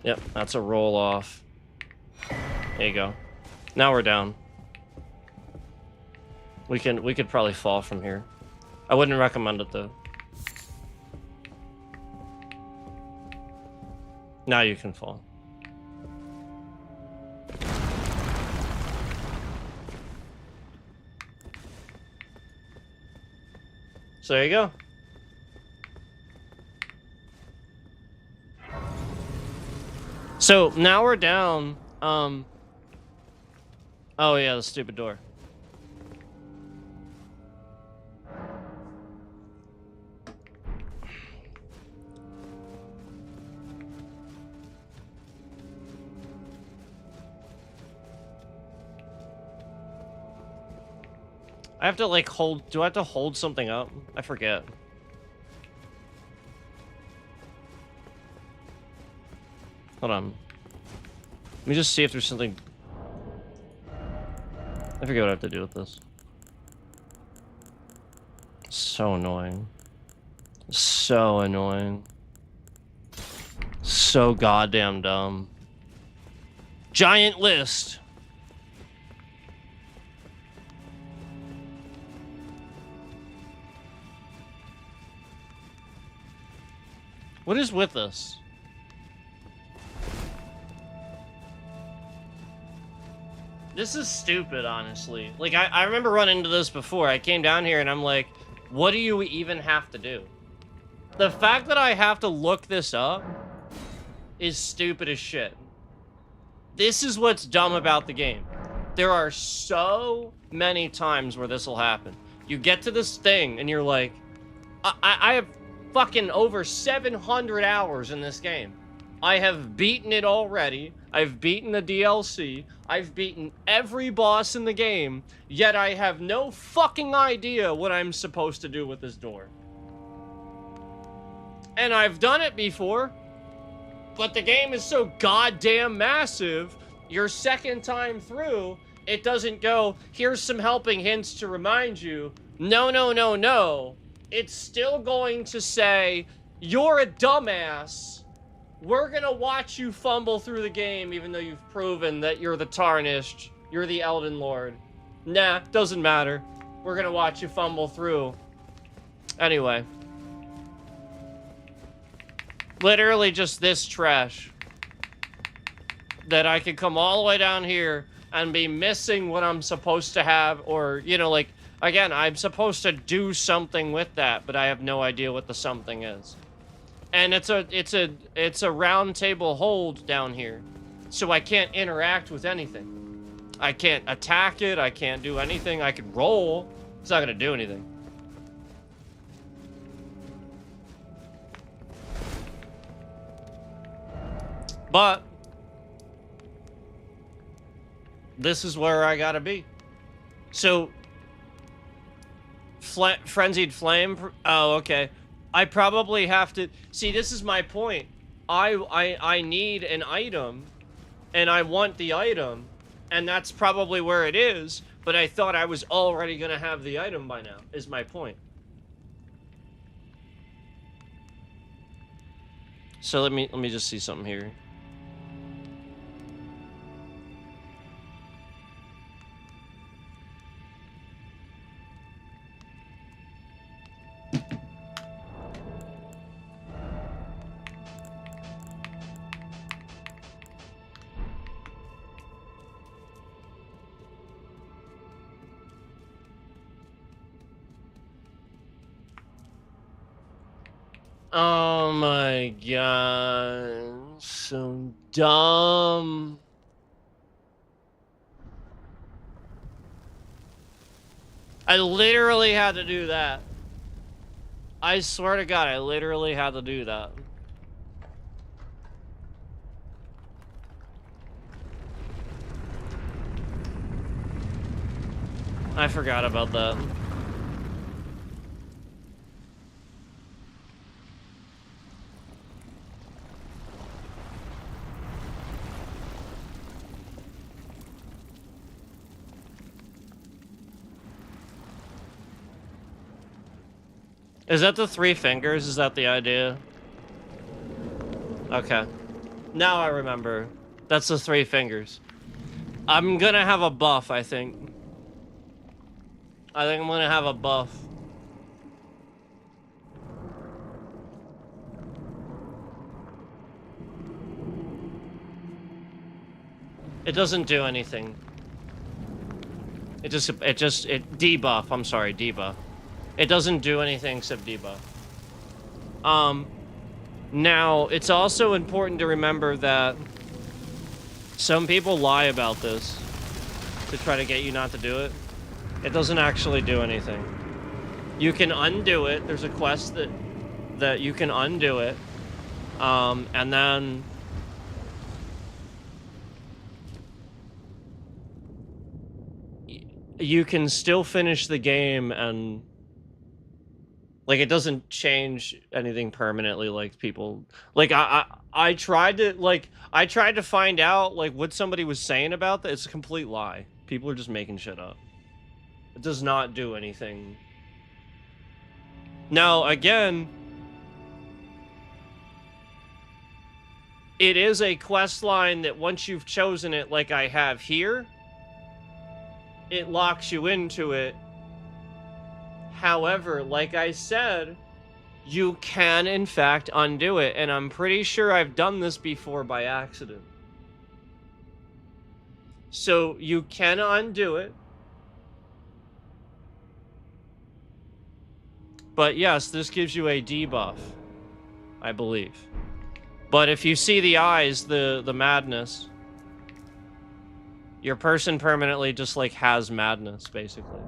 Yep, that's a roll off. There you go. Now we're down. We could probably fall from here. I wouldn't recommend it though. Now you can fall. So there you go. So now we're down. Oh yeah, the stupid door. I have to like hold, do I have to hold something up? I forget. Hold on. Let me just see if there's something. I forget what I have to do with this. So annoying. So annoying. So goddamn dumb. Giant list. What is with this? This is stupid, honestly. Like, I remember running into this before. I came down here and I'm like, what do you even have to do? The fact that I have to look this up is stupid as shit. This is what's dumb about the game. There are so many times where this will happen. You get to this thing and you're like, I have fucking over 700 hours in this game. I have beaten it already. I've beaten the DLC. I've beaten every boss in the game, yet I have no fucking idea what I'm supposed to do with this door. And I've done it before, but the game is so goddamn massive, your second time through, it doesn't go, here's some helping hints to remind you. No, no, no, no. It's still going to say, you're a dumbass. We're gonna watch you fumble through the game even though you've proven that you're the Tarnished, you're the Elden Lord. Nah, doesn't matter. We're gonna watch you fumble through. Anyway. Literally just this trash. that I could come all the way down here and be missing what I'm supposed to have, or, you know, like, again, I'm supposed to do something with that, but I have no idea what the something is. And it's a round table hold down here, so I can't interact with anything. I can't attack it, I can't do anything. I could roll, it's not gonna do anything. But this is where I gotta be. So, Frenzied Flame, oh, okay. I probably have to, see, this is my point. I need an item, and I want the item, and that's probably where it is, but I thought I was already gonna have the item by now, is my point. So let me just see something here. Oh my god, so dumb. I literally had to do that. I swear to God, I literally had to do that. I forgot about that. Is that the 3 fingers? Is that the idea? Okay. Now I remember. That's the 3 fingers. I'm gonna have a buff, I think. I think I'm gonna have a buff. It doesn't do anything. It debuff, I'm sorry, debuff. It doesn't do anything except debuff. Now, it's also important to remember that some people lie about this to try to get you not to do it. It doesn't actually do anything. You can undo it. There's a quest that you can undo it. And then you can still finish the game, and like, it doesn't change anything permanently, like people, like, I tried to find out, like, what somebody was saying about that. It's a complete lie. People are just making shit up. It does not do anything. Now, again, it is a quest line that once you've chosen it, like I have here, it locks you into it. However, like I said, you can, in fact, undo it. And I'm pretty sure I've done this before by accident. So you can undo it. But yes, this gives you a debuff, I believe. But if you see the eyes, the madness, your person permanently just, like, has madness, basically.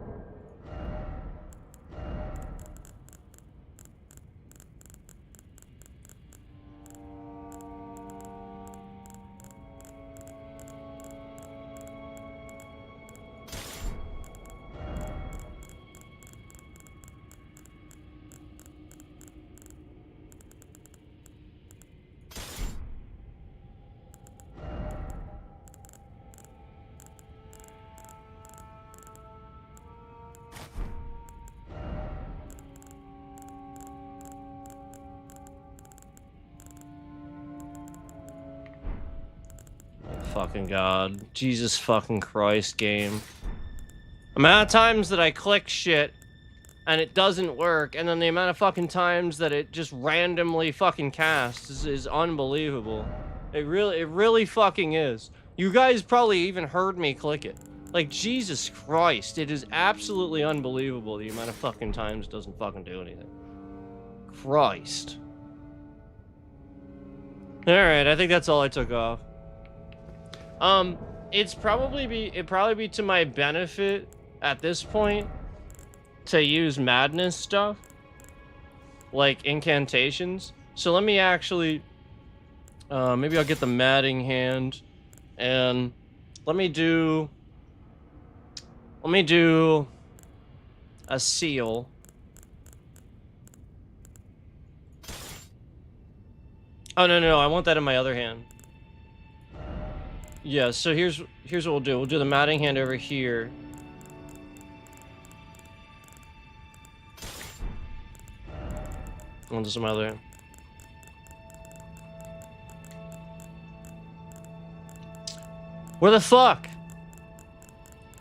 Fucking God. Jesus fucking Christ, game. Amount of times that I click shit and it doesn't work, and then the amount of fucking times that it just randomly fucking casts is unbelievable. It really fucking is. You guys probably even heard me click it. Like, Jesus Christ, it is absolutely unbelievable the amount of fucking times it doesn't fucking do anything. Christ. Alright, I think that's all I took off. It'd probably be to my benefit at this point to use madness stuff. Like incantations. So let me actually maybe I'll get the matting hand and let me do a seal. Oh no, I want that in my other hand. Yeah, so here's what we'll do. We'll do the matting hand over here. I'll do some other hand. Where the fuck?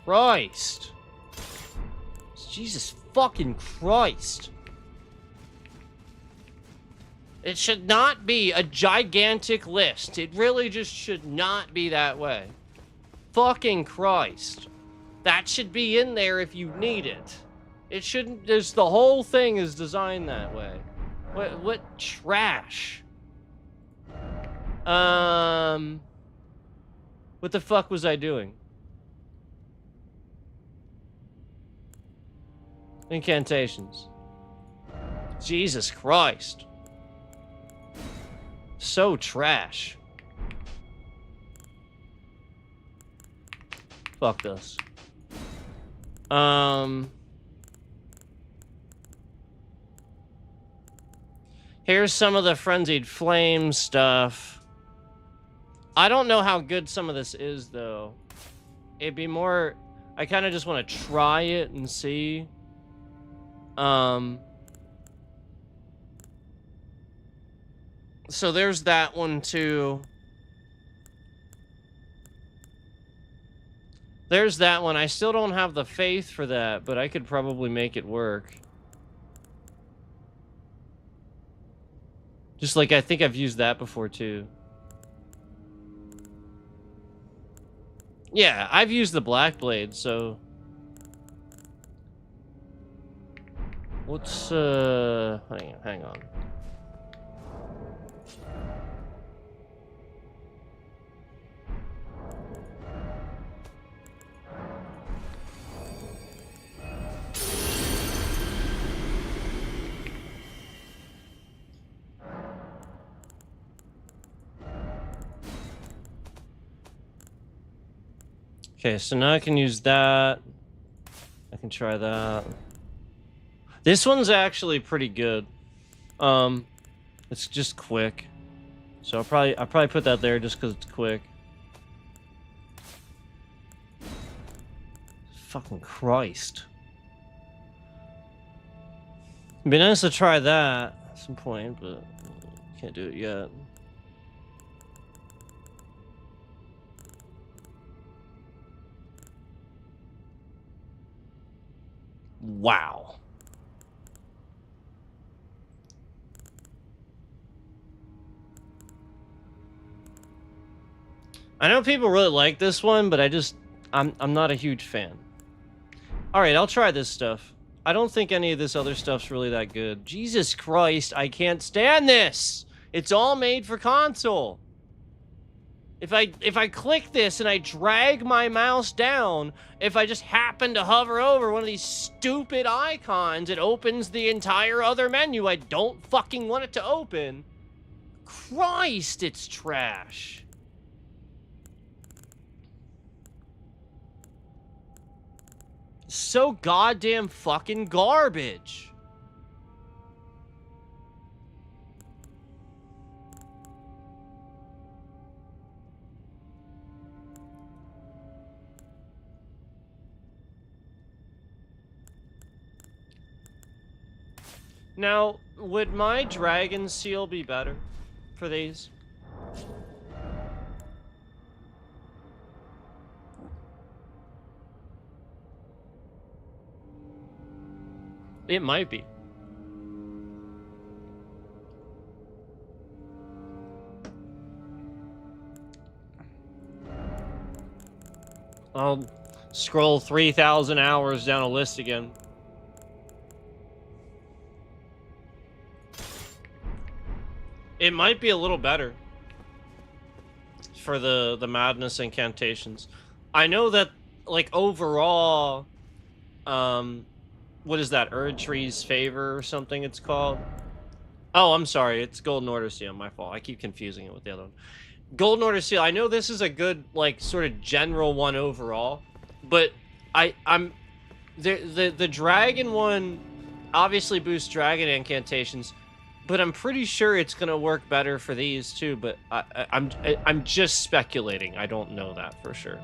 Christ. Jesus fucking Christ. It should not be a gigantic list. It really just should not be that way. Fucking Christ. That should be in there if you need it. It shouldn't, the whole thing is designed that way. What trash? What the fuck was I doing? Incantations. Jesus Christ. So trash. Fuck this. Here's some of the Frenzied Flame stuff. I don't know how good some of this is, though. It'd be more... I kind of just want to try it and see. So there's that one, too. There's that one. I still don't have the faith for that, but I could probably make it work. Just like, I think I've used that before, too. Yeah, I've used the Black Blade, so... Let's, hang on. Okay, so now I can use that. I can try that. This one's actually pretty good. It's just quick. So I'll probably put that there just because it's quick. Fucking Christ. It'd be nice to try that at some point, but can't do it yet. Wow. I know people really like this one, but I'm not a huge fan. Alright, I'll try this stuff. I don't think any of this other stuff's really that good. Jesus Christ, I can't stand this! It's all made for console. If I click this and I drag my mouse down, if I just happen to hover over one of these stupid icons, it opens the entire other menu I don't fucking want it to open. Christ, it's trash. So goddamn fucking garbage. Now, would my dragon seal be better for these? It might be. I'll scroll 3,000 hours down a list again. It might be a little better for the madness incantations. I know that, like, overall, what is that? Erdtree's Favor or something it's called? Oh, I'm sorry. It's Golden Order Seal. My fault. I keep confusing it with the other one. Golden Order Seal. I know this is a good, like, sort of general one overall, but I'm the dragon one obviously boosts dragon incantations, but I'm pretty sure it's gonna work better for these too. But I'm just speculating. I don't know that for sure.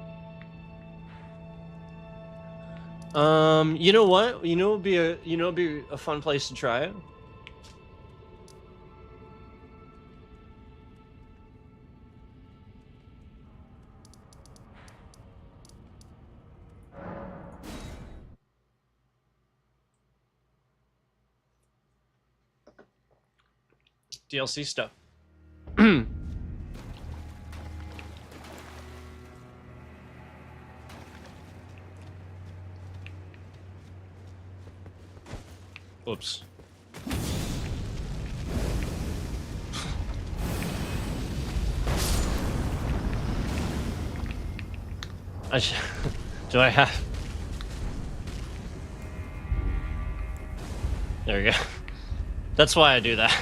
You know what? It'd be a fun place to try it. DLC stuff. Oops. Do I have? There we go. That's why I do that.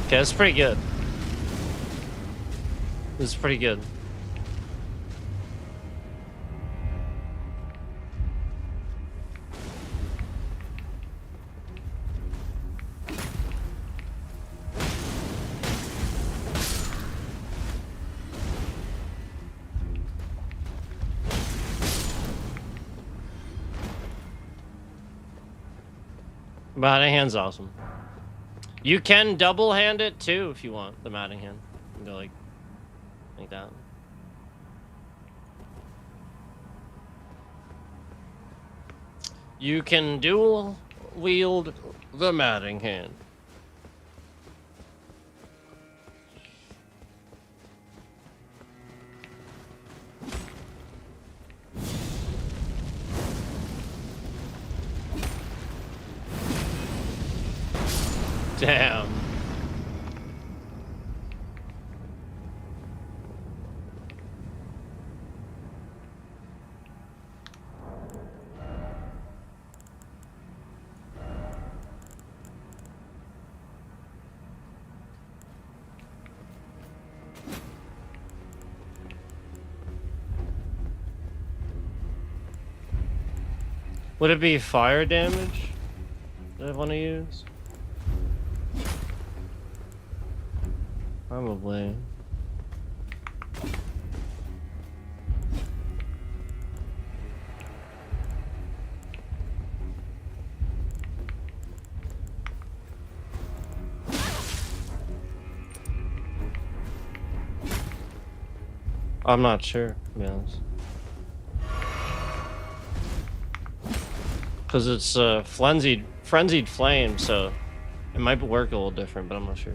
Okay, that's pretty good. This is pretty good. Matting hand's awesome. You can double hand it too if you want, the matting hand. You can go like that. You can dual wield the matting hand. Damn. Would it be fire damage that I want to use? Probably. I'm not sure, to be honest. Because it's frenzied flame, so it might work a little different, but I'm not sure.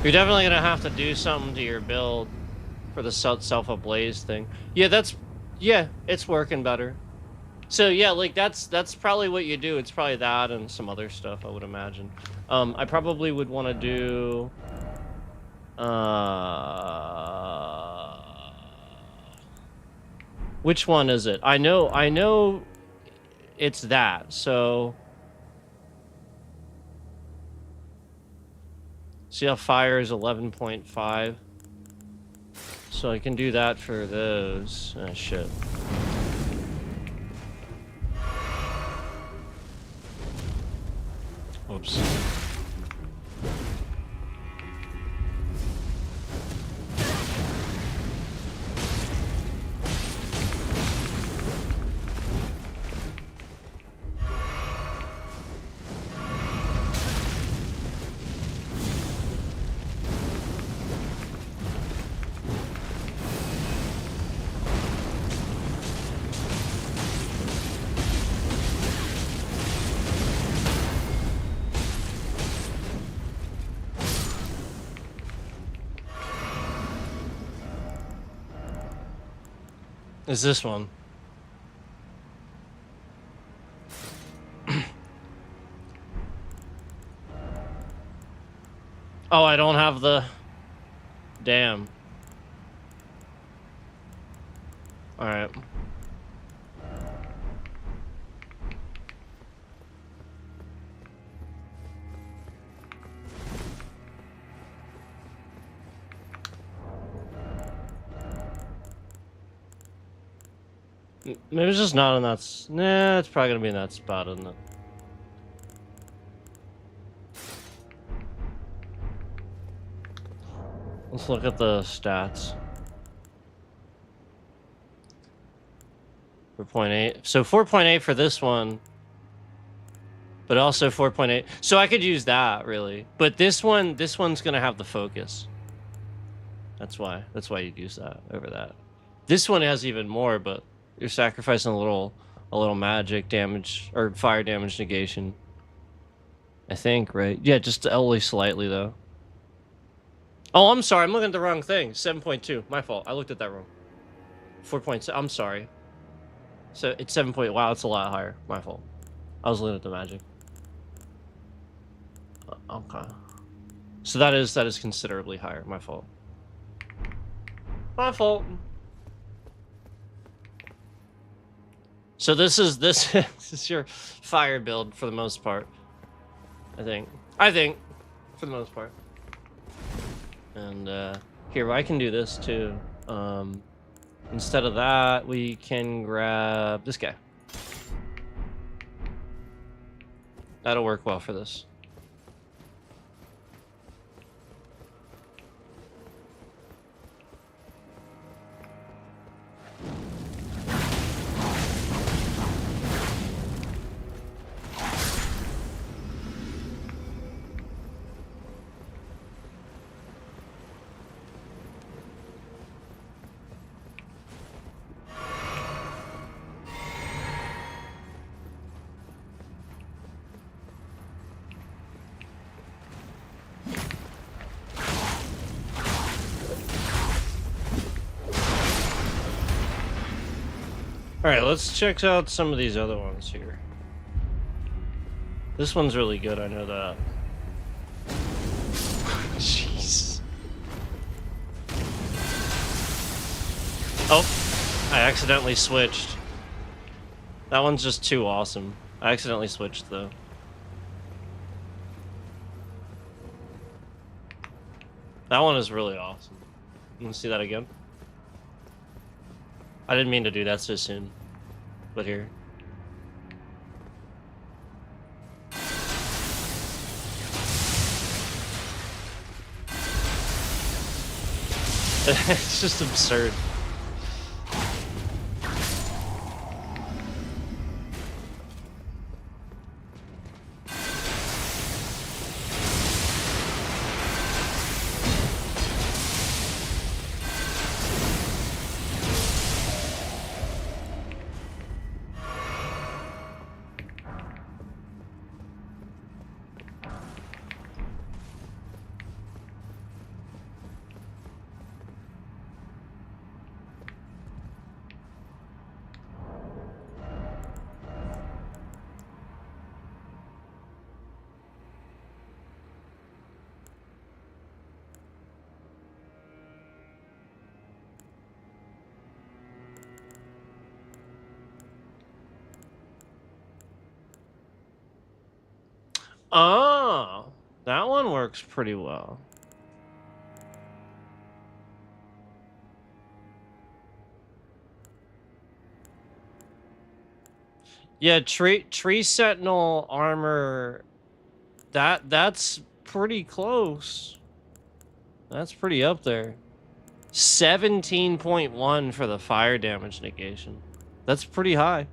You're definitely gonna have to do something to your build for the self-ablaze thing. Yeah, it's working better. So yeah, like that's probably what you do. It's probably that and some other stuff, I would imagine. I probably would want to do which one is it? I know it's that. So see how fire is 11.5. So I can do that for those. Ah, shit. Oops. is this one. Oh, I don't have the... Damn. Alright. Maybe it's just not in that... Nah, it's probably gonna be in that spot, isn't it? Let's look at the stats. 4.8. So 4.8 for this one. But also 4.8. So I could use that, really. But this one's gonna have the focus. That's why you'd use that over that. This one has even more, but you're sacrificing a little magic damage or fire damage negation. I think, right? Yeah, just only slightly though. Oh, I'm sorry. I'm looking at the wrong thing. 7.2. My fault. I looked at that wrong. 4.7. I'm sorry. So it's 7. Wow, it's a lot higher. My fault. I was looking at the magic. Okay. So that is considerably higher. My fault. My fault. So this is this is your fire build for the most part. I think for the most part. And here, I can do this too. Instead of that, we can grab this guy. That'll work well for this. Alright, let's check out some of these other ones here. This one's really good, I know that. Jeez. Oh, I accidentally switched. That one's just too awesome. I accidentally switched, though. That one is really awesome. You want to see that again? I didn't mean to do that so soon, but here. It's just absurd. Oh, that one works pretty well. Yeah, tree sentinel armor. That's pretty close. That's pretty up there. 17.1 for the fire damage negation. That's pretty high.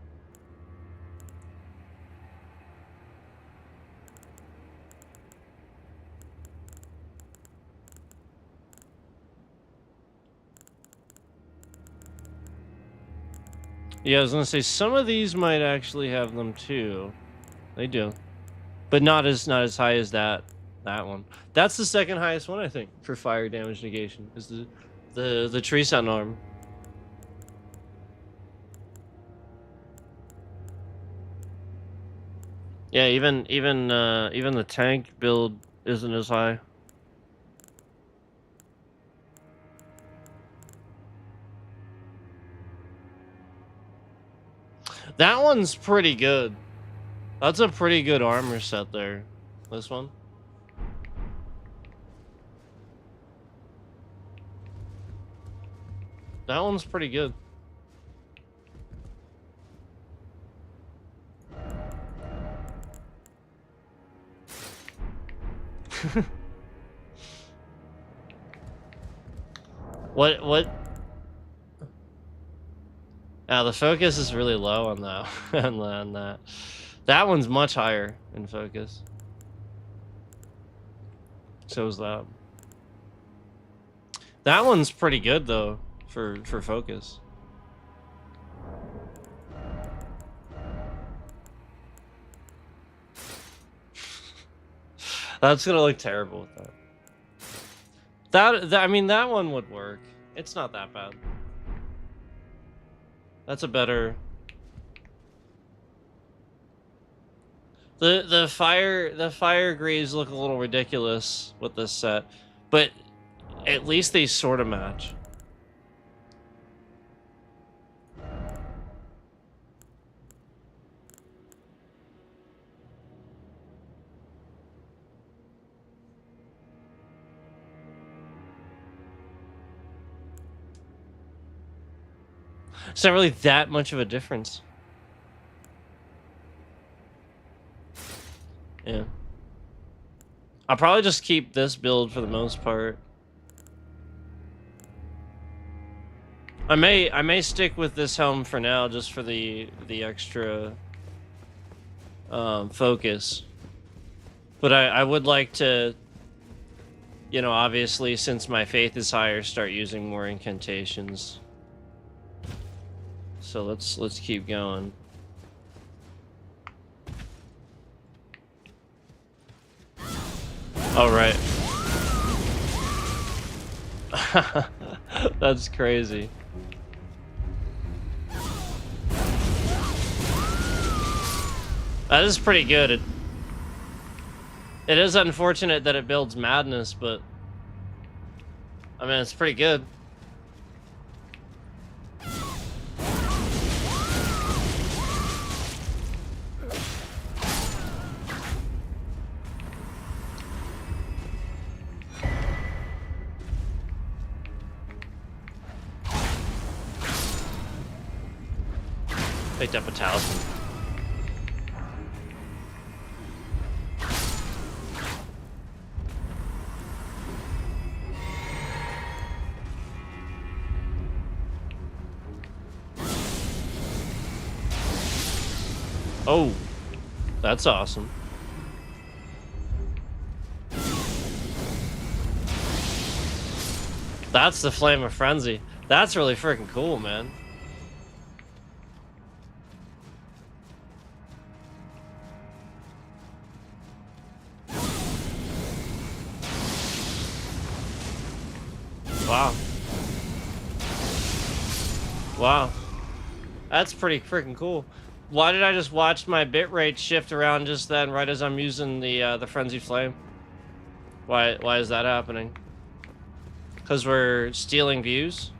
Yeah, I was gonna say some of these might actually have them too. They do, but not as high as that one. That's the second highest one, I think, for fire damage negation. Is the tree sun arm. Yeah, even the tank build isn't as high. That one's pretty good. That's a pretty good armor set there. This one. That one's pretty good. What? The focus is really low on that. on that. That one's much higher in focus. So is that. That one's pretty good though for focus. That's gonna look terrible with that. I mean, that one would work. It's not that bad. That's a better. The fire greaves look a little ridiculous with this set, but at least they sort of match. It's not really that much of a difference. Yeah. I'll probably just keep this build for the most part. I may stick with this helm for now just for the extra focus. But I would like to, you know, obviously since my faith is higher, start using more incantations. So let's keep going. All right. That's crazy. That is pretty good. It is unfortunate that it builds madness, but I mean, it's pretty good. Picked up a talisman. Oh, that's awesome. That's the Flame of Frenzy. That's really freaking cool, man. Wow. Wow. That's pretty freaking cool. Why did I just watch my bitrate shift around just then, right as I'm using the Frenzy Flame? Why is that happening? Because we're stealing views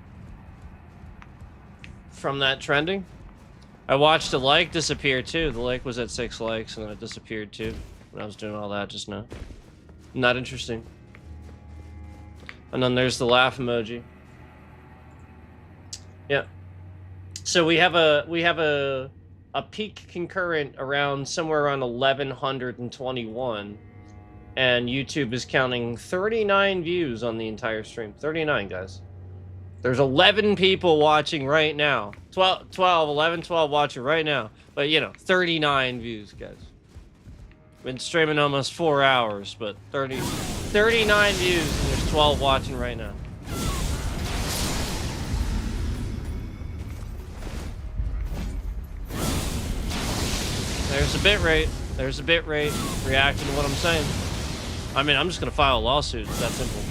from that trending? I watched a like disappear too. The like was at 6 likes and then it disappeared too when I was doing all that just now. Not interesting. And then there's the laugh emoji. Yeah. So we have a peak concurrent around somewhere around 1121, and YouTube is counting 39 views on the entire stream. 39, guys. There's 11 people watching right now. 12 watching right now. But, you know, 39 views, guys. Been streaming almost 4 hours, but 39 views, and there's 12 watching right now. There's a bit rate. There's a bit rate reacting to what I'm saying. I mean, I'm just gonna file a lawsuit. It's that simple.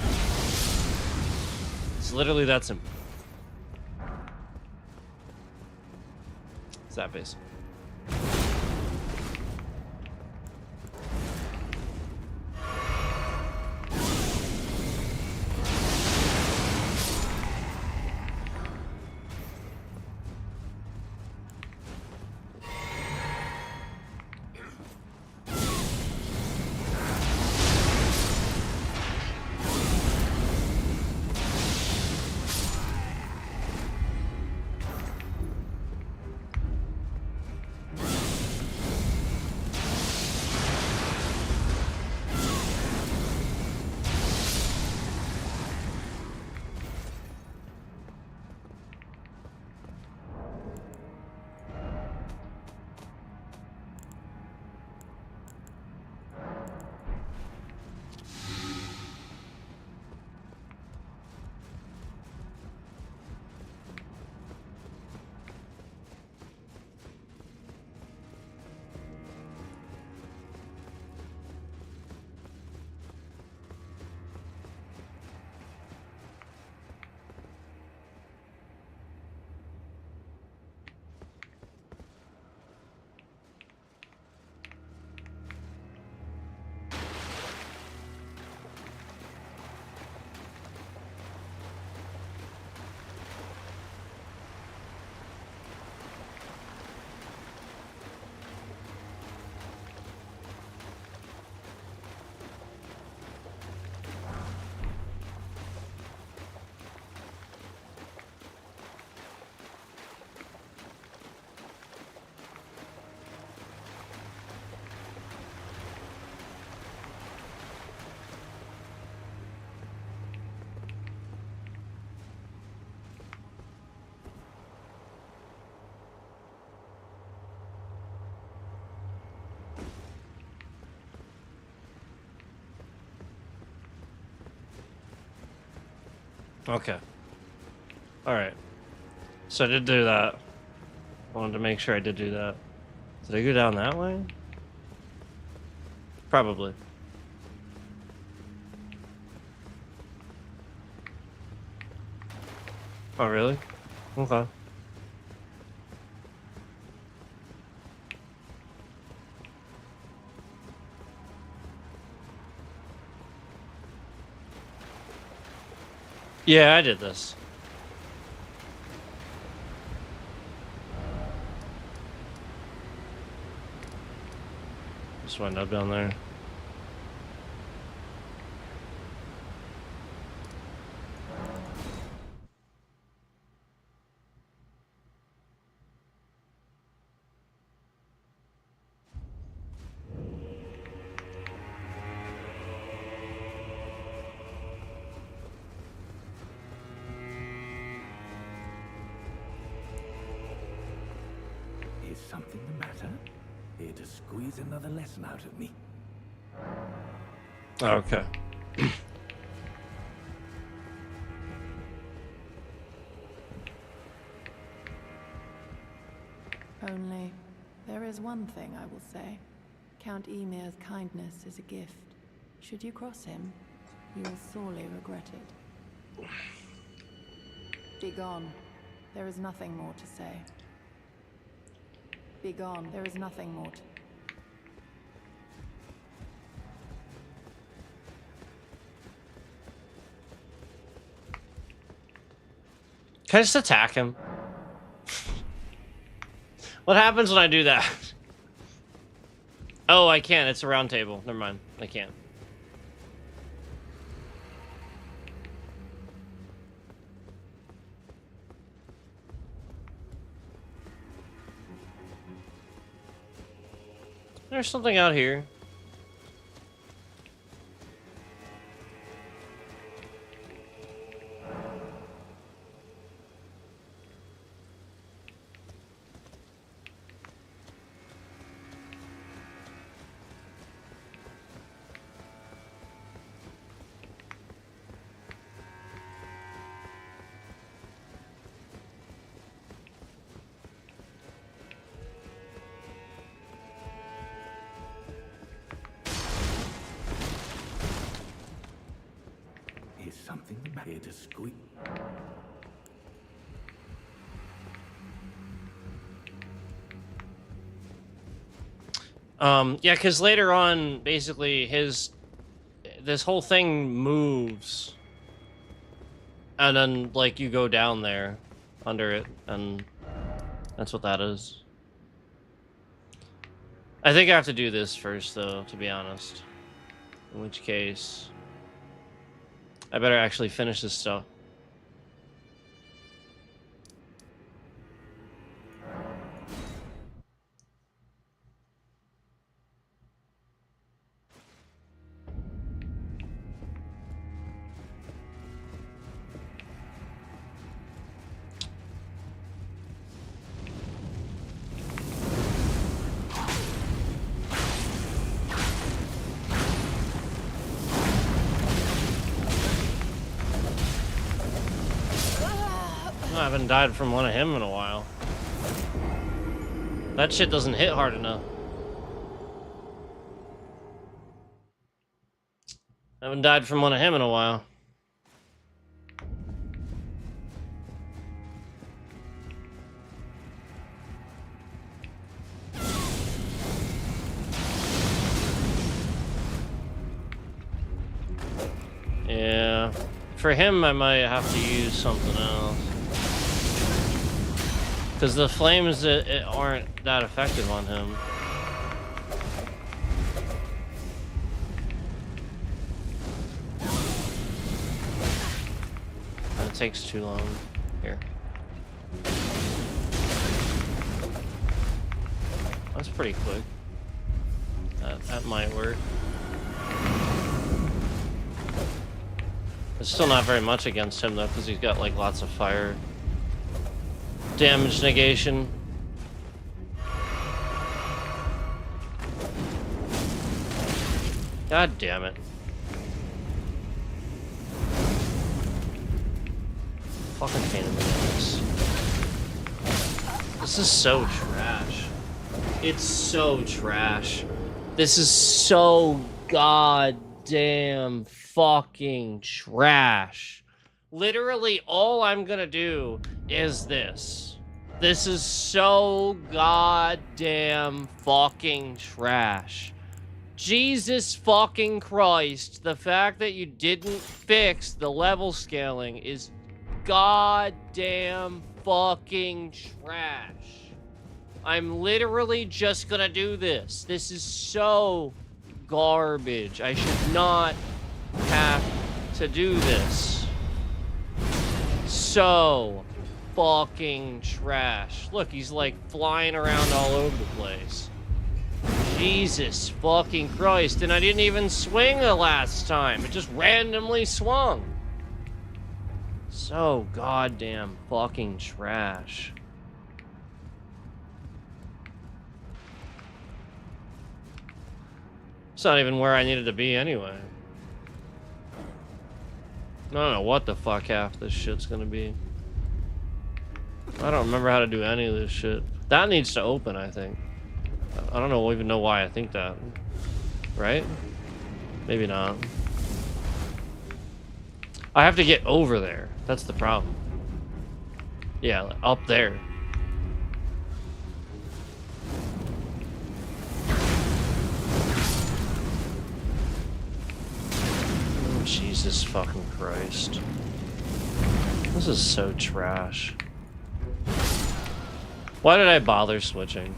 It's literally that simple. It's that basic. Okay. Alright. So I did do that. Wanted to make sure I did do that. Did I go down that way? Probably. Oh, really? Okay. Yeah, I did this. Just went up down there. Is something the matter? Here to squeeze another lesson out of me. Oh, okay. Only, there is one thing I will say. Count Emir's kindness is a gift. Should you cross him, you will sorely regret it. Begone. There is nothing more to say. Begone. There is nothing more to... Can I just attack him? What happens when I do that? Oh, I can't. It's a round table. Never mind. I can't. There's something out here. Is something the matter? Here to squeeze. Yeah, because later on, basically, this whole thing moves. And then, like, you go down there under it, and that's what that is. I think I have to do this first, though, to be honest. In which case, I better actually finish this stuff. I haven't died from one of him in a while. That shit doesn't hit hard enough. I haven't died from one of him in a while. Yeah. For him, I might have to use something else. Because the flames aren't that effective on him. It takes too long. Here. That's pretty quick. That might work. It's still not very much against him though, because he's got like lots of fire damage negation. God damn it. Fucking pain in the ass. This is so trash. It's so trash. This is so goddamn fucking trash. Literally, all I'm gonna do is this. This is so goddamn fucking trash. Jesus fucking Christ, the fact that you didn't fix the level scaling is goddamn fucking trash. I'm literally just gonna do this. This is so garbage. I should not have to do this. So fucking trash. Look, he's like flying around all over the place. Jesus fucking Christ. And I didn't even swing the last time. It just randomly swung. So goddamn fucking trash. It's not even where I needed to be anyway. I don't know what the fuck half this shit's gonna be. I don't remember how to do any of this shit. That needs to open, I think. I don't even know why I think that. Right? Maybe not. I have to get over there. That's the problem. Yeah, up there. Oh, Jesus fucking Christ. This is so trash. Why did I bother switching?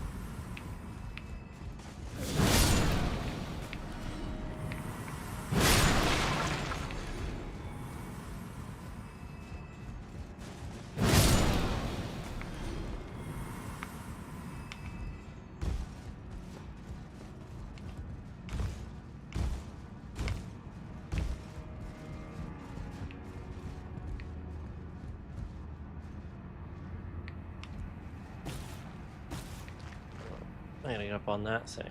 I gotta get up on that thing.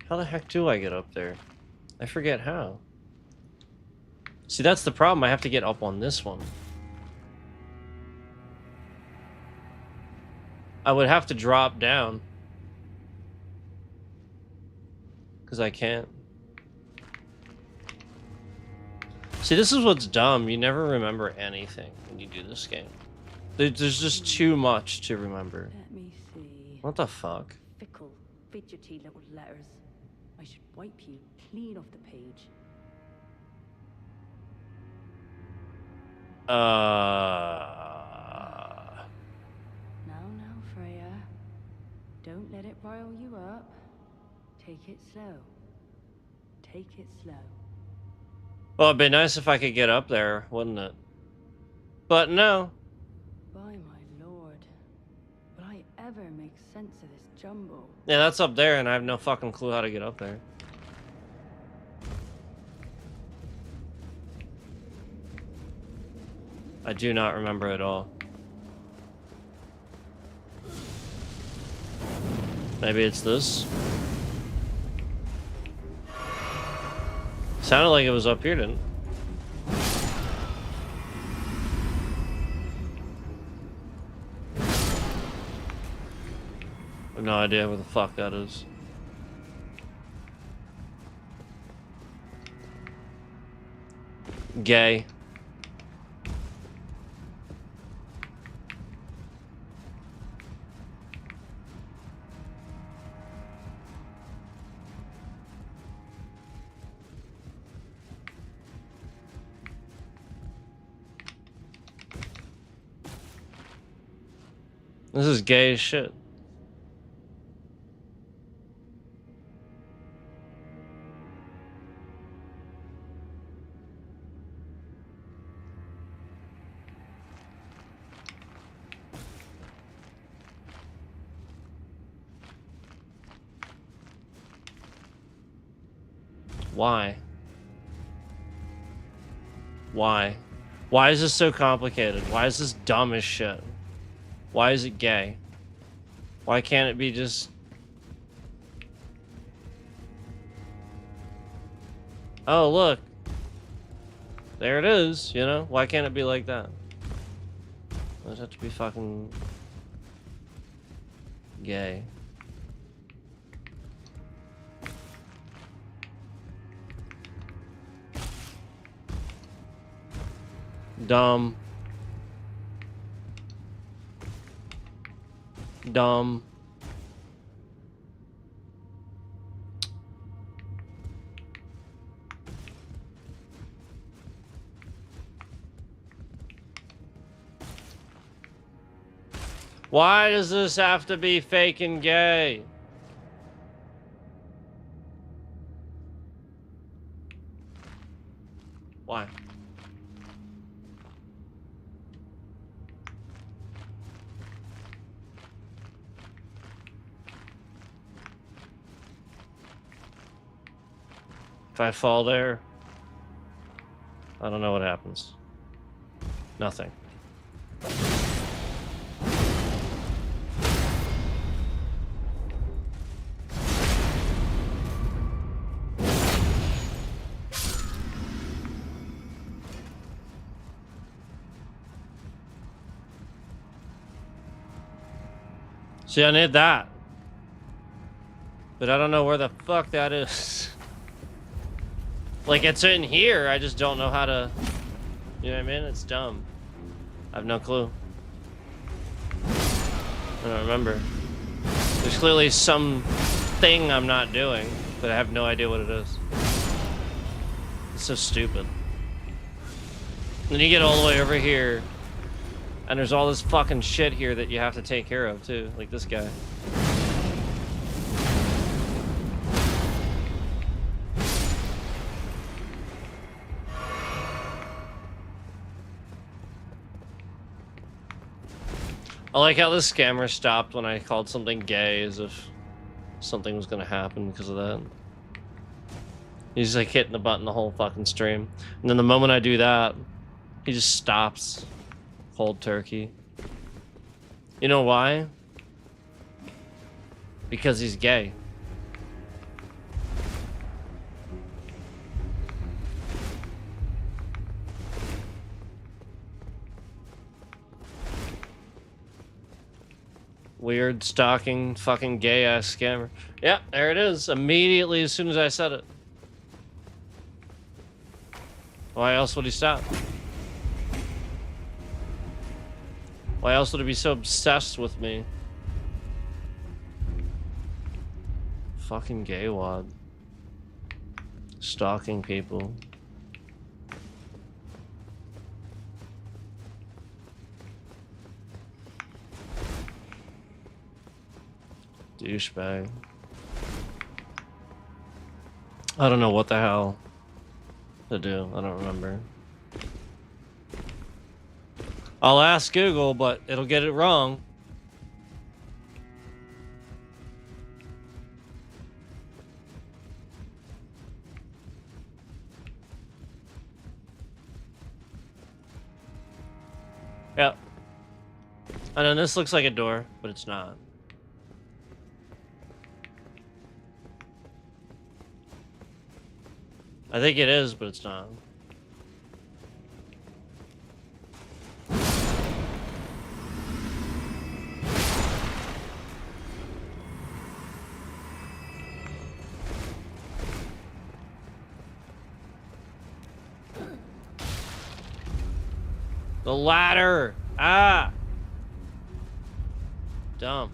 How the heck do I get up there? I forget how. See, that's the problem. I have to get up on this one. I would have to drop down. Because I can't. See, this is what's dumb. You never remember anything when you do this game. There's just too much to remember. Let me see. What the fuck? Fickle, fidgety little letters. I should wipe you clean off the page. Now, Freya. Don't let it rile you up. Take it slow. Take it slow. Well, it'd be nice if I could get up there, wouldn't it? But no. By my lord. Will I ever make sense of this jumble? Yeah, that's up there, and I have no fucking clue how to get up there. I do not remember at all. Maybe it's this? Sounded like it was up here, didn't it? I have no idea where the fuck that is. Gay. This is gay as shit. Why? Why? Why is this so complicated? Why is this dumb as shit? Why is it gay? Why can't it be just... Oh, look. There it is, you know? Why can't it be like that? Does it have to be fucking gay? Dumb. Dumb. Why does this have to be fake and gay? Why? If I fall there, I don't know what happens. Nothing. See, I need that. But I don't know where the fuck that is. Like, it's in here, I just don't know how to... You know what I mean? It's dumb. I have no clue. I don't remember. There's clearly some thing I'm not doing, but I have no idea what it is. It's so stupid. Then you get all the way over here, and there's all this fucking shit here that you have to take care of, too. Like this guy. I like how this scammer stopped when I called something gay, as if something was gonna happen because of that. He's like hitting the button the whole fucking stream. And then the moment I do that, he just stops. Cold turkey. You know why? Because he's gay. Weird, stalking, fucking gay-ass scammer. Yeah, there it is. Immediately as soon as I said it. Why else would he stop? Why else would he be so obsessed with me? Fucking gay wad. Stalking people. Douchebag. I don't know what the hell to do. I don't remember. I'll ask Google, but it'll get it wrong. Yep. And then this looks like a door, but it's not. I think it is, but it's not. The ladder! Ah! Dumb.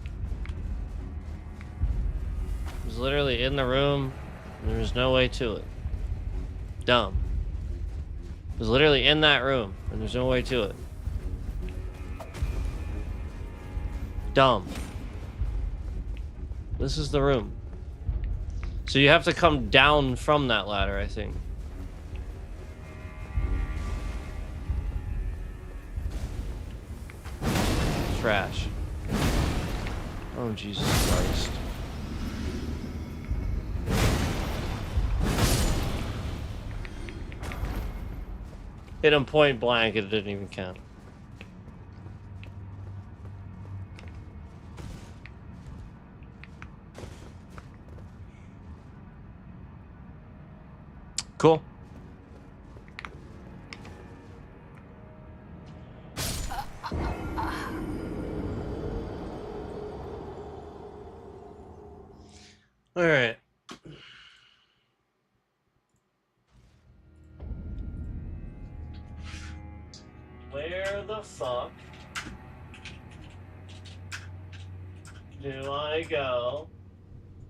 It was literally in the room, and there was no way to it. Dumb. It was literally in that room, and there's no way to it. Dumb. This is the room. So you have to come down from that ladder, I think. Trash. Oh, Jesus Christ. Hit him point blank, it didn't even count. Cool. All right. Where the fuck do I go?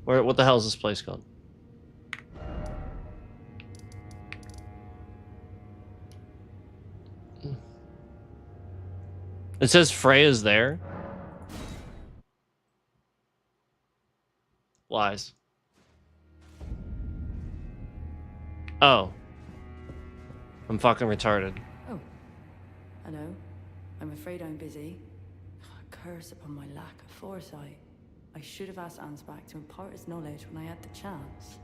Where? What the hell is this place called? It says Freya's there. Lies. Oh. I'm fucking retarded. Oh, I know. I'm afraid I'm busy. A curse upon my lack of foresight. I should have asked Ansbach to impart his knowledge when I had the chance.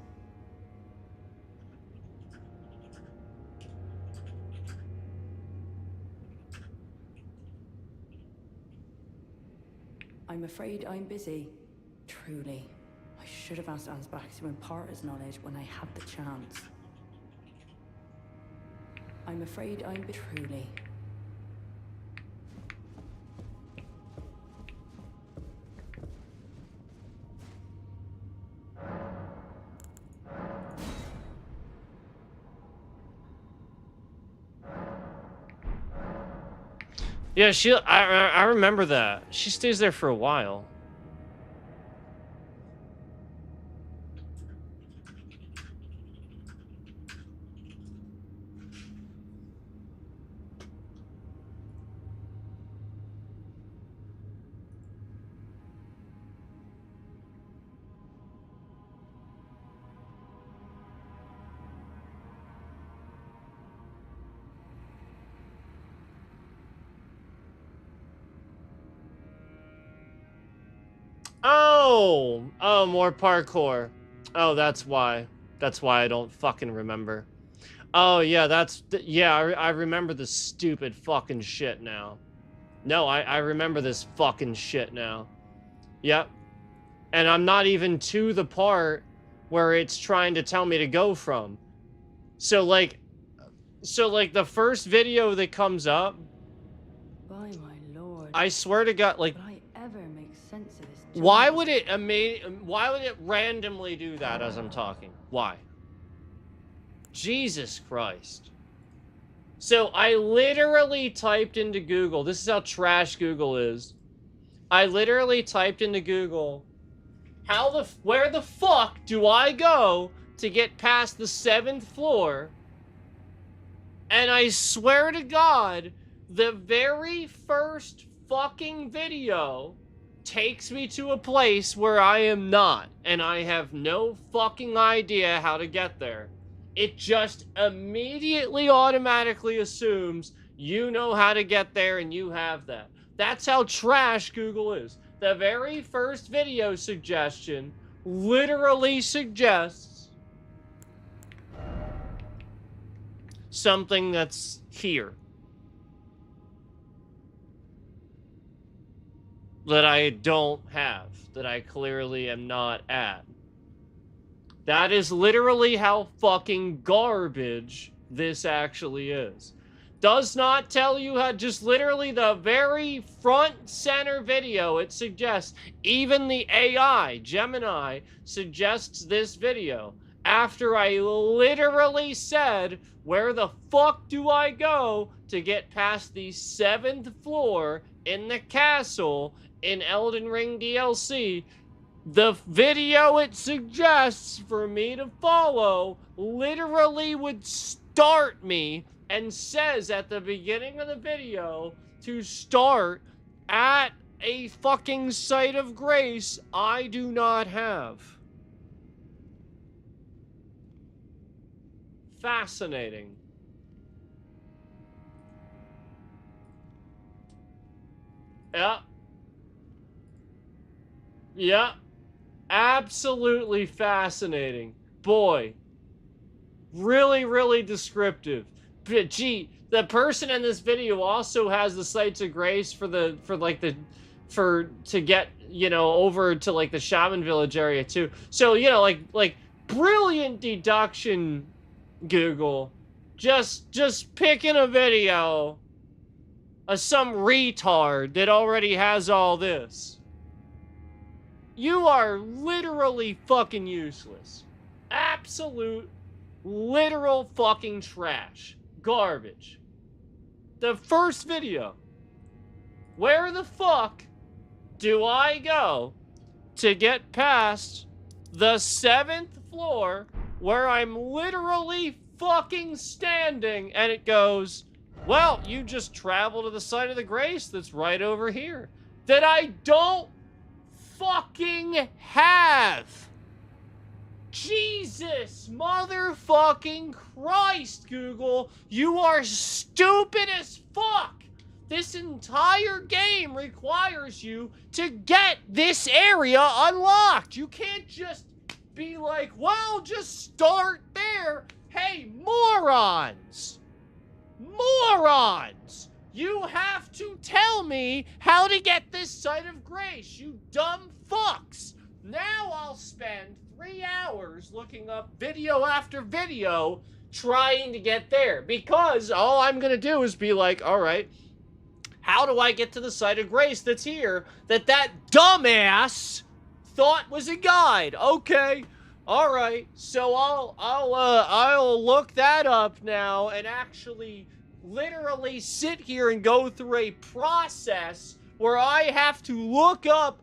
I'm afraid I'm busy. Truly. I should have asked Ansbach to impart his knowledge when I had the chance. I'm afraid I'm truly. Yeah, I remember that. She stays there for a while. Oh, more parkour. Oh, that's why. That's why I don't fucking remember. Oh, yeah, yeah, I remember this stupid fucking shit now. No, I remember this fucking shit now. Yep. And I'm not even to the part where it's trying to tell me to go from. So, like, the first video that comes up, By my lord. I swear to God, like, Would I ever make sense of this? why would it randomly do that as I'm talking? Why? Jesus Christ. So I literally typed into Google. This is how trash Google is. I literally typed into Google, where the fuck do I go to get past the 7th floor? And I swear to God, the very first fucking video takes me to a place where I am not, and I have no fucking idea how to get there. It just immediately automatically assumes you know how to get there and you have that. That's how trash Google is. The very first video suggestion literally suggests something that's here that I don't have, that I clearly am not at. That is literally how fucking garbage this actually is. Does not tell you how, just literally the very front center video it suggests. Even the AI, Gemini, suggests this video. After I literally said, where the fuck do I go to get past the 7th floor in the castle in Elden Ring DLC, the video it suggests for me to follow literally would start me and says at the beginning of the video to start at a fucking site of grace I do not have. Fascinating. Yeah. Yeah. Absolutely fascinating. Boy. Really, really descriptive. But gee, the person in this video also has the sites of grace to get, you know, over to like the Shaman Village area too. So, you know, like brilliant deduction, Google. Just picking a video of some retard that already has all this. You are literally fucking useless. Absolute, literal fucking trash. Garbage. The first video. Where the fuck do I go to get past the 7th floor where I'm literally fucking standing and it goes, well, you just travel to the site of the grace that's right over here. That I don't fucking have. Jesus motherfucking Christ, Google. You are stupid as fuck. This entire game requires you to get this area unlocked. You can't just be like, well, just start there. Hey, morons. Morons. You have to tell me how to get this site of grace, you dumb fucks. Now I'll spend 3 hours looking up video after video trying to get there. Because all I'm going to do is be like, all right, how do I get to the site of grace that's here that dumbass thought was a guide? Okay, all right. So I'll look that up now and actually literally sit here and go through a process where I have to look up.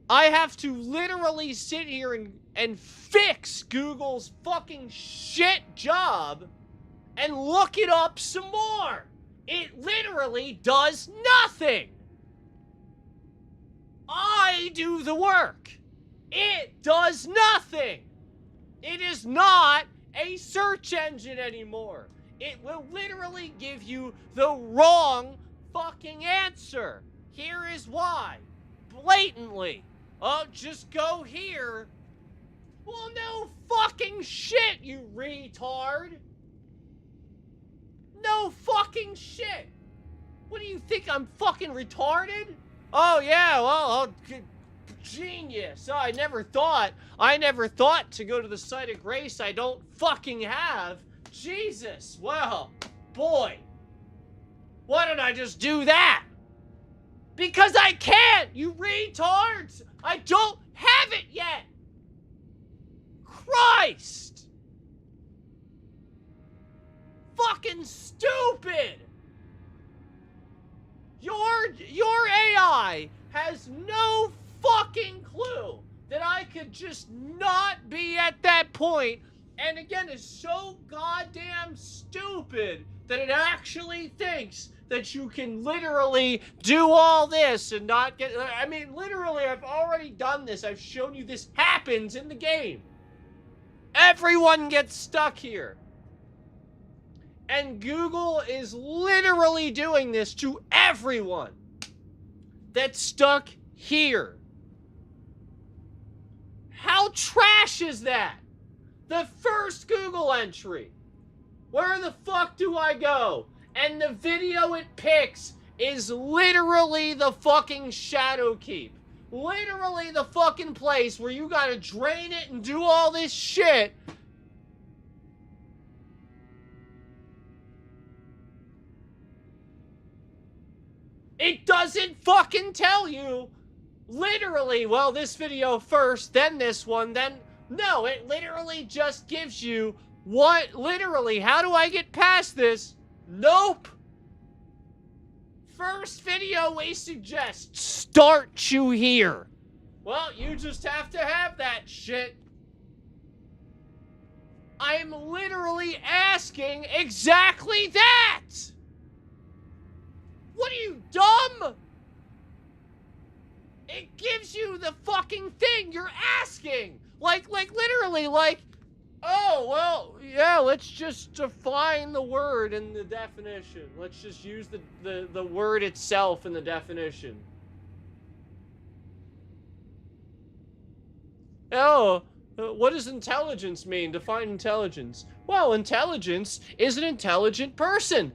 I have to literally sit here and fix Google's fucking shit job and look it up some more. It literally does nothing. I do the work. It does nothing. It is not a search engine anymore. It will literally give you the wrong fucking answer. Here is why. Blatantly. Oh, just go here. Well, no fucking shit, you retard. No fucking shit. What do you think, I'm fucking retarded? Oh, yeah, well, genius. Oh, I never thought to go to the site of grace I don't fucking have. Jesus, well, boy. Why don't I just do that? Because I can't, you retards. I don't have it yet. Christ. Fucking stupid. Your AI has no fucking clue that I could just not be at that point, and again is so goddamn stupid that it actually thinks that you can literally do all this and not get. I mean, literally, I've already done this. I've shown you this happens in the game. Everyone gets stuck here. And Google is literally doing this to everyone that's stuck here. How trash is that? The first Google entry. Where the fuck do I go? And the video it picks is literally the fucking Shadow Keep. Literally the fucking place where you gotta drain it and do all this shit. It doesn't fucking tell you, literally, well, this video first, then this one, then, no, it literally just gives you what, literally, how do I get past this? Nope. First video we suggest, start you here. Well, you just have to have that shit. I'm literally asking exactly that. What are you, dumb? It gives you the fucking thing you're asking. Like literally, like, oh, well, yeah, let's just define the word in the definition. Let's just use the word itself in the definition. Oh, what does intelligence mean? Define intelligence. Well, intelligence is an intelligent person.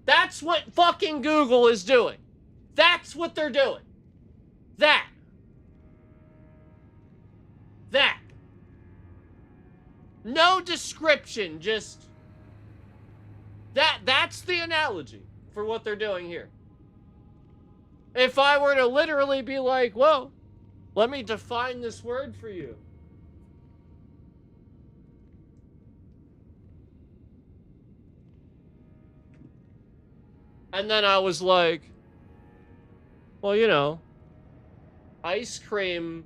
That's what fucking Google is doing. That's what they're doing. That. No description, just... That's the analogy for what they're doing here. If I were to literally be like, whoa, let me define this word for you. And then I was like, well, you know, ice cream,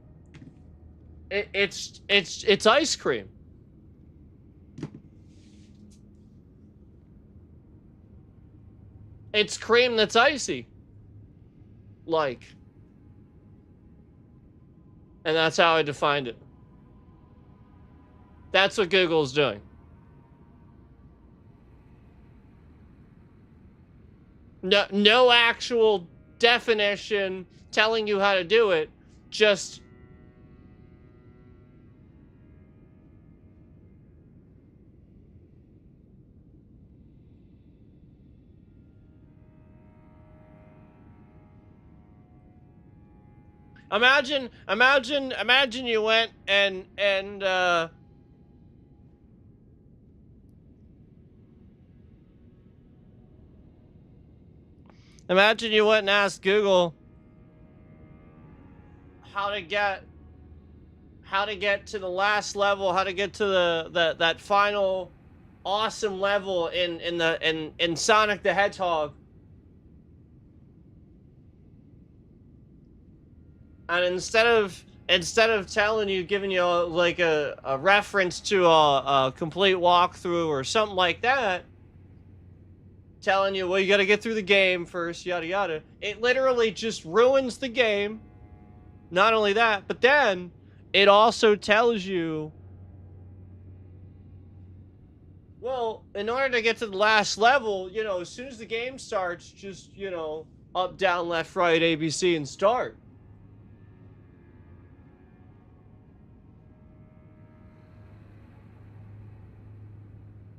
it's ice cream. It's cream that's icy. Like. And that's how I defined it. That's what Google's doing. No actual definition telling you how to do it. Just imagine you went and imagine you went and asked Google how to get to the last level, how to get to that final awesome level in Sonic the Hedgehog. And instead of telling you, giving you like a reference to a complete walkthrough or something like that, telling you, well, you got to get through the game first, yada yada, it literally just ruins the game. Not only that, but then it also tells you, well, in order to get to the last level, you know, as soon as the game starts, just, you know, up, down, left, right, ABC, and start.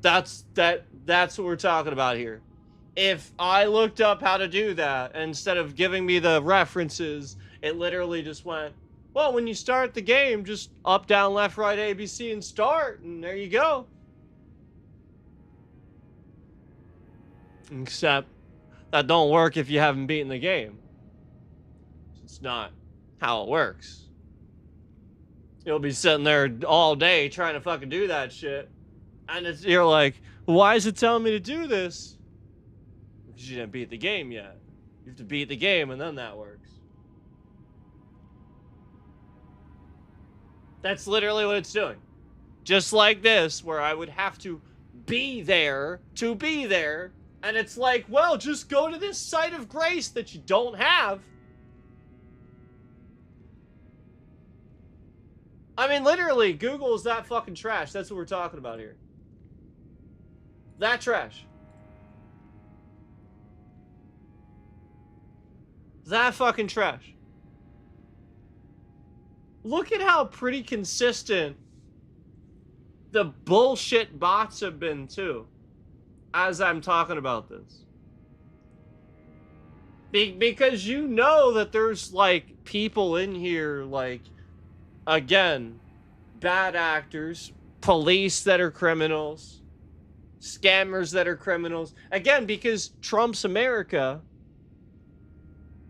That's what we're talking about here. If I looked up how to do that, instead of giving me the references, it literally just went, well, when you start the game, just up, down, left, right, ABC, and start, and there you go. Except that don't work if you haven't beaten the game. It's not how it works. You'll be sitting there all day trying to fucking do that shit. And you're like, why is it telling me to do this? Because you didn't beat the game yet. You have to beat the game and then that works. That's literally what it's doing. Just like this, where I would have to be there to be there. And it's like, well, just go to this site of grace that you don't have. I mean, literally, Google is that fucking trash. That's what we're talking about here. That trash. That fucking trash. Look at how pretty consistent the bullshit bots have been, too, as I'm talking about this. Because you know that there's, like, people in here, like, again, bad actors, police that are criminals, scammers that are criminals. Again, because Trump's America,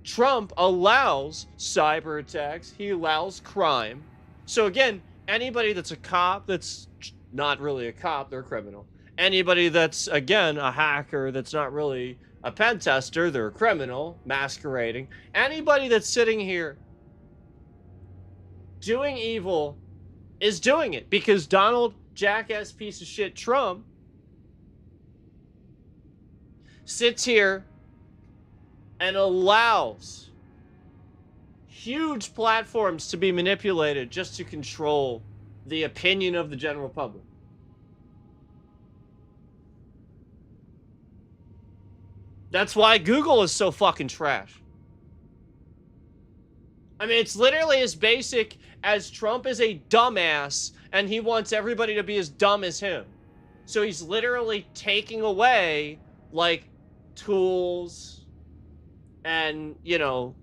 Trump allows cyber attacks. He allows crime. So again, anybody that's a cop that's not really a cop, they're a criminal. Anybody that's, again, a hacker that's not really a pen tester, they're a criminal, masquerading. Anybody that's sitting here doing evil is doing it because Donald jackass piece of shit Trump sits here and allows huge platforms to be manipulated just to control the opinion of the general public. That's why Google is so fucking trash. I mean, it's literally as basic as Trump is a dumbass and he wants everybody to be as dumb as him. So he's literally taking away, like, tools and, you know,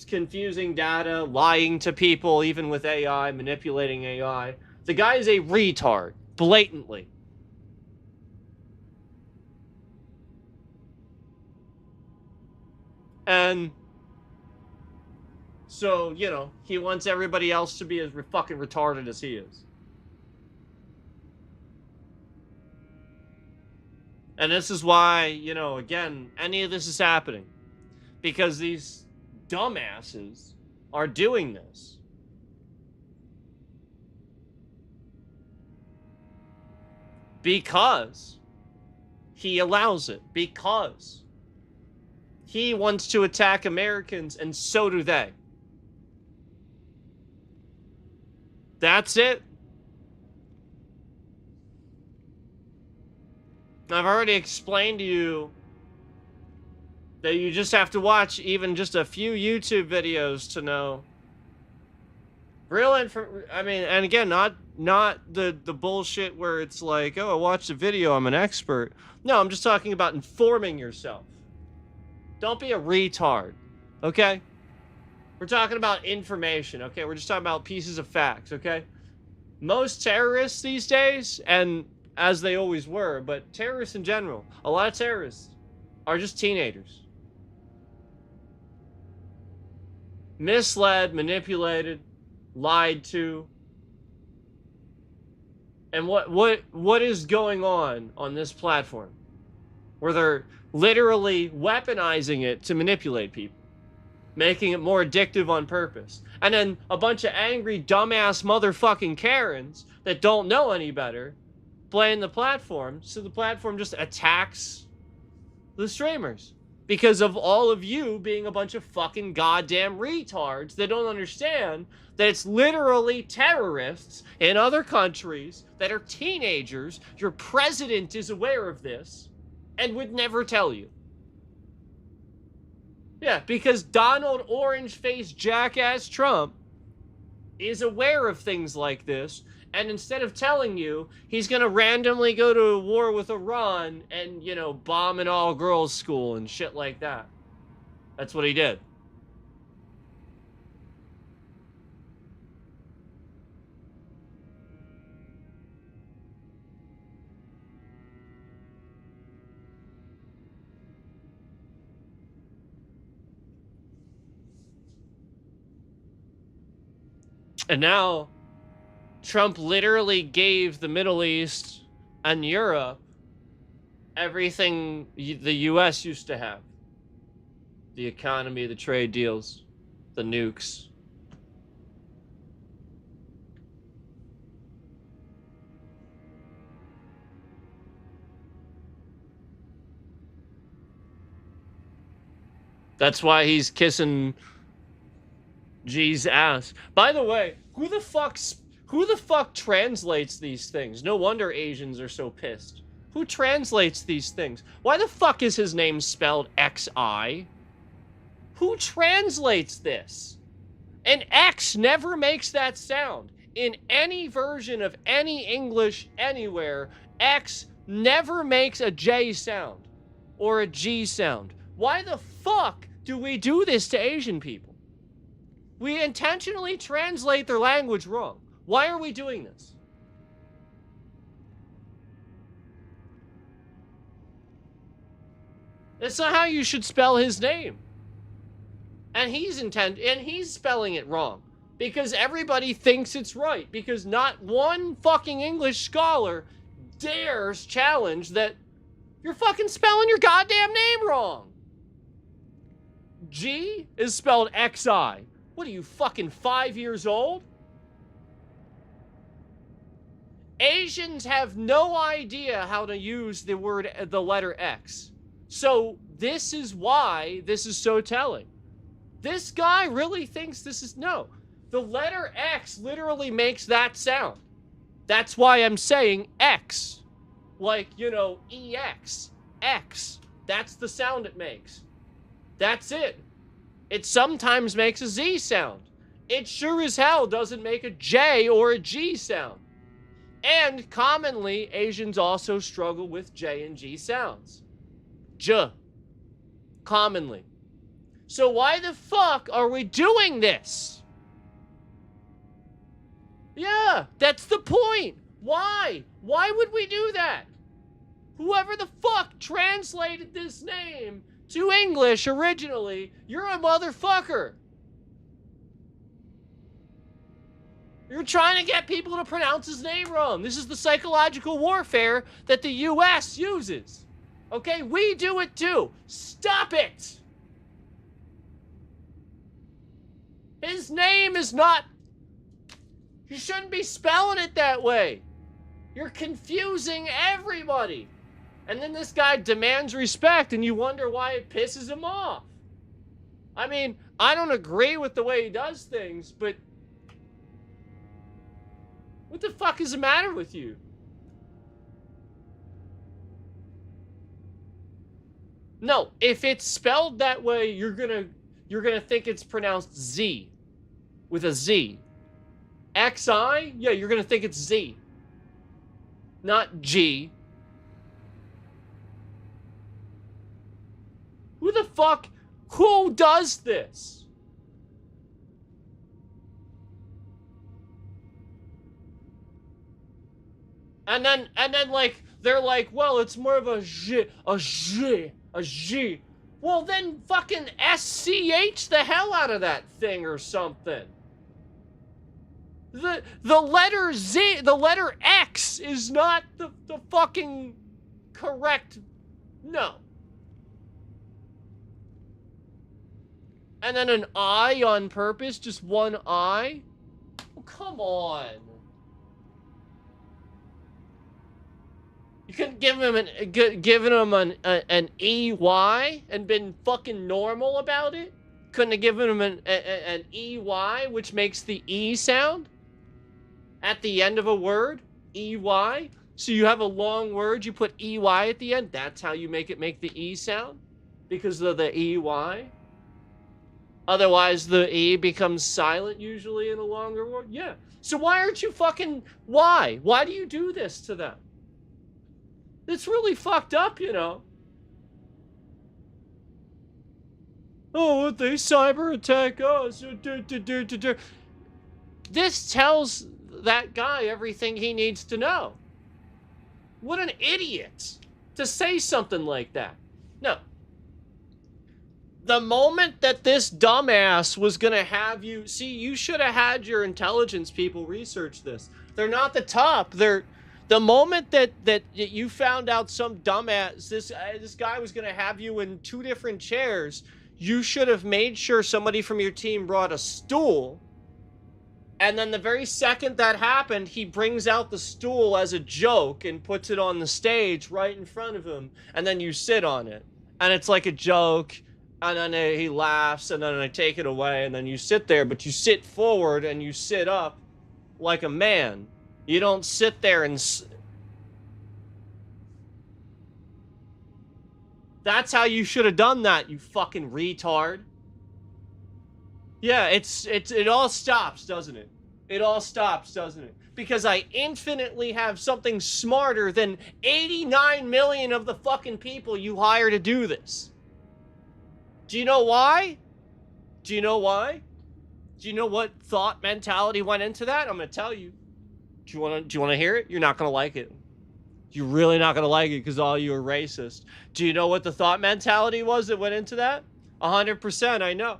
confusing data, lying to people, even with AI, manipulating AI. The guy is a retard, blatantly. And So, you know, he wants everybody else to be as fucking retarded as he is. And this is why, you know, again, any of this is happening. Because these dumbasses are doing this. Because he allows it. Because he wants to attack Americans, and so do they. That's it. I've already explained to you that you just have to watch even just a few YouTube videos to know real info. I mean, and again, not the bullshit where it's like, oh, I watched a video, I'm an expert. No, I'm just talking about informing yourself. Don't be a retard, okay? We're talking about information, okay? We're just talking about pieces of facts, okay? Most terrorists these days, and as they always were, but terrorists in general, a lot of terrorists are just teenagers. Misled, manipulated, lied to. And what is going on this platform? Where they're literally weaponizing it to manipulate people, making it more addictive on purpose. And then a bunch of angry, dumbass motherfucking Karens that don't know any better playing the platform, so the platform just attacks the streamers. Because of all of you being a bunch of fucking goddamn retards that don't understand that it's literally terrorists in other countries that are teenagers. Your president is aware of this and would never tell you. Yeah, because Donald Orange-Faced Jackass Trump is aware of things like this, and instead of telling you, he's gonna randomly go to a war with Iran and, you know, bomb an all-girls school and shit like that. That's what he did. And now, Trump literally gave the Middle East and Europe everything the US used to have. The economy, the trade deals, the nukes. That's why he's kissing G's ass. By the way, who the fuck translates these things? No wonder Asians are so pissed. Who translates these things? Why the fuck is his name spelled XI? Who translates this? An X never makes that sound. In any version of any English anywhere, X never makes a J sound or a G sound. Why the fuck do we do this to Asian people? We intentionally translate their language wrong. Why are we doing this? That's not how you should spell his name. And he's spelling it wrong. Because everybody thinks it's right. Because not one fucking English scholar dares challenge that you're fucking spelling your goddamn name wrong. G is spelled XI. What are you, fucking 5 years old? Asians have no idea how to use the letter X. So this is why this is so telling. This guy really thinks this is, no. The letter X literally makes that sound. That's why I'm saying X. Like, you know, EX. X. That's the sound it makes. That's it. It sometimes makes a Z sound. It sure as hell doesn't make a J or a G sound. And commonly, Asians also struggle with J and G sounds. J. Commonly. So why the fuck are we doing this? Yeah, that's the point. Why? Why would we do that? Whoever the fuck translated this name to English originally, you're a motherfucker. You're trying to get people to pronounce his name wrong. This is the psychological warfare that the US uses. Okay, we do it too. Stop it! His name is not... You shouldn't be spelling it that way. You're confusing everybody. And then this guy demands respect, and you wonder why it pisses him off. I mean, I don't agree with the way he does things, but... What the fuck is the matter with you? No, if it's spelled that way, you're gonna think it's pronounced Z. With a Z. XI? Yeah, you're gonna think it's Z. Not G. Who the fuck? Who does this? And then like, they're like, well, it's more of a G. Well, then fucking SCH the hell out of that thing or something. The letter Z, the letter X is not the fucking correct. No. And then an I on purpose, just one I? Oh, come on. You couldn't give him an EY and been fucking normal about it? Couldn't have given him an EY, which makes the E sound? At the end of a word? EY? So you have a long word, you put EY at the end? That's how you make the E sound? Because of the EY? Otherwise, the E becomes silent usually in a longer word? Yeah. So why aren't you fucking... Why? Why do you do this to them? It's really fucked up, you know. Oh, what they cyber attack us? This tells that guy everything he needs to know. What an idiot to say something like that. No. The moment that this dumbass was gonna have you... See, you should have had your intelligence people research this. They're not the top. They're... The moment that you found out some dumbass, this guy was going to have you in 2 different chairs, you should have made sure somebody from your team brought a stool. And then the very second that happened, he brings out the stool as a joke and puts it on the stage right in front of him. And then you sit on it. And it's like a joke. And then he laughs and then I take it away. And then you sit there, but you sit forward and you sit up like a man. You don't sit there and... That's how you should have done that, you fucking retard. Yeah, it all stops, doesn't it? It all stops, doesn't it? Because I infinitely have something smarter than 89 million of the fucking people you hire to do this. Do you know why? Do you know why? Do you know what thought mentality went into that? I'm gonna tell you. Do you want to hear it? You're not going to like it. You're really not going to like it because all you are racist. Do you know what the thought mentality was that went into that? 100%, I know.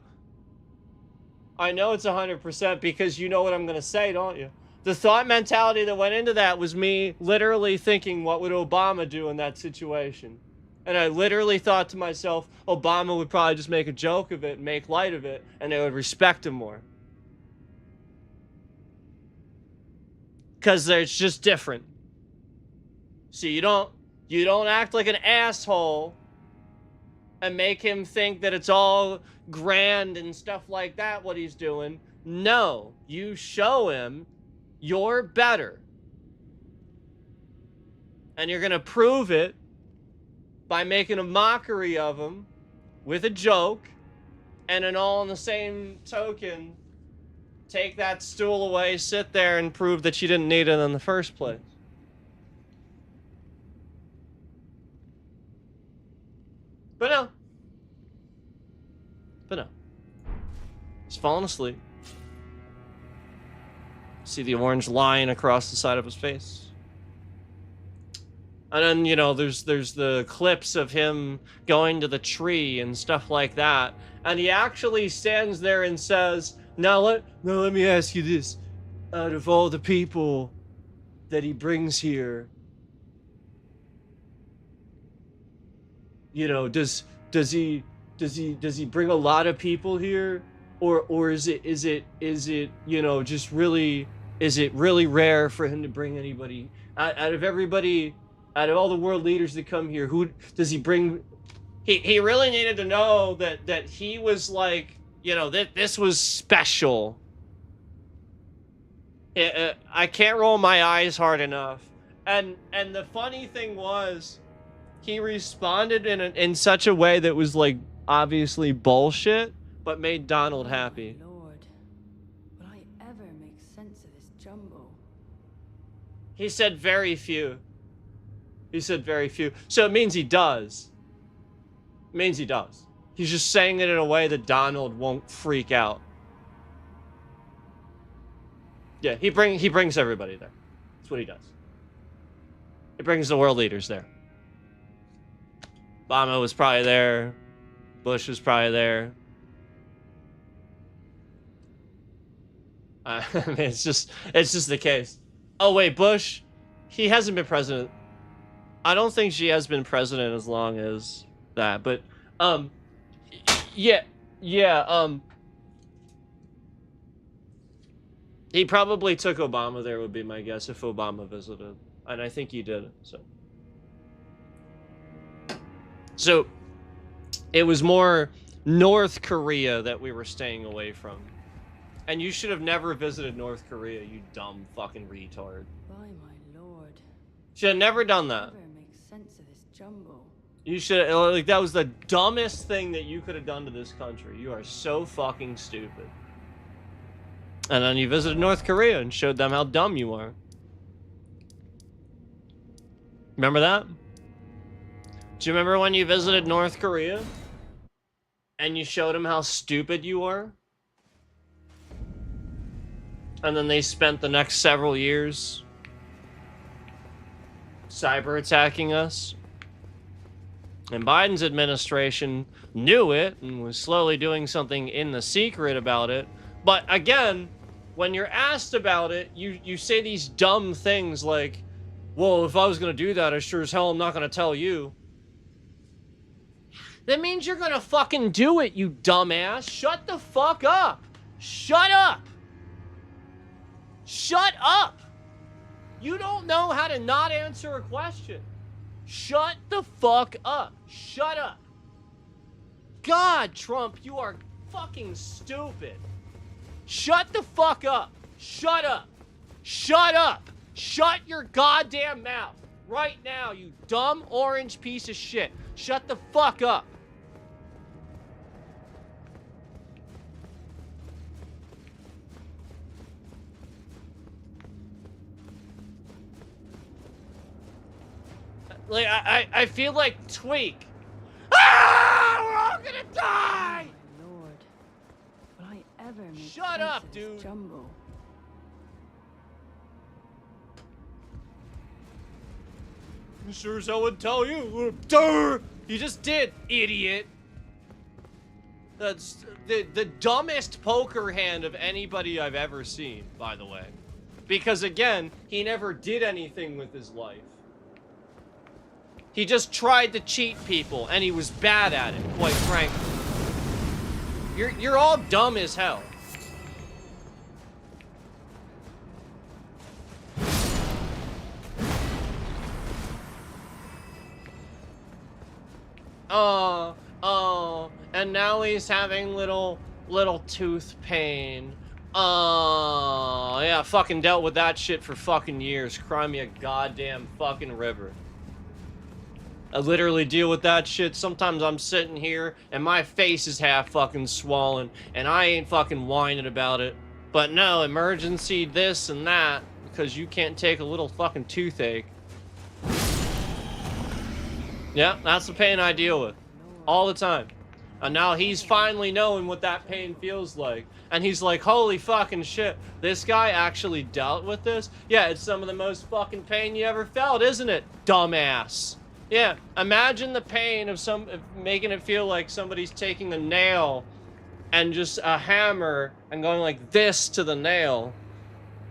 I know it's 100% because you know what I'm going to say, don't you? The thought mentality that went into that was me literally thinking, what would Obama do in that situation? And I literally thought to myself, Obama would probably just make a joke of it and make light of it, and they would respect him more. Because it's just different. So you don't act like an asshole and make him think that it's all grand and stuff like that, what he's doing. No, you show him you're better. And you're going to prove it by making a mockery of him with a joke, and then all in the same token, take that stool away, sit there, and prove that you didn't need it in the first place. But no. He's falling asleep. See the orange line across the side of his face. And then, you know, there's the clips of him going to the tree and stuff like that. And he actually stands there and says... Now let me ask you this. out of all the people that he brings here, you know, does he bring a lot of people here, or is it you know, just really, is it really rare for him to bring anybody out of everybody, out of all the world leaders that come here? Who does he bring? He really needed to know that he was like, you know, that this was special. I can't roll my eyes hard enough. And the funny thing was, he responded in such a way that was like obviously bullshit, but made Donald happy. My lord, will I ever make sense of this jumble? He said very few. He said very few. So it means he does. It means he does. He's just saying it in a way that Donald won't freak out. Yeah, he brings everybody there. That's what he does. He brings the world leaders there. Obama was probably there. Bush was probably there. I mean, it's just the case. Oh wait, Bush, he hasn't been president. I don't think she has been president as long as that. But yeah. He probably took Obama there, would be my guess, if Obama visited. And I think he did, so it was more North Korea that we were staying away from. And you should have never visited North Korea, you dumb fucking retard. By my lord. Should have never done that. Never make sense of this jumble. You should, like, that was the dumbest thing that you could have done to this country. You are so fucking stupid. And then you visited North Korea and showed them how dumb you are. Remember that? Do you remember when you visited North Korea? And you showed them how stupid you were? And then they spent the next several years cyber attacking us. And Biden's administration knew it and was slowly doing something in the secret about it. But again, when you're asked about it, you say these dumb things like, well, if I was going to do that, I sure as hell am not going to tell you. That means you're going to fucking do it, you dumbass. Shut the fuck up. Shut up. Shut up. You don't know how to not answer a question. Shut the fuck up. Shut up. God, Trump, you are fucking stupid. Shut the fuck up. Shut up. Shut up. Shut your goddamn mouth. Right now, you dumb orange piece of shit. Shut the fuck up. Like, I feel like Tweak. Ah! We're all gonna die! My lord, will I ever make Shut sense up, of this dude. jumble? I'm sure as hell would tell you. Duh! You just did, idiot. That's the dumbest poker hand of anybody I've ever seen, by the way. Because again, he never did anything with his life. He just tried to cheat people, and he was bad at it, quite frankly. You're all dumb as hell. Oh, and now he's having little tooth pain. Oh, yeah, fucking dealt with that shit for fucking years. Cry me a goddamn fucking river. I literally deal with that shit. Sometimes I'm sitting here and my face is half fucking swollen and I ain't fucking whining about it. But no, emergency this and that because you can't take a little fucking toothache. Yeah, that's the pain I deal with all the time. And now he's finally knowing what that pain feels like. And he's like, holy fucking shit, this guy actually dealt with this? Yeah, it's some of the most fucking pain you ever felt, isn't it, dumbass? Yeah, imagine the pain of making it feel like somebody's taking a nail and just a hammer and going like this to the nail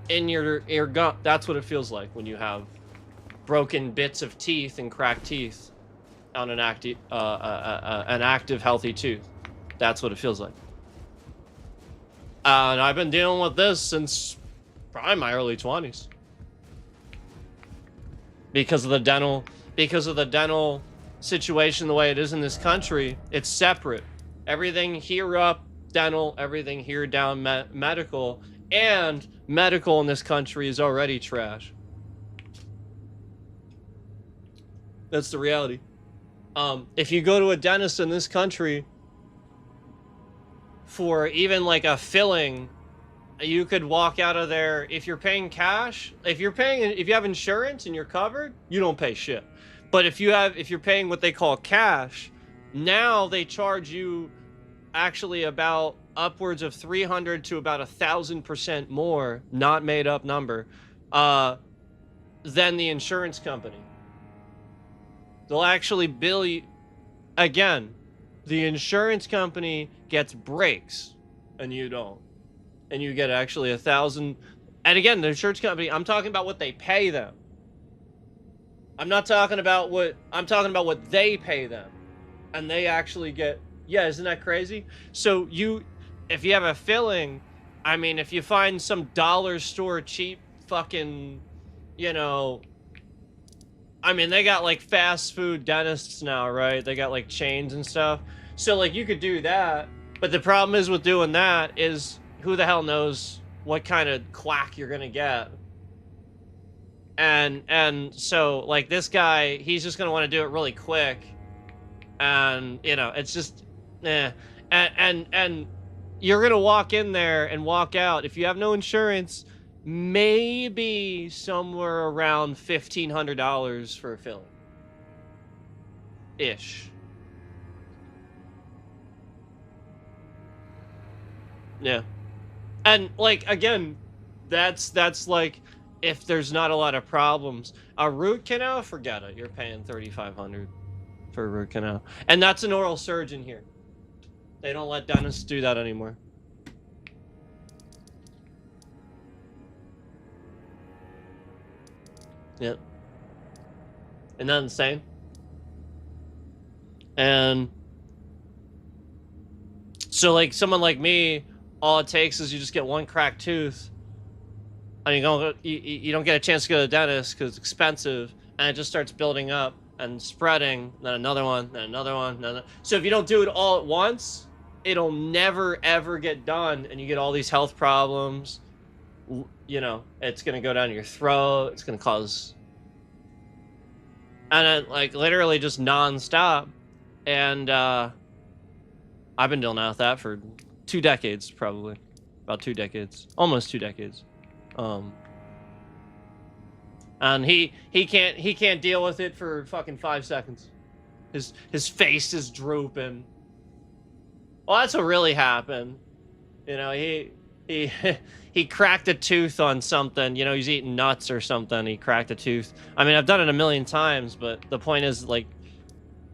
in your gut. That's what it feels like when you have broken bits of teeth and cracked teeth on an active healthy tooth. That's what it feels like. And I've been dealing with this since probably my early 20s because of the dental situation the way it is in this country. It's separate. Everything here up dental, everything here down medical, and medical in this country is already trash. That's the reality. If you go to a dentist in this country for even like a filling, you could walk out of there. If you're paying cash, if you have insurance and you're covered, you don't pay shit. But if you're paying what they call cash, now they charge you actually about upwards of 300 to about 1,000% more, not made up number, than the insurance company. They'll actually bill you. Again, the insurance company gets breaks and you don't. And you get actually 1,000. And again, the insurance company, I'm talking about what they pay them. I'm talking about what they pay them. And they actually get, yeah, isn't that crazy? So if you have a filling, I mean, if you find some dollar store cheap fucking, you know, I mean, they got like fast food dentists now, right? They got like chains and stuff. So like you could do that. But the problem is with doing that is who the hell knows what kind of quack you're gonna get. And so like this guy, he's just gonna want to do it really quick. And you know, it's just and you're gonna walk in there and walk out. If you have no insurance, maybe somewhere around $1,500 for a filling. Ish. Yeah. And like again, that's like if there's not a lot of problems. A root canal, forget it. You're paying $3,500 for a root canal. And that's an oral surgeon here. They don't let dentists do that anymore. Yep. Isn't that insane? And so like someone like me, all it takes is you just get one cracked tooth and you don't get a chance to go to the dentist because it's expensive, and it just starts building up and spreading, then another one, then another one, another. So if you don't do it all at once, it'll never ever get done, and you get all these health problems. You know, it's gonna go down your throat, it's gonna cause, and it, like literally just non-stop. And I've been dealing with that for 2 decades, probably about 2 decades, almost 2 decades. And he can't deal with it for fucking 5 seconds. His face is drooping. Well, that's what really happened. You know, he cracked a tooth on something. You know, he's eating nuts or something. He cracked a tooth. I mean, I've done it a million times, but the point is, like,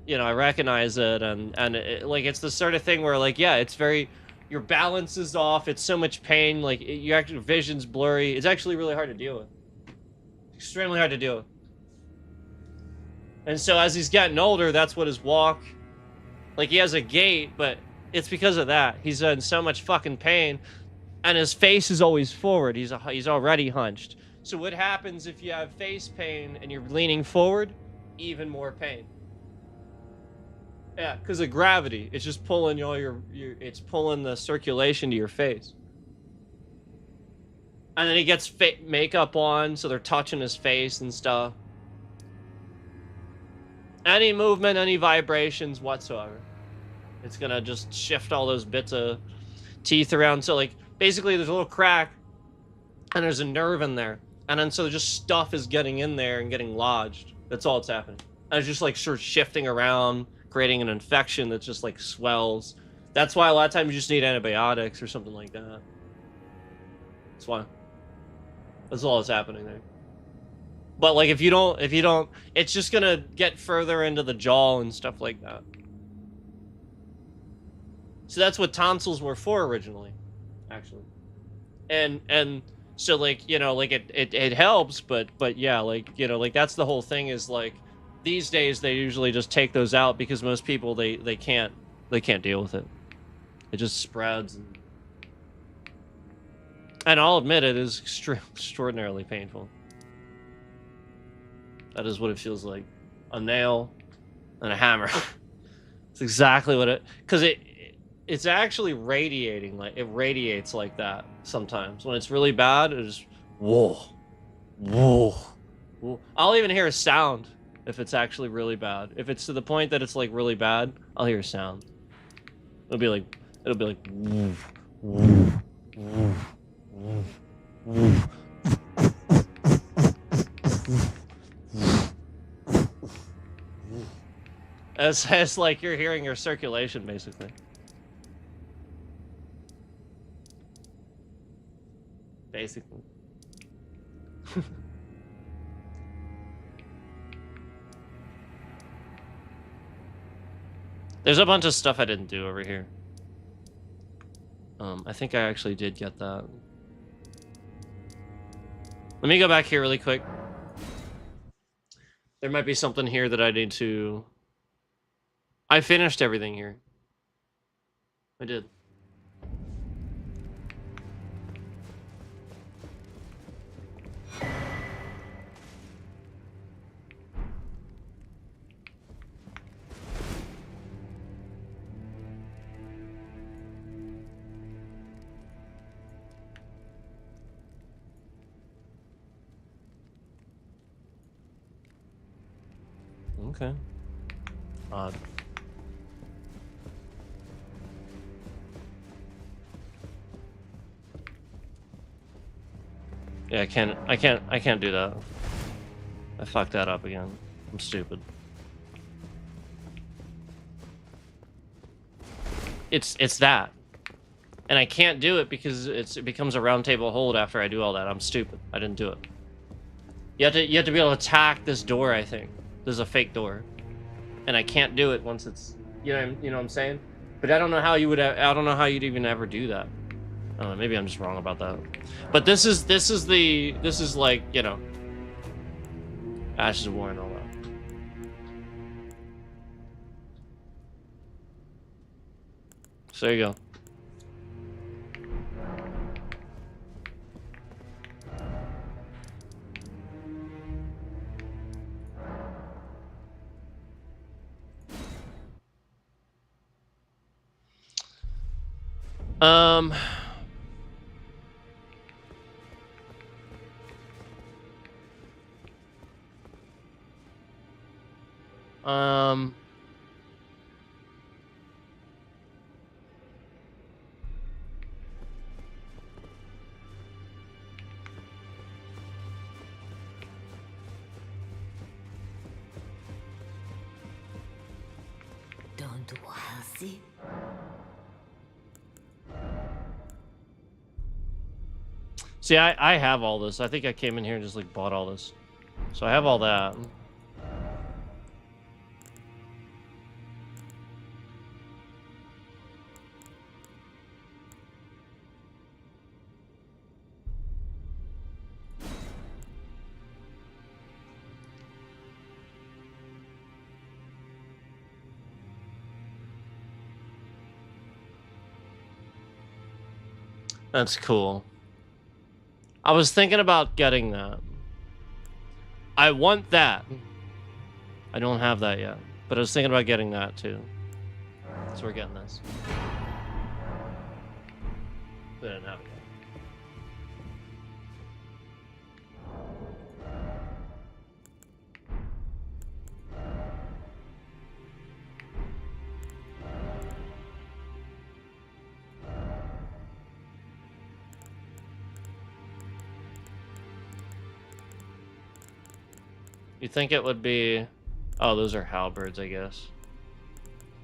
you know, I recognize it, and like, it's the sort of thing where, like, yeah, it's very, your balance is off. It's so much pain. Like, your actual vision's blurry. It's actually really hard to deal with. Extremely hard to deal with. And so as he's getting older, that's what his walk, like, he has a gait, but it's because of that. He's in so much fucking pain, and his face is always forward. He's already hunched. So what happens if you have face pain and you're leaning forward? Even more pain. Yeah, because of gravity. It's just pulling all it's pulling the circulation to your face. And then he gets makeup on, so they're touching his face and stuff. Any movement, any vibrations whatsoever, it's gonna just shift all those bits of teeth around. So, like, basically there's a little crack, and there's a nerve in there. And then so just stuff is getting in there and getting lodged. That's all that's happening. And it's just, like, sort of shifting around, creating an infection that just, like, swells. That's why a lot of times you just need antibiotics or something like that. That's why. That's all that's happening there. But like, if you don't, it's just gonna get further into the jaw and stuff like that. So that's what tonsils were for originally, actually. And So like, you know, like it helps, but yeah, like, you know, like that's the whole thing is like these days they usually just take those out because most people they can't deal with it. It just spreads and I'll admit it is extraordinarily painful. That is what it feels like. A nail and a hammer. It's exactly what it, because it's actually radiating, like it radiates like that sometimes. When it's really bad, it just whoa, whoa, whoa. I'll even hear a sound if it's actually really bad. If it's to the point that it's like really bad, I'll hear a sound. It'll be like woof, woof, woof, woof, woof. It's like you're hearing your circulation, basically. Basically. There's a bunch of stuff I didn't do over here. I think I actually did get that. Let me go back here really quick. There might be something here that I need to... I finished everything here. I did. Okay. Odd. Yeah, I can't do that. I fucked that up again. I'm stupid. It's that. And I can't do it because it becomes a round table hold after I do all that. I'm stupid. I didn't do it. You have to be able to attack this door, I think. There's a fake door. And I can't do it once it's, you know what I'm saying? But I don't know how you would I don't know how you'd even ever do that. I don't know, maybe I'm just wrong about that. But this is like, you know, Ashes of War and all that. So there you go. Um, Don't worry. see, I have all this. I think I came in here and just like bought all this. So I have all that. That's cool. I was thinking about getting that. I want that. I don't have that yet, but I was thinking about getting that too. So we're getting this. We didn't have it yet. You think it would be... Oh, those are halberds, I guess.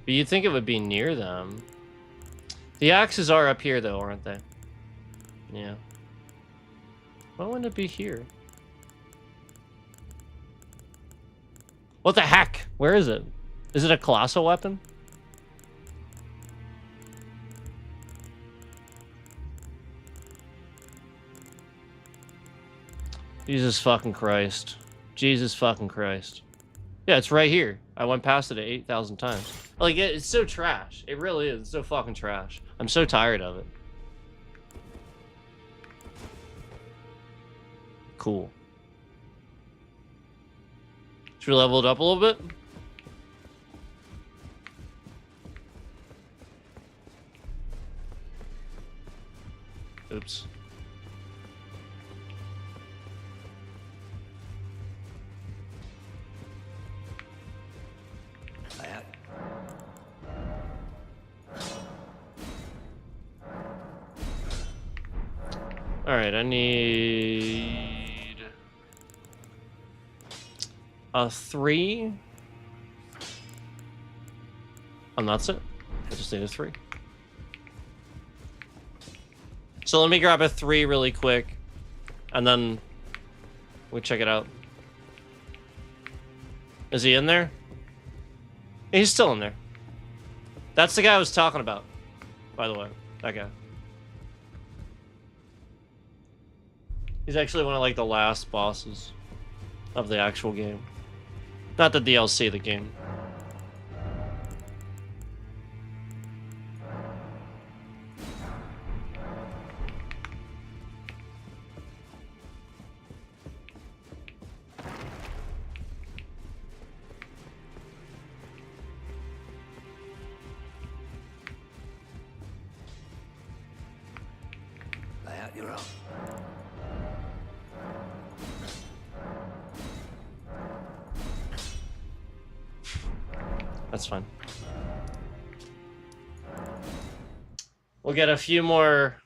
But you'd think it would be near them. The axes are up here, though, aren't they? Yeah. Why wouldn't it be here? What the heck? Where is it? Is it a colossal weapon? Jesus fucking Christ. Jesus fucking Christ. Yeah, it's right here. I went past it 8,000 times. Like, it's so trash. It really is. It's so fucking trash. I'm so tired of it. Cool. Should we level it up a little bit? Oops. Alright, I need a 3. And that's it. I just need a 3. So let me grab a 3 really quick, and then we check it out. Is he in there? He's still in there. That's the guy I was talking about, by the way. That guy. He's actually one of, like, the last bosses of the actual game. Not the DLC, the game. Lay out your own. That's fine. We'll get a few more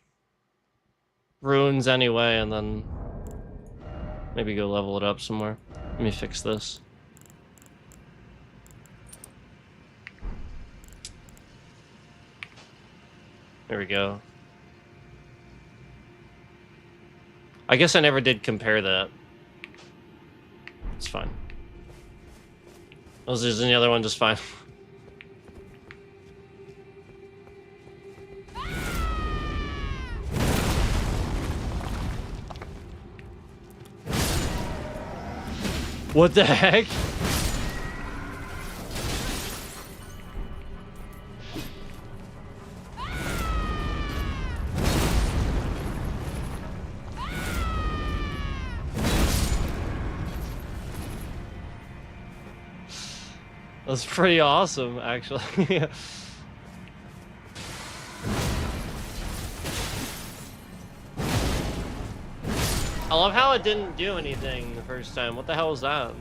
runes anyway, and then maybe go level it up some more. Let me fix this. There we go. I guess I never did compare that. It's fine. Oh, there's any other one just fine. What the heck? That's pretty awesome, actually. I love how it didn't do anything the first time. What the hell was that?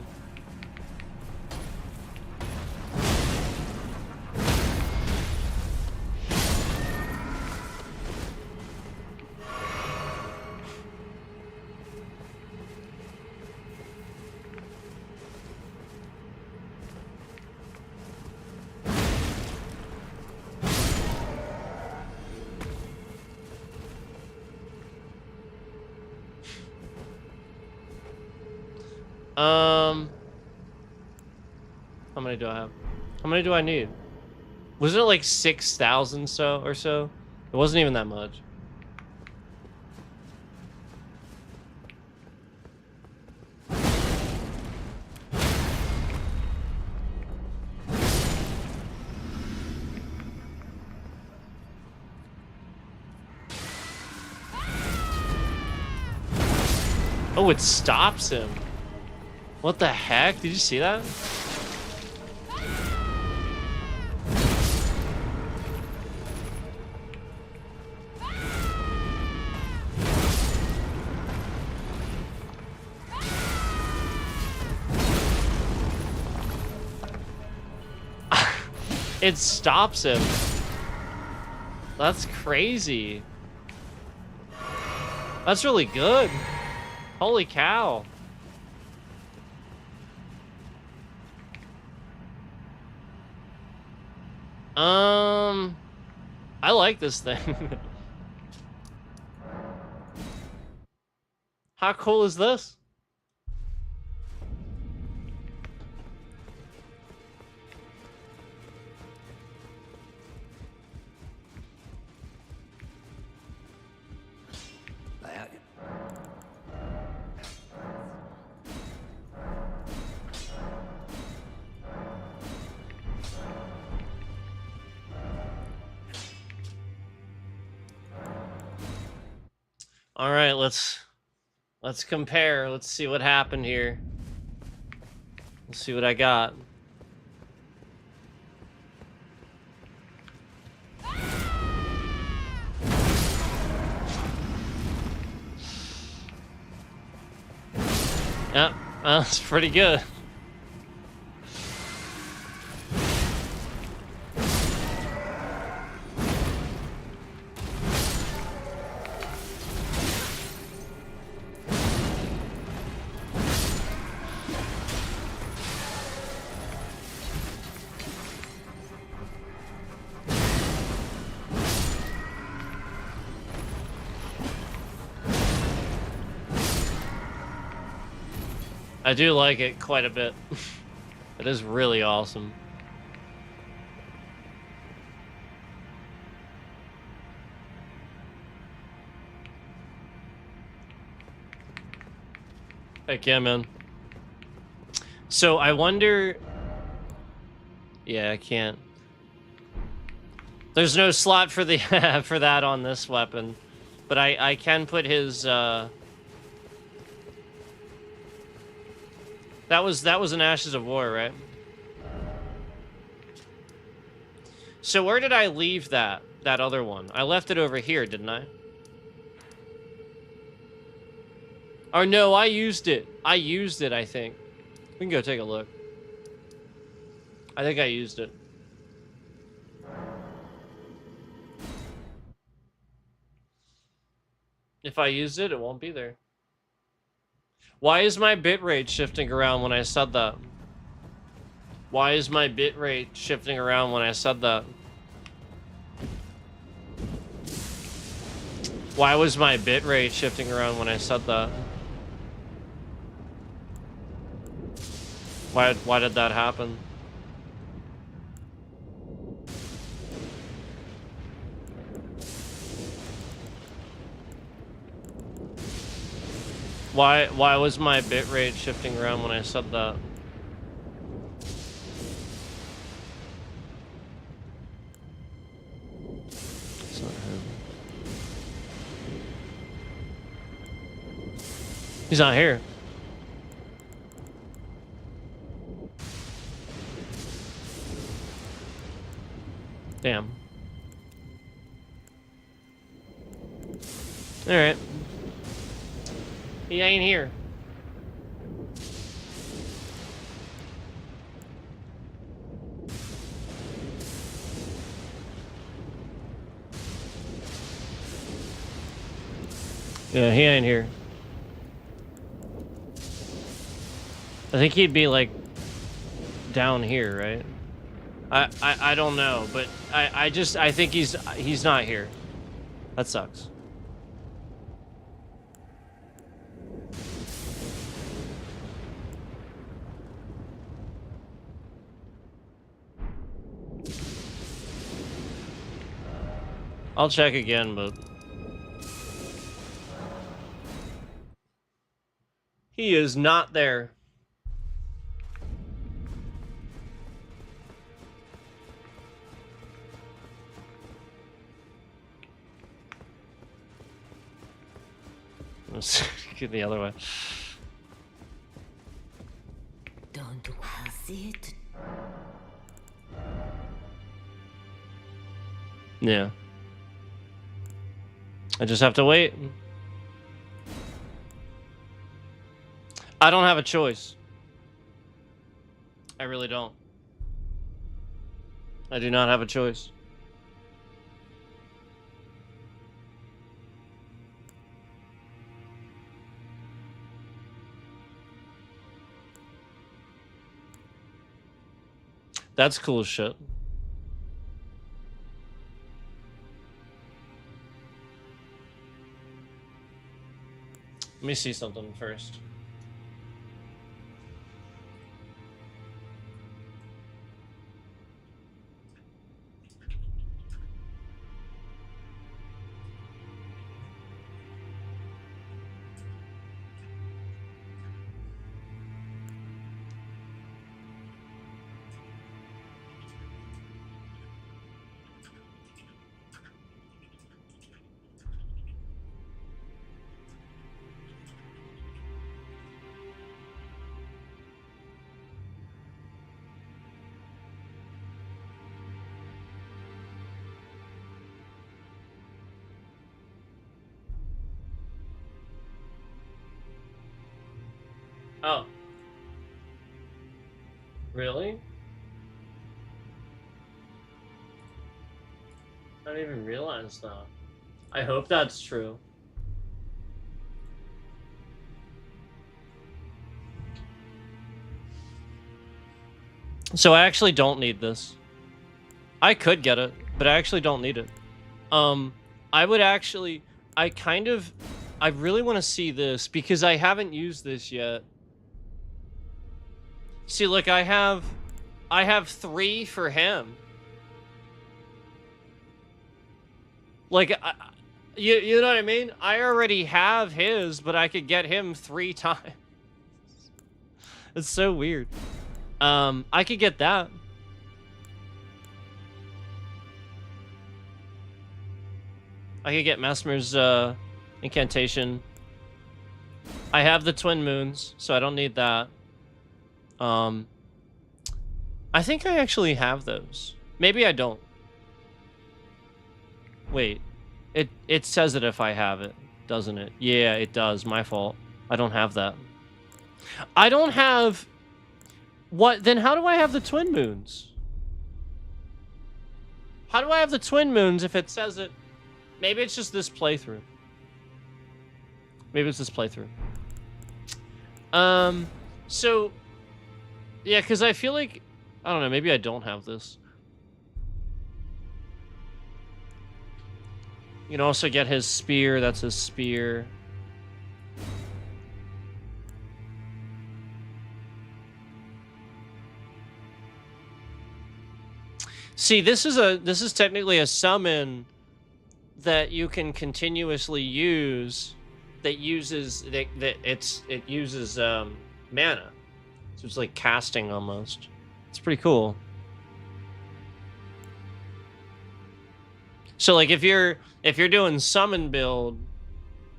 How many do I have? How many do I need? Wasn't it like 6,000 or so? It wasn't even that much. Oh, it stops him. What the heck? Did you see that? It stops him. That's crazy. That's really good. Holy cow. I like this thing. How cool is this? Lay out your... All right, let's compare. Let's see what happened here. Let's see what I got. Yep, that's pretty good. I do like it quite a bit. It is really awesome. Heck yeah, man. So I wonder... Yeah, I can't. There's no slot for the for that on this weapon. But I can put his that was an Ashes of War, right? So where did I leave that other one? I left it over here, didn't I? Or no, I used it. I used it, I think. We can go take a look. I think I used it. If I used it, it won't be there. Why is my bitrate shifting around when I said that? Why is my bitrate shifting around when I said that? Why was my bitrate shifting around when I said that? Why did that happen? Why was my bitrate shifting around when I said that? It's not him. He's not here. Damn. Alright. He ain't here. Yeah, he ain't here. I think he'd be like down here, right? I don't know, but I think he's not here. That sucks. I'll check again, but he is not there. Let's get the other way. Don't pass it. Yeah. I just have to wait. I don't have a choice. I really don't. I do not have a choice. That's cool as shit. Let me see something first. Oh. Really? I didn't even realize that. I hope that's true. So I actually don't need this. I could get it, but I actually don't need it. I would actually... I really want to see this because I haven't used this yet. See, look, I have 3 for him. Like, you know what I mean? I already have his, but I could get him 3 times. It's so weird. I could get that. I could get Mesmer's incantation. I have the twin moons, so I don't need that. I think I actually have those. Maybe I don't. Wait. It says it if I have it, doesn't it? Yeah, it does. My fault. I don't have that. I don't have... What? Then how do I have the twin moons? How do I have the twin moons if it says it? Maybe it's just this playthrough. Maybe it's this playthrough. So... Yeah, because I feel like... I don't know, maybe I don't have this. You can also get his spear. That's his spear. See, this is technically a summon that you can continuously use that uses it uses mana. So it's like casting almost. It's pretty cool. So like if you're doing summon build,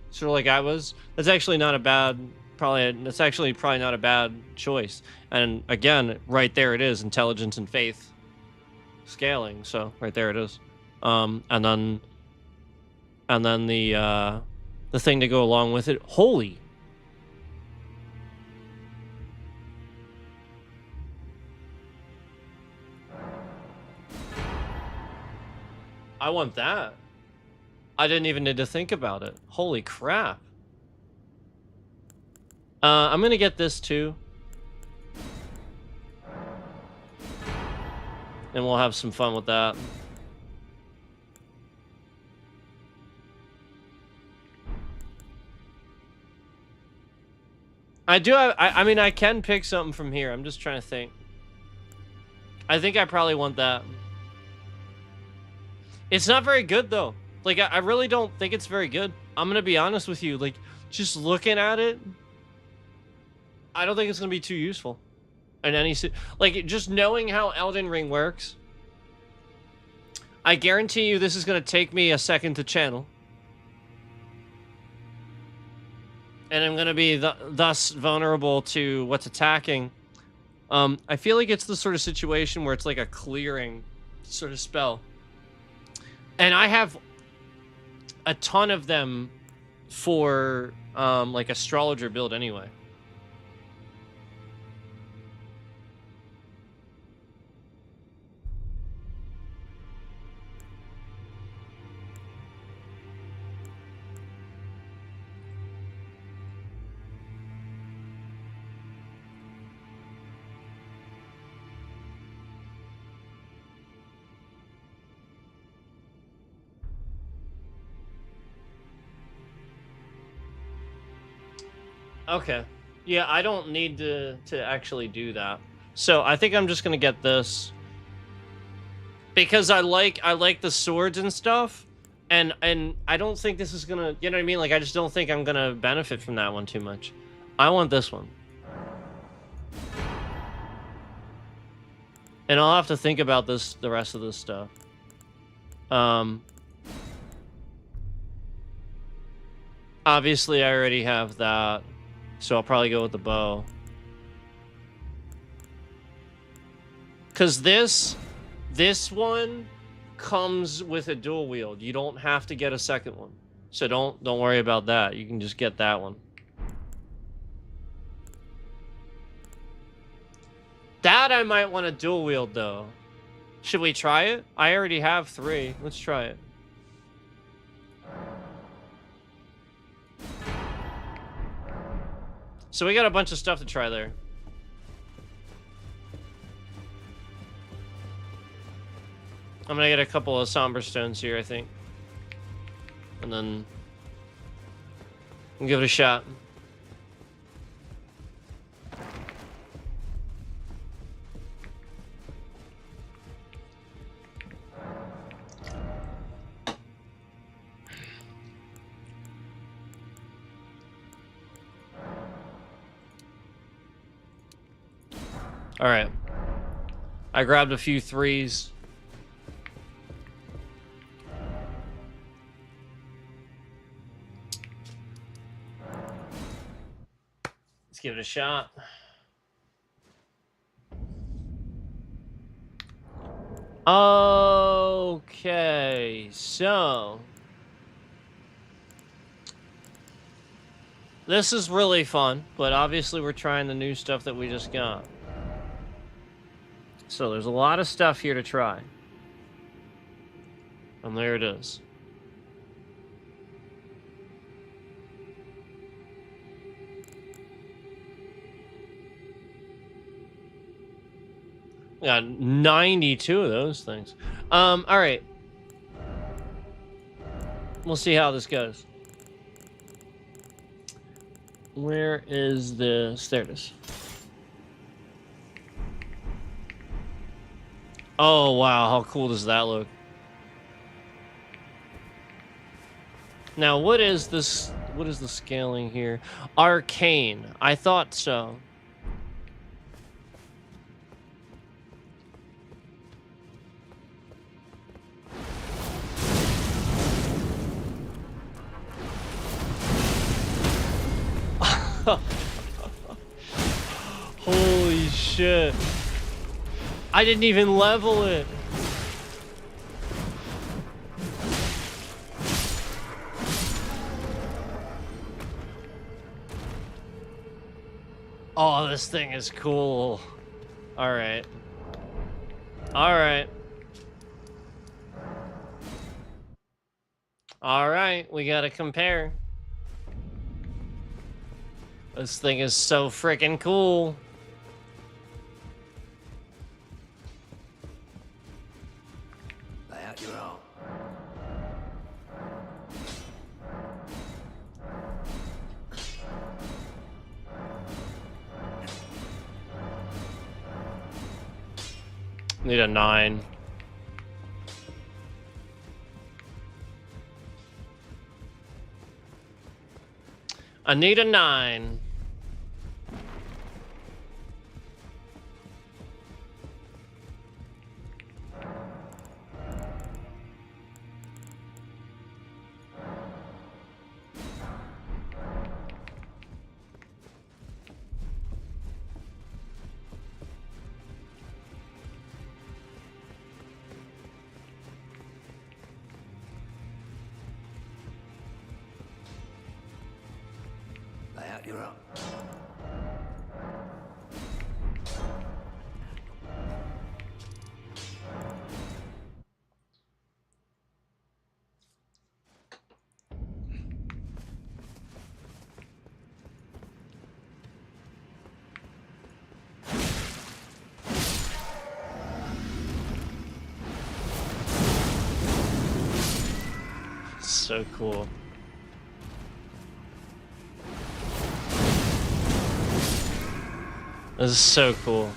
sort of like I was, that's actually not a bad probably not a bad choice. And again, right there it is, intelligence and faith scaling. So right there it is. And then the thing to go along with it. Holy. I want that. I didn't even need to think about it. Holy crap. I'm gonna get this too. And we'll have some fun with that. I mean, I can pick something from here. I'm just trying to think. I think I probably want that. It's not very good, though. Like, I really don't think it's very good. I'm gonna be honest with you. Like, just looking at it, I don't think it's gonna be too useful. In any... Like, just knowing how Elden Ring works, I guarantee you this is gonna take me a second to channel. And I'm gonna be thus vulnerable to what's attacking. I feel like it's the sort of situation where it's like a clearing sort of spell. And I have a ton of them for like astrologer build anyway. Okay. Yeah, I don't need to actually do that. So I think I'm just gonna get this. Because I like the swords and stuff. And I don't think this is gonna, you know what I mean? Like, I just don't think I'm gonna benefit from that one too much. I want this one. And I'll have to think about this, the rest of this stuff. Obviously I already have that. So I'll probably go with the bow. Because this one comes with a dual wield. You don't have to get a second one. So don't worry about that. You can just get that one. That I might want to dual wield, though. Should we try it? I already have 3. Let's try it. So we got a bunch of stuff to try there. I'm gonna get a couple of somber stones here, I think. And then we'll give it a shot. All right. I grabbed a few 3s. Let's give it a shot. Okay, so this is really fun, but obviously we're trying the new stuff that we just got. So there's a lot of stuff here to try. And there it is. Got 92 of those things. All right. We'll see how this goes. Where is this? There it is. Oh, wow. How cool does that look? Now, what is this? What is the scaling here? Arcane. I thought so. Holy shit. I didn't even level it. Oh, this thing is cool. All right. All right. All right, we gotta compare. This thing is so freaking cool. Lay out your arm. Need a 9. I need a 9. Lay out your arm. So cool. This is so cool.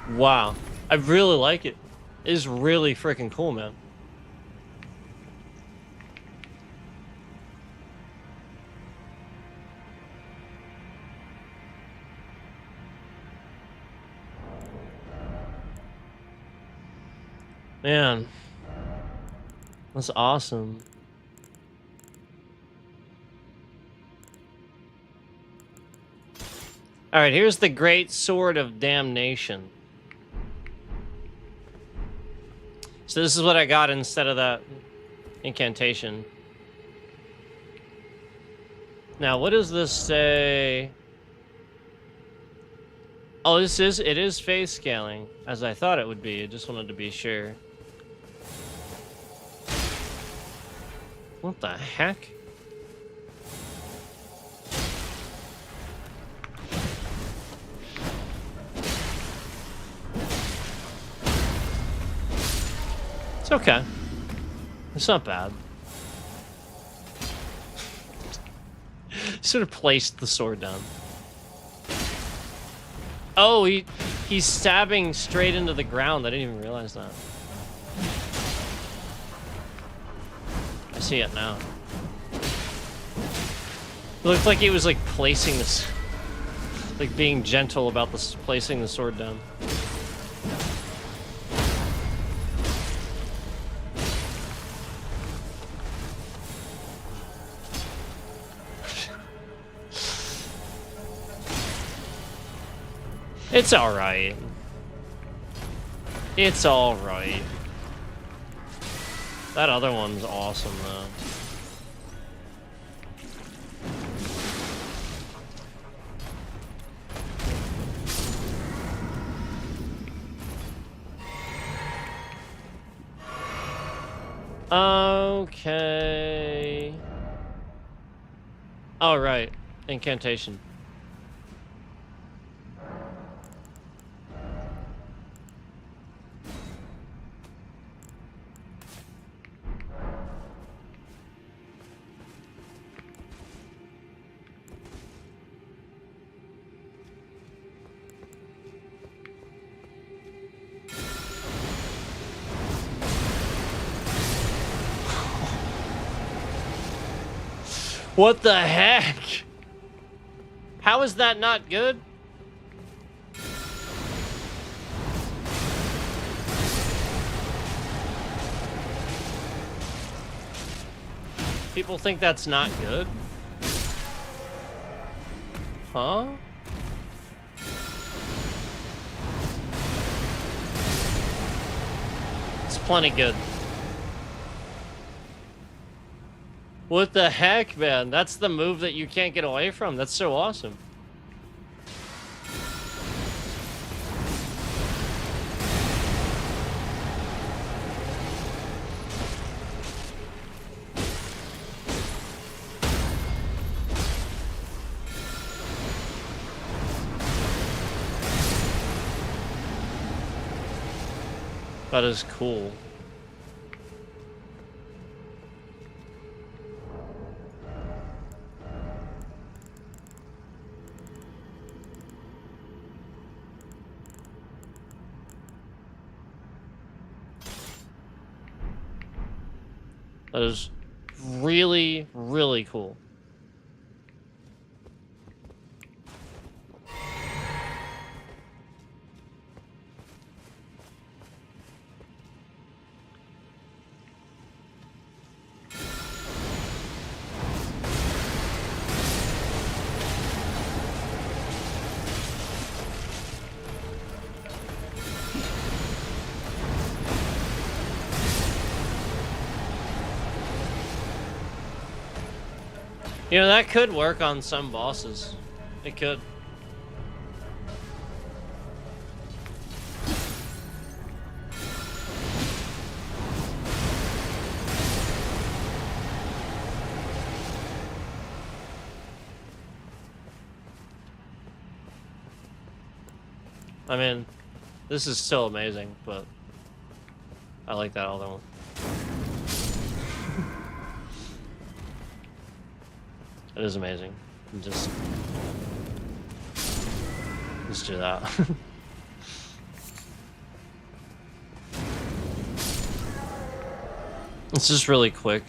Wow. I really like it. It is really freaking cool, man. Man, that's awesome. Alright, here's the Great Sword of Damnation. So this is what I got instead of that incantation. Now, what does this say? Oh, it is phase scaling, as I thought it would be. I just wanted to be sure. What the heck? It's okay. It's not bad. Sort of placed the sword down. Oh, he's stabbing straight into the ground. I didn't even realize that. I see it now. It looked like he was like placing this, like being gentle about this, placing the sword down. It's alright. It's alright. That other one's awesome, though. Okay. All right. Incantation. What the heck? How is that not good? People think that's not good? Huh? It's plenty good. What the heck, man? That's the move that you can't get away from. That's so awesome. That is cool. That is really, really cool. You know, that could work on some bosses. It could. I mean, this is still amazing, but I like that other one. It is amazing. Just do that. It's just really quick.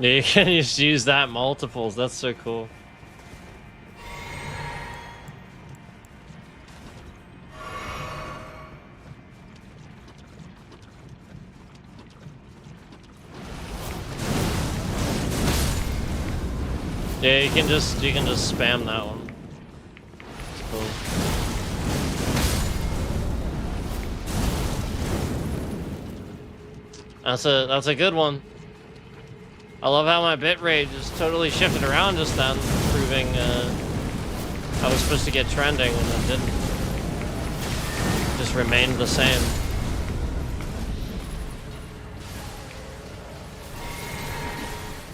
Yeah, you can just use that multiples. That's so cool. Yeah, you can just spam that one. It's cool. That's a good one. I love how my bitrate just totally shifted around just then, proving I was supposed to get trending and it didn't. Just remained the same.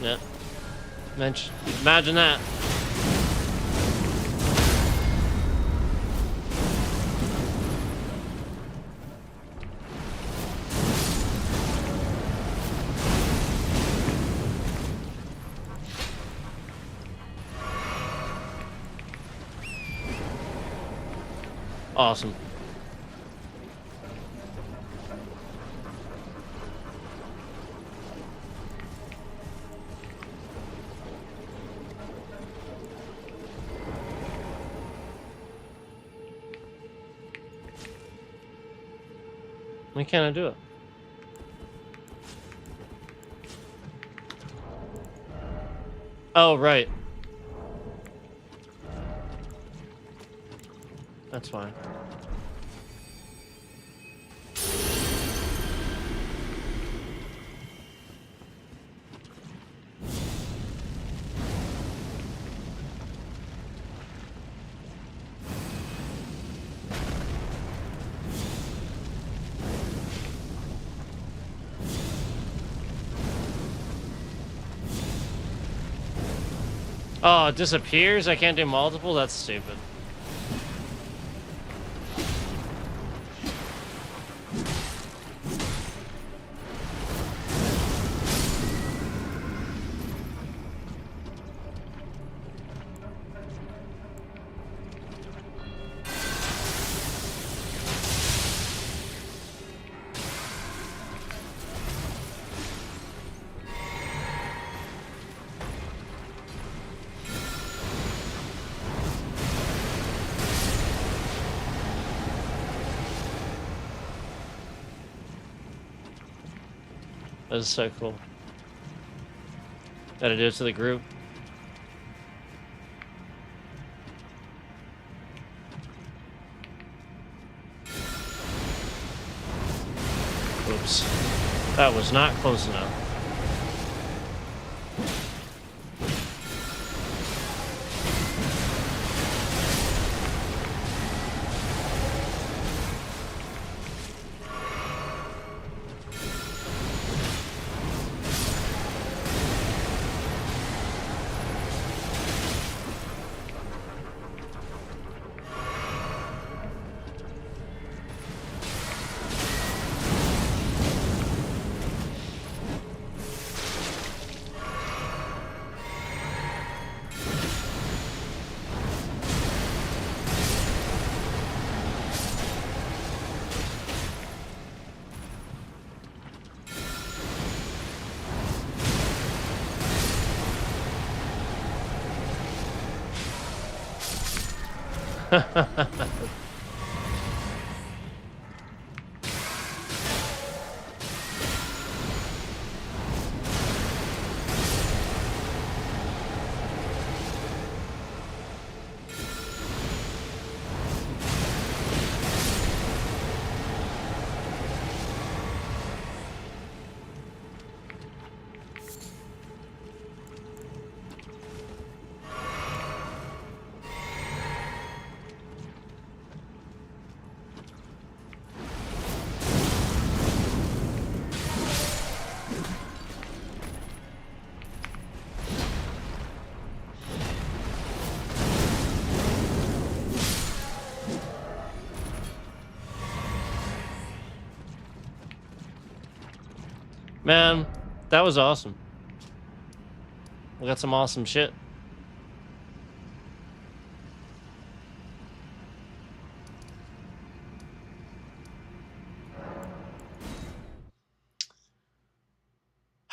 Yeah. Imagine that. Awesome. Why can't I do it? Oh, right. That's fine. Oh, it disappears? I can't do multiple? That's stupid. That is so cool. Gotta do it to the group. Oops. That was not close enough. Man, that was awesome. We got some awesome shit.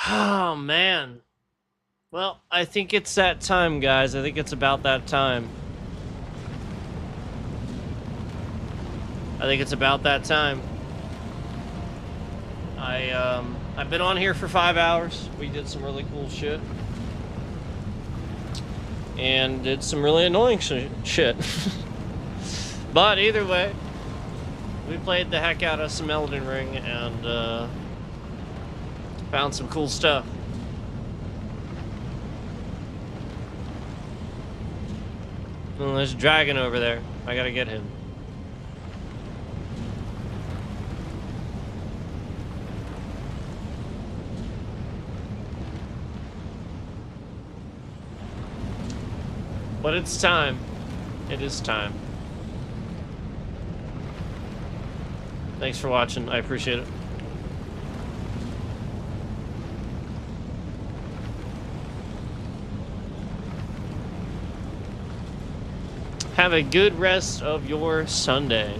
Oh, man. Well, I think it's that time, guys. I think it's about that time. I think it's about that time. I've been on here for 5 hours. We did some really cool shit. And did some really annoying shit. But either way, we played the heck out of some Elden Ring and found some cool stuff. Oh, there's a dragon over there. I gotta get him. But it's time. It is time. Thanks for watching. I appreciate it. Have a good rest of your Sunday.